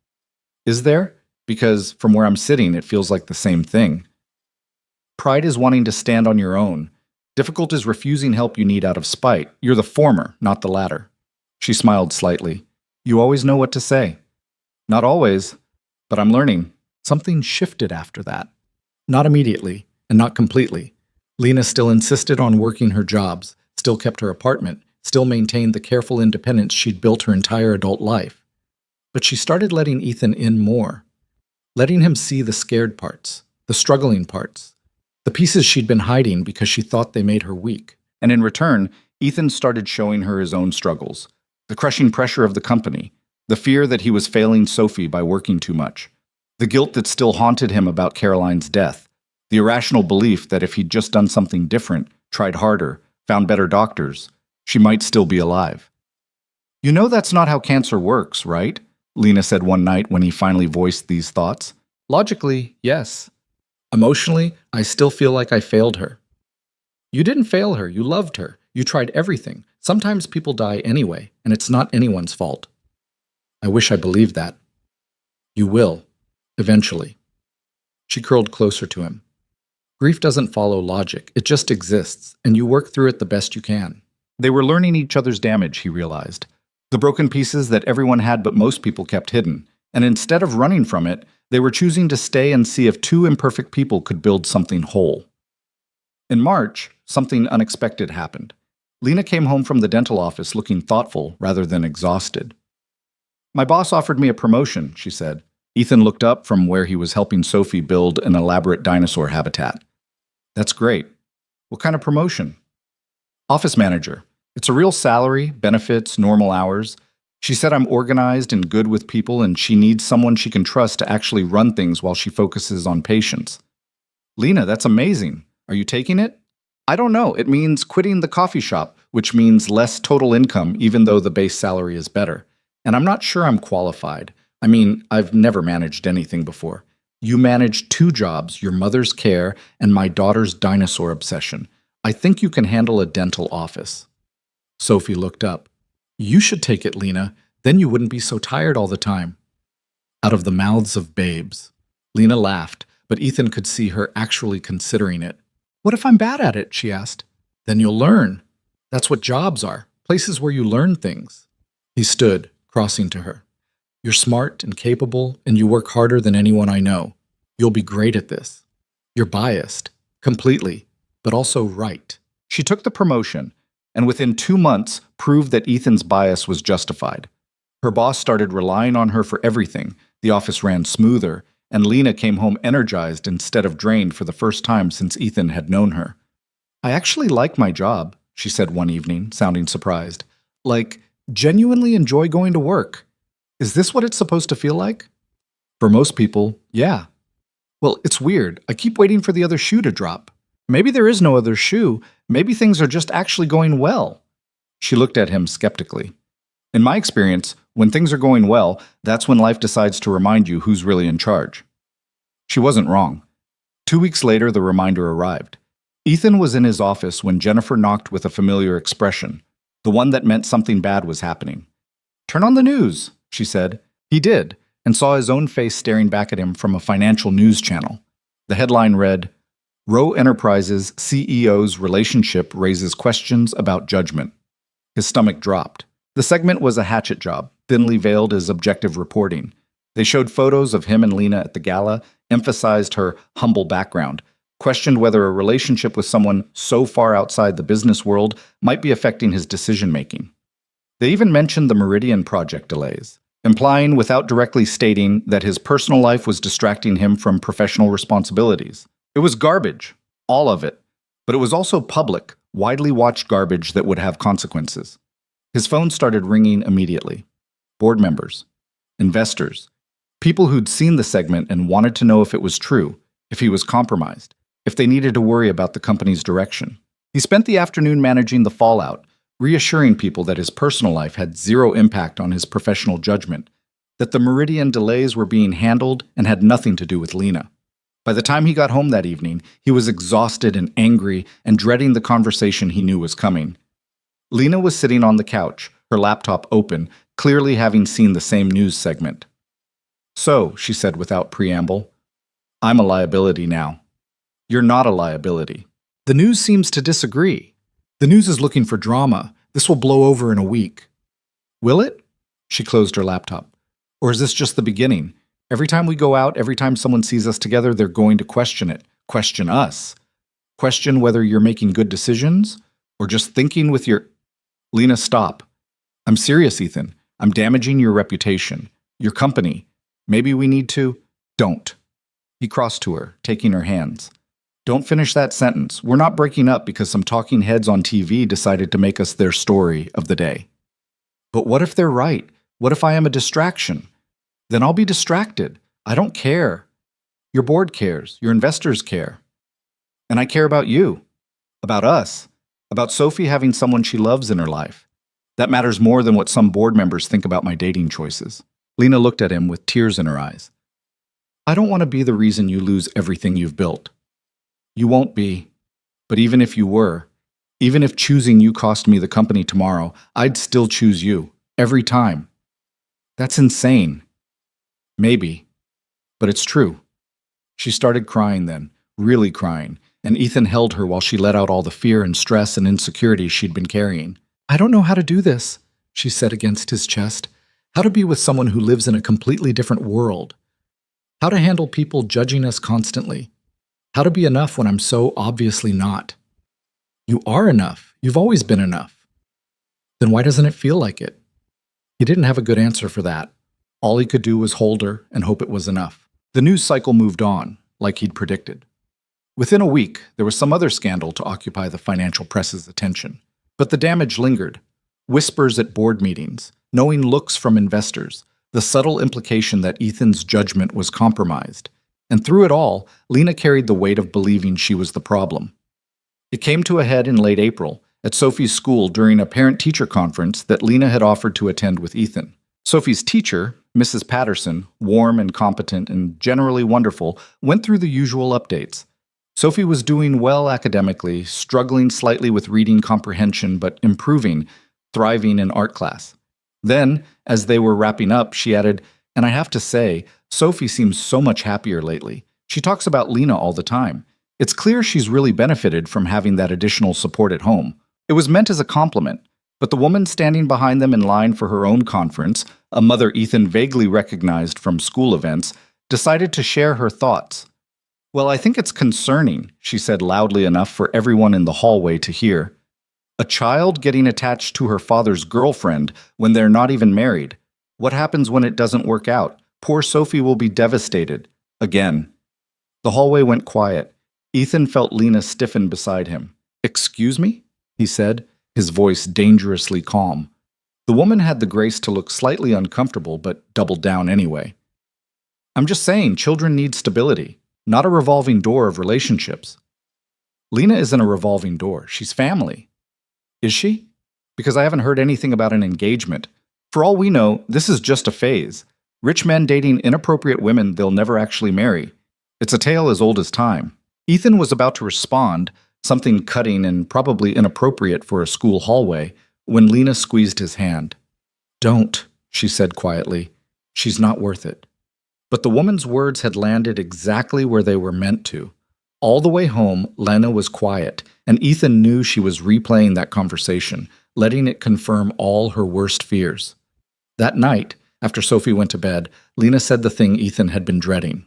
A: Is there? Because from where I'm sitting, it feels like the same thing. Pride is wanting to stand on your own. Difficult is refusing help you need out of spite. You're the former, not the latter. She smiled slightly. You always know what to say. Not always, but I'm learning. Something shifted after that. Not immediately, and not completely. Lena still insisted on working her jobs, still kept her apartment, still maintained the careful independence she'd built her entire adult life. But she started letting Ethan in more. Letting him see the scared parts, the struggling parts, the pieces she'd been hiding because she thought they made her weak. And in return, Ethan started showing her his own struggles. The crushing pressure of the company, the fear that he was failing Sophie by working too much, the guilt that still haunted him about Caroline's death, the irrational belief that if he'd just done something different, tried harder, found better doctors, she might still be alive. You know that's not how cancer works, right? Lena said one night when he finally voiced these thoughts. Logically, yes. Emotionally, I still feel like I failed her. You didn't fail her, you loved her. You tried everything. Sometimes people die anyway, and it's not anyone's fault. I wish I believed that. You will, eventually. She curled closer to him. Grief doesn't follow logic, it just exists, and you work through it the best you can. They were learning each other's damage, he realized. The broken pieces that everyone had but most people kept hidden, and instead of running from it, they were choosing to stay and see if two imperfect people could build something whole. In March, something unexpected happened. Lena came home from the dental office looking thoughtful rather than exhausted. My boss offered me a promotion, she said. Ethan looked up from where he was helping Sophie build an elaborate dinosaur habitat. That's great. What kind of promotion? Office manager. It's a real salary, benefits, normal hours. She said I'm organized and good with people, and she needs someone she can trust to actually run things while she focuses on patients. Lena, that's amazing. Are you taking it? I don't know. It means quitting the coffee shop, which means less total income, even though the base salary is better. And I'm not sure I'm qualified. I mean, I've never managed anything before. You manage 2 jobs, your mother's care and my daughter's dinosaur obsession. I think you can handle a dental office. Sophie looked up. You should take it, Lena. Then you wouldn't be so tired all the time. Out of the mouths of babes. Lena laughed, but Ethan could see her actually considering it. What if I'm bad at it? She asked. Then you'll learn. That's what jobs are, places where you learn things. He stood, crossing to her. You're smart and capable, and you work harder than anyone I know. You'll be great at this. You're biased, completely, but also right. She took the promotion, and within 2 months proved that Ethan's bias was justified. Her boss started relying on her for everything, the office ran smoother, and Lena came home energized instead of drained for the first time since Ethan had known her. I actually like my job, she said one evening, sounding surprised. Like, genuinely enjoy going to work. Is this what it's supposed to feel like? For most people, yeah. Well, it's weird. I keep waiting for the other shoe to drop. Maybe there is no other shoe. Maybe things are just actually going well. She looked at him skeptically. In my experience, when things are going well, that's when life decides to remind you who's really in charge. She wasn't wrong. 2 weeks later, the reminder arrived. Ethan was in his office when Jennifer knocked with a familiar expression, the one that meant something bad was happening. Turn on the news, she said. He did, and saw his own face staring back at him from a financial news channel. The headline read, Rowe Enterprises CEO's relationship raises questions about judgment. His stomach dropped. The segment was a hatchet job, thinly veiled as objective reporting. They showed photos of him and Lena at the gala, emphasized her humble background, questioned whether a relationship with someone so far outside the business world might be affecting his decision-making. They even mentioned the Meridian project delays, implying without directly stating that his personal life was distracting him from professional responsibilities. It was garbage, all of it, but it was also public, widely watched garbage that would have consequences. His phone started ringing immediately. Board members, investors, people who'd seen the segment and wanted to know if it was true, if he was compromised, if they needed to worry about the company's direction. He spent the afternoon managing the fallout, reassuring people that his personal life had zero impact on his professional judgment, that the Meridian delays were being handled and had nothing to do with Lena. By the time he got home that evening, he was exhausted and angry and dreading the conversation he knew was coming. Lena was sitting on the couch, her laptop open, clearly having seen the same news segment. So, she said without preamble, I'm a liability now. You're not a liability. The news seems to disagree. The news is looking for drama. This will blow over in a week. Will it? She closed her laptop. Or is this just the beginning? Every time we go out, every time someone sees us together, they're going to question it. Question us. Question whether you're making good decisions or just thinking with your... Lena, stop. I'm serious, Ethan. I'm damaging your reputation, your company. Maybe we need to... Don't. He crossed to her, taking her hands. Don't finish that sentence. We're not breaking up because some talking heads on TV decided to make us their story of the day. But what if they're right? What if I am a distraction? Then I'll be distracted. I don't care. Your board cares. Your investors care. And I care about you. About us. About Sophie having someone she loves in her life. That matters more than what some board members think about my dating choices. Lena looked at him with tears in her eyes. I don't want to be the reason you lose everything you've built. You won't be. But even if you were, even if choosing you cost me the company tomorrow, I'd still choose you. Every time. That's insane. Maybe. But it's true. She started crying then, really crying, and Ethan held her while she let out all the fear and stress and insecurity she'd been carrying. I don't know how to do this, she said against his chest. How to be with someone who lives in a completely different world. How to handle people judging us constantly. How to be enough when I'm so obviously not. You are enough. You've always been enough. Then why doesn't it feel like it? He didn't have a good answer for that. All he could do was hold her and hope it was enough. The news cycle moved on, like he'd predicted. Within a week, there was some other scandal to occupy the financial press's attention. But the damage lingered. Whispers at board meetings, knowing looks from investors, the subtle implication that Ethan's judgment was compromised. And through it all, Lena carried the weight of believing she was the problem. It came to a head in late April, at Sophie's school during a parent-teacher conference that Lena had offered to attend with Ethan. Sophie's teacher, Mrs. Patterson, warm and competent and generally wonderful, went through the usual updates. Sophie was doing well academically, struggling slightly with reading comprehension, but improving, thriving in art class. Then, as they were wrapping up, she added, "And I have to say, Sophie seems so much happier lately. She talks about Lena all the time. It's clear she's really benefited from having that additional support at home." It was meant as a compliment, but the woman standing behind them in line for her own conference, a mother Ethan vaguely recognized from school events, decided to share her thoughts. "Well, I think it's concerning," she said loudly enough for everyone in the hallway to hear. "A child getting attached to her father's girlfriend when they're not even married. What happens when it doesn't work out? Poor Sophie will be devastated. Again." The hallway went quiet. Ethan felt Lena stiffen beside him. "Excuse me?" he said, his voice dangerously calm. The woman had the grace to look slightly uncomfortable, but doubled down anyway. "I'm just saying, children need stability, not a revolving door of relationships." "Lena isn't a revolving door. She's family." "Is she? Because I haven't heard anything about an engagement. For all we know, this is just a phase. Rich men dating inappropriate women they'll never actually marry. It's a tale as old as time." Ethan was about to respond, something cutting and probably inappropriate for a school hallway, when Lena squeezed his hand. "Don't," she said quietly. "She's not worth it." But the woman's words had landed exactly where they were meant to. All the way home, Lena was quiet, and Ethan knew she was replaying that conversation, letting it confirm all her worst fears. That night, after Sophie went to bed, Lena said the thing Ethan had been dreading.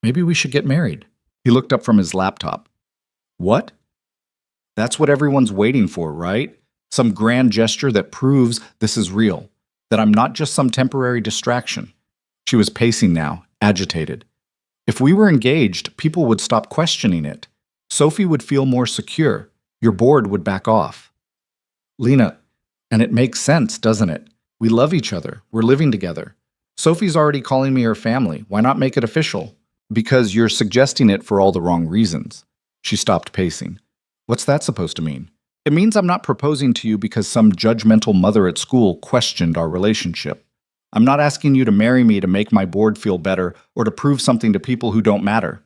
A: "Maybe we should get married." He looked up from his laptop. "What?" "That's what everyone's waiting for, right? Some grand gesture that proves this is real, that I'm not just some temporary distraction." She was pacing now, agitated. "If we were engaged, people would stop questioning it. Sophie would feel more secure. Your board would back off." "Lena, and it makes sense, doesn't it? We love each other. We're living together. Sophie's already calling me her family. Why not make it official?" "Because you're suggesting it for all the wrong reasons." She stopped pacing. "What's that supposed to mean?" "It means I'm not proposing to you because some judgmental mother at school questioned our relationship. I'm not asking you to marry me to make my board feel better or to prove something to people who don't matter."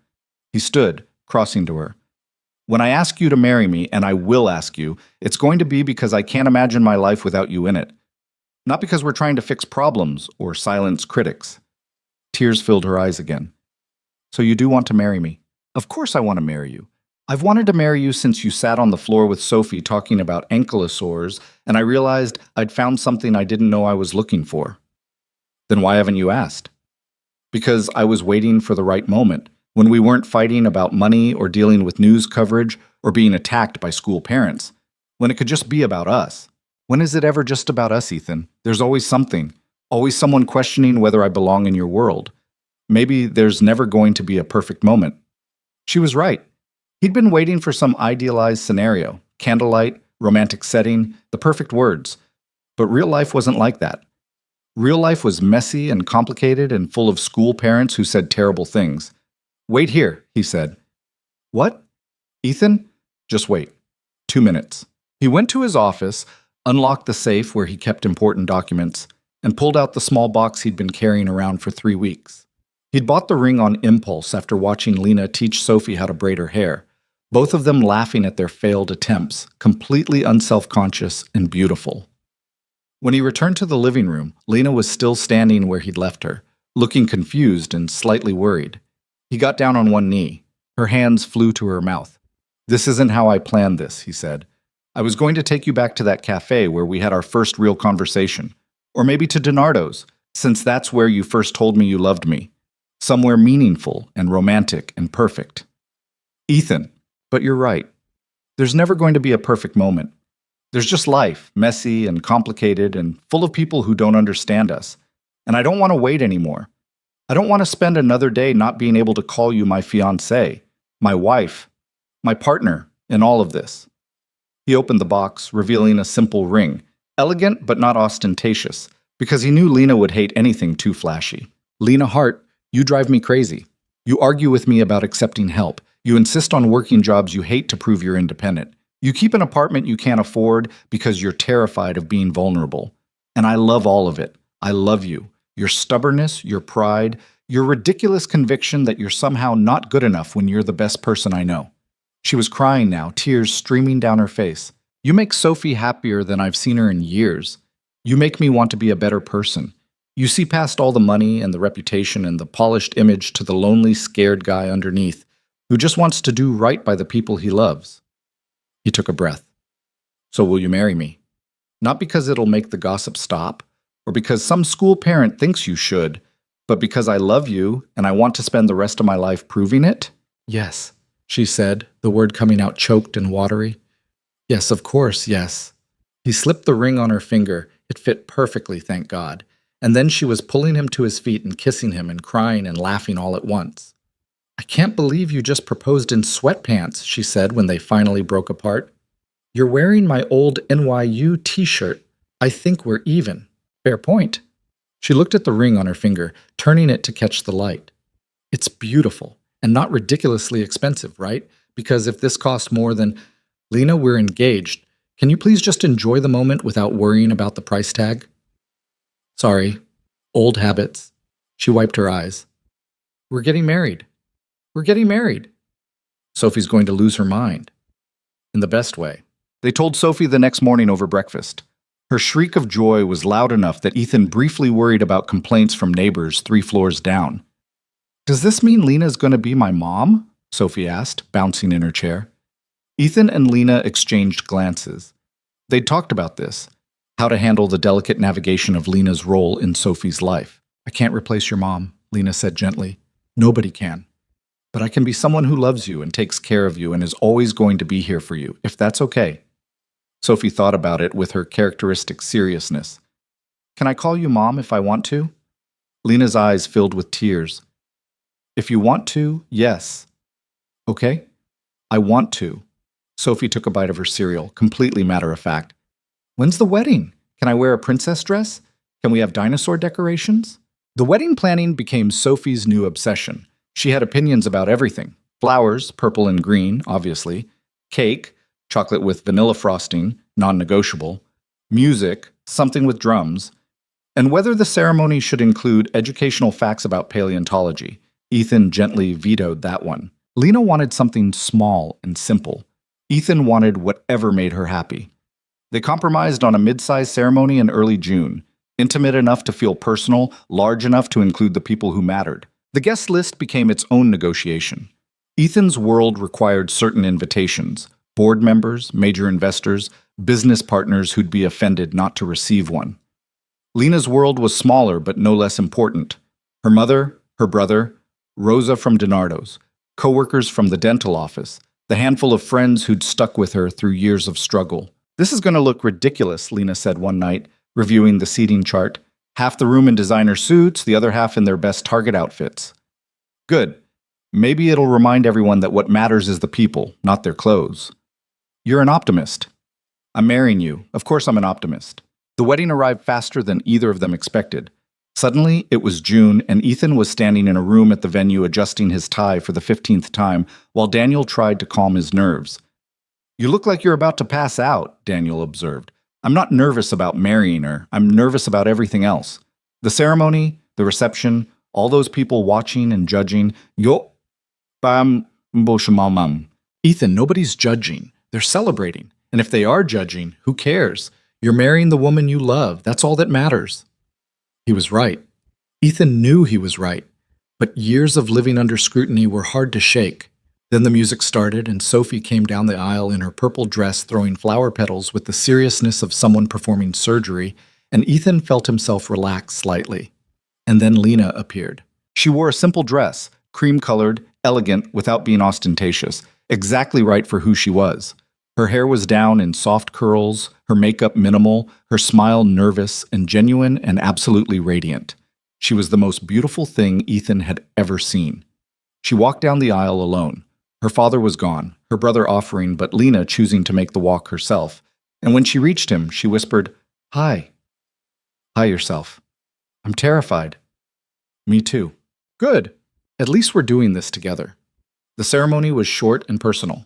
A: He stood, crossing to her. "When I ask you to marry me, and I will ask you, it's going to be because I can't imagine my life without you in it. Not because we're trying to fix problems or silence critics." Tears filled her eyes again. "So you do want to marry me?" "Of course I want to marry you. I've wanted to marry you since you sat on the floor with Sophie talking about ankylosaurs, and I realized I'd found something I didn't know I was looking for." "Then why haven't you asked?" "Because I was waiting for the right moment, when we weren't fighting about money or dealing with news coverage or being attacked by school parents, when it could just be about us." "When is it ever just about us, Ethan? There's always something, always someone questioning whether I belong in your world. Maybe there's never going to be a perfect moment." She was right. He'd been waiting for some idealized scenario, candlelight, romantic setting, the perfect words. But real life wasn't like that. Real life was messy and complicated and full of school parents who said terrible things. "Wait here," he said. "What?" "Ethan, just wait. 2 minutes." He went to his office, unlocked the safe where he kept important documents, and pulled out the small box he'd been carrying around for 3 weeks. He'd bought the ring on impulse after watching Lena teach Sophie how to braid her hair, both of them laughing at their failed attempts, completely unselfconscious and beautiful. When he returned to the living room, Lena was still standing where he'd left her, looking confused and slightly worried. He got down on one knee. Her hands flew to her mouth. "This isn't how I planned this," he said. "I was going to take you back to that cafe where we had our first real conversation. Or maybe to Donardo's, since that's where you first told me you loved me. Somewhere meaningful and romantic and perfect." "Ethan, but you're right. There's never going to be a perfect moment. There's just life, messy and complicated and full of people who don't understand us. And I don't want to wait anymore. I don't want to spend another day not being able to call you my fiancée, my wife, my partner in all of this. He opened the box, revealing a simple ring, elegant but not ostentatious, because he knew Lena would hate anything too flashy. Lena Hart, you drive me crazy. You argue with me about accepting help. You insist on working jobs you hate to prove you're independent. You keep an apartment you can't afford because you're terrified of being vulnerable. And I love all of it. I love you. Your stubbornness, your pride, your ridiculous conviction that you're somehow not good enough when you're the best person I know. She was crying now, tears streaming down her face. You make Sophie happier than I've seen her in years. You make me want to be a better person. You see past all the money and the reputation and the polished image to the lonely, scared guy underneath who just wants to do right by the people he loves. He took a breath. So will you marry me? Not because it'll make the gossip stop, or because some school parent thinks you should, but because I love you and I want to spend the rest of my life proving it? Yes, she said, the word coming out choked and watery. Yes, of course, yes. He slipped the ring on her finger. It fit perfectly, thank God. And then she was pulling him to his feet and kissing him and crying and laughing all at once. I can't believe you just proposed in sweatpants, she said when they finally broke apart. You're wearing my old NYU t-shirt. I think we're even. Fair point. She looked at the ring on her finger, turning it to catch the light. It's beautiful and not ridiculously expensive, right? Because if this costs more than... Lena, we're engaged. Can you please just enjoy the moment without worrying about the price tag? Sorry. Old habits. She wiped her eyes. We're getting married. We're getting married. Sophie's going to lose her mind. In the best way. They told Sophie the next morning over breakfast. Her shriek of joy was loud enough that Ethan briefly worried about complaints from neighbors 3 floors down. Does this mean Lena's going to be my mom? Sophie asked, bouncing in her chair. Ethan and Lena exchanged glances. They'd talked about this, how to handle the delicate navigation of Lena's role in Sophie's life. I can't replace your mom, Lena said gently. Nobody can. But I can be someone who loves you and takes care of you and is always going to be here for you, if that's okay. Sophie thought about it with her characteristic seriousness. Can I call you Mom if I want to? Lena's eyes filled with tears. If you want to, yes. Okay? I want to. Sophie took a bite of her cereal, completely matter-of-fact. When's the wedding? Can I wear a princess dress? Can we have dinosaur decorations? The wedding planning became Sophie's new obsession. She had opinions about everything. Flowers, purple and green, obviously. Cake, chocolate with vanilla frosting, non-negotiable. Music, something with drums. And whether the ceremony should include educational facts about paleontology. Ethan gently vetoed that one. Lena wanted something small and simple. Ethan wanted whatever made her happy. They compromised on a mid-sized ceremony in early June, intimate enough to feel personal, large enough to include the people who mattered. The guest list became its own negotiation. Ethan's world required certain invitations, board members, major investors, business partners who'd be offended not to receive one. Lena's world was smaller but no less important. Her mother, her brother, Rosa from DiNardo's, coworkers from the dental office, the handful of friends who'd stuck with her through years of struggle. This is going to look ridiculous, Lena said one night, reviewing the seating chart. Half the room in designer suits, the other half in their best Target outfits. Good. Maybe it'll remind everyone that what matters is the people, not their clothes. You're an optimist. I'm marrying you. Of course I'm an optimist. The wedding arrived faster than either of them expected. Suddenly, it was June, and Ethan was standing in a room at the venue adjusting his tie for the 15th time, while Daniel tried to calm his nerves. You look like you're about to pass out, Daniel observed. I'm not nervous about marrying her. I'm nervous about everything else. The ceremony, the reception, all those people watching and judging. Yo, bam, mboshimamam. Ethan, nobody's judging. They're celebrating. And if they are judging, who cares? You're marrying the woman you love. That's all that matters. He was right. Ethan knew he was right. But years of living under scrutiny were hard to shake. Then the music started, and Sophie came down the aisle in her purple dress throwing flower petals with the seriousness of someone performing surgery, and Ethan felt himself relax slightly. And then Lena appeared. She wore a simple dress, cream-colored, elegant, without being ostentatious, exactly right for who she was. Her hair was down in soft curls, her makeup minimal, her smile nervous and genuine and absolutely radiant. She was the most beautiful thing Ethan had ever seen. She walked down the aisle alone. Her father was gone, her brother offering, but Lena choosing to make the walk herself. And when she reached him, she whispered, "Hi." "Hi yourself." "I'm terrified." "Me too." "Good. At least we're doing this together." The ceremony was short and personal.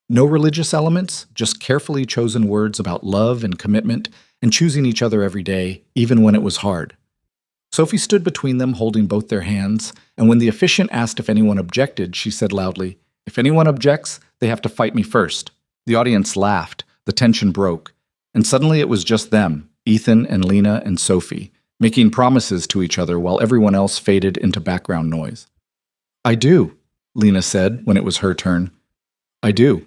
A: No religious elements, just carefully chosen words about love and commitment and choosing each other every day, even when it was hard. Sophie stood between them, holding both their hands, and when the officiant asked if anyone objected, she said loudly, "If anyone objects, they have to fight me first." The audience laughed, the tension broke, and suddenly it was just them, Ethan and Lena and Sophie, making promises to each other while everyone else faded into background noise. "I do," Lena said when it was her turn. "I do,"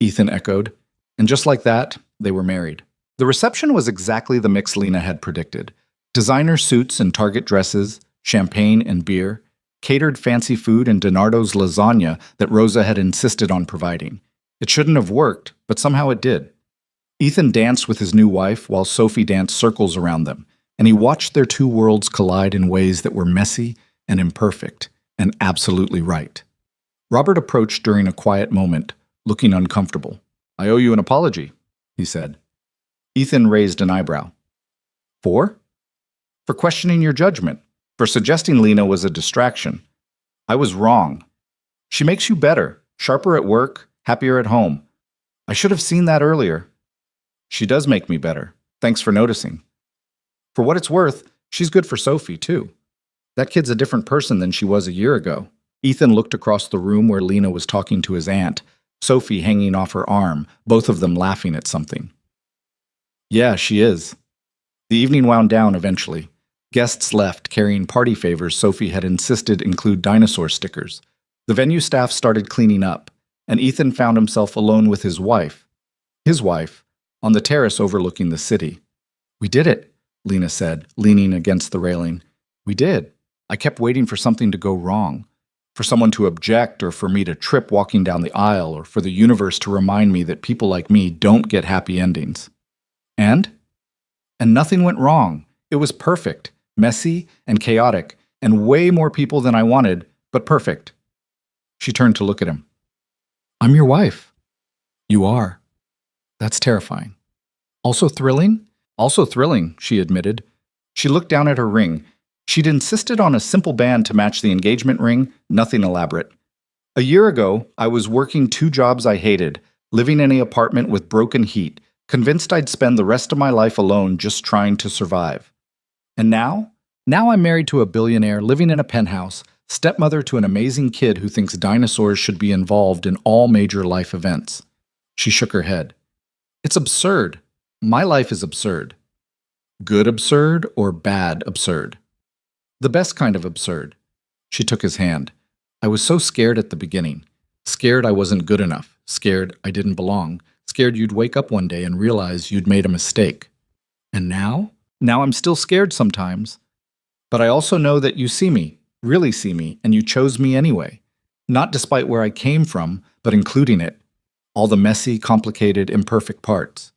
A: Ethan echoed, and just like that, they were married. The reception was exactly the mix Lena had predicted. Designer suits and Target dresses, champagne and beer, catered fancy food and Donardo's lasagna that Rosa had insisted on providing. It shouldn't have worked, but somehow it did. Ethan danced with his new wife while Sophie danced circles around them, and he watched their two worlds collide in ways that were messy and imperfect and absolutely right. Robert approached during a quiet moment, looking uncomfortable. "I owe you an apology," he said. Ethan raised an eyebrow. "For?" "For questioning your judgment, for suggesting Lena was a distraction. I was wrong. She makes you better, sharper at work, happier at home. I should have seen that earlier. She does make me better. Thanks for noticing. For what it's worth, she's good for Sophie, too. That kid's a different person than she was a year ago." Ethan looked across the room where Lena was talking to his aunt, Sophie hanging off her arm, both of them laughing at something. "Yeah, she is." The evening wound down eventually. Guests left, carrying party favors Sophie had insisted include dinosaur stickers. The venue staff started cleaning up, and Ethan found himself alone with his wife, on the terrace overlooking the city. "We did it," Lena said, leaning against the railing. "We did. I kept waiting for something to go wrong, for someone to object, or for me to trip walking down the aisle, or for the universe to remind me that people like me don't get happy endings. And nothing went wrong. It was perfect. Messy and chaotic, and way more people than I wanted, but perfect." She turned to look at him. "I'm your wife." "You are." "That's terrifying." "Also thrilling?" "Also thrilling," she admitted. She looked down at her ring. She'd insisted on a simple band to match the engagement ring, nothing elaborate. "A year ago, I was working 2 jobs I hated, living in an apartment with broken heat, convinced I'd spend the rest of my life alone just trying to survive. And now? Now I'm married to a billionaire, living in a penthouse, stepmother to an amazing kid who thinks dinosaurs should be involved in all major life events." She shook her head. "It's absurd. My life is absurd." "Good absurd or bad absurd?" "The best kind of absurd." She took his hand. "I was so scared at the beginning. Scared I wasn't good enough. Scared I didn't belong. Scared you'd wake up one day and realize you'd made a mistake. And now? Now I'm still scared sometimes. But I also know that you see me, really see me, and you chose me anyway. Not despite where I came from, but including it. All the messy, complicated, imperfect parts."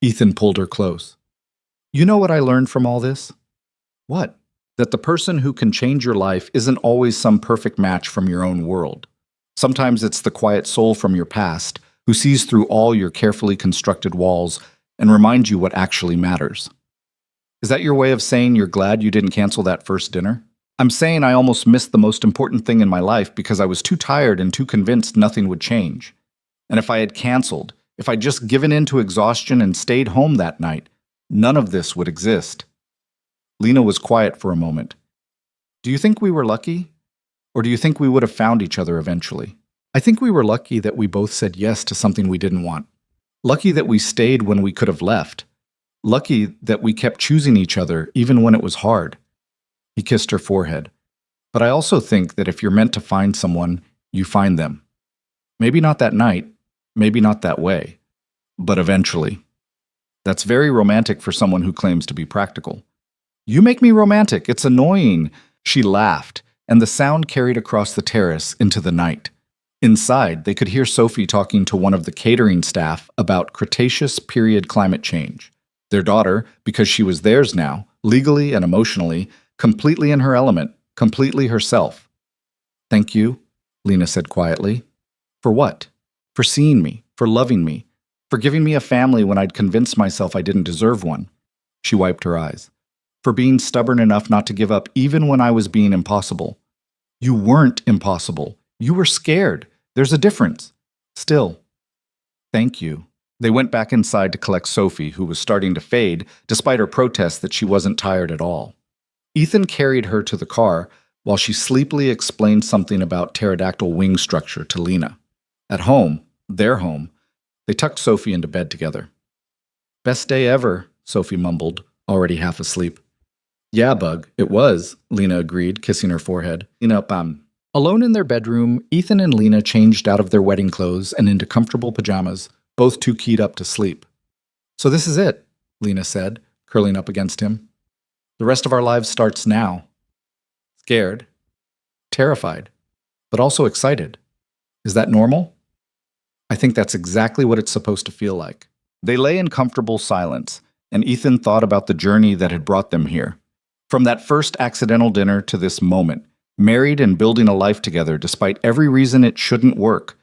A: Ethan pulled her close. "You know what I learned from all this?" "What?" "That the person who can change your life isn't always some perfect match from your own world. Sometimes it's the quiet soul from your past who sees through all your carefully constructed walls and reminds you what actually matters." "Is that your way of saying you're glad you didn't cancel that first dinner?" "I'm saying I almost missed the most important thing in my life because I was too tired and too convinced nothing would change. And if I had canceled, if I'd just given in to exhaustion and stayed home that night, none of this would exist." Lena was quiet for a moment. "Do you think we were lucky? Or do you think we would have found each other eventually?" "I think we were lucky that we both said yes to something we didn't want. Lucky that we stayed when we could have left. Lucky that we kept choosing each other even when it was hard." He kissed her forehead. "But I also think that if you're meant to find someone, you find them. Maybe not that night, maybe not that way, but eventually. That's very romantic for someone who claims to be practical." "You make me romantic. It's annoying." She laughed, and the sound carried across the terrace into the night. Inside, they could hear Sophie talking to one of the catering staff about Cretaceous period climate change. Their daughter, because she was theirs now, legally and emotionally, completely in her element, completely herself. "Thank you," Lena said quietly. "For what?" "For seeing me, for loving me, for giving me a family when I'd convinced myself I didn't deserve one." She wiped her eyes. "For being stubborn enough not to give up even when I was being impossible." "You weren't impossible. You were scared. There's a difference." "Still." "Thank you." They went back inside to collect Sophie, who was starting to fade, despite her protests that she wasn't tired at all. Ethan carried her to the car while she sleepily explained something about pterodactyl wing structure to Lena. At home, their home, they tucked Sophie into bed together. "Best day ever," Sophie mumbled, already half asleep. "Yeah, Bug, it was," Lena agreed, kissing her forehead. Alone in their bedroom, Ethan and Lena changed out of their wedding clothes and into comfortable pajamas, both too keyed up to sleep. "So this is it," Lena said, curling up against him. "The rest of our lives starts now." Scared, terrified, but also excited. Is that normal? I think that's exactly what it's supposed to feel like. They lay in comfortable silence, and Ethan thought about the journey that had brought them here. From that first accidental dinner to this moment, married and building a life together despite every reason it shouldn't work.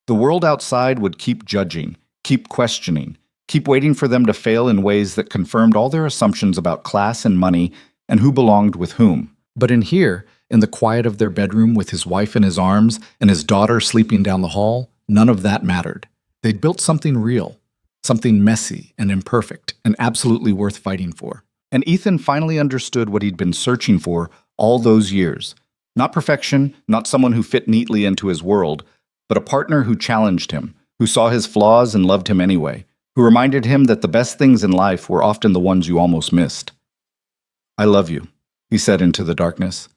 A: The world outside would keep judging, keep questioning, keep waiting for them to fail in ways that confirmed all their assumptions about class and money and who belonged with whom. But in here, in the quiet of their bedroom with his wife in his arms and his daughter sleeping down the hall, none of that mattered. They'd built something real, something messy and imperfect and absolutely worth fighting for. And Ethan finally understood what he'd been searching for all those years. Not perfection, not someone who fit neatly into his world, but a partner who challenged him, who saw his flaws and loved him anyway, who reminded him that the best things in life were often the ones you almost missed. "I love you," he said into the darkness.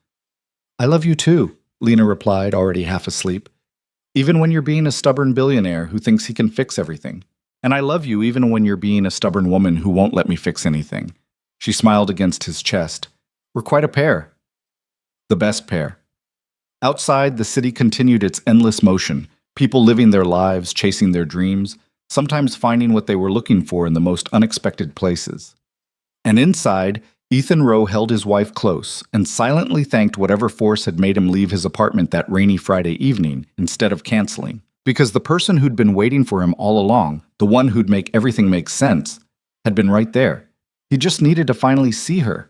A: "I love you too," Lena replied, already half asleep. "Even when you're being a stubborn billionaire who thinks he can fix everything. And I love you even when you're being a stubborn woman who won't let me fix anything." She smiled against his chest. "We're quite a pair." The best pair. Outside, the city continued its endless motion, people living their lives, chasing their dreams, sometimes finding what they were looking for in the most unexpected places. And inside, Ethan Rowe held his wife close and silently thanked whatever force had made him leave his apartment that rainy Friday evening instead of canceling. Because the person who'd been waiting for him all along, the one who'd make everything make sense, had been right there. He just needed to finally see her,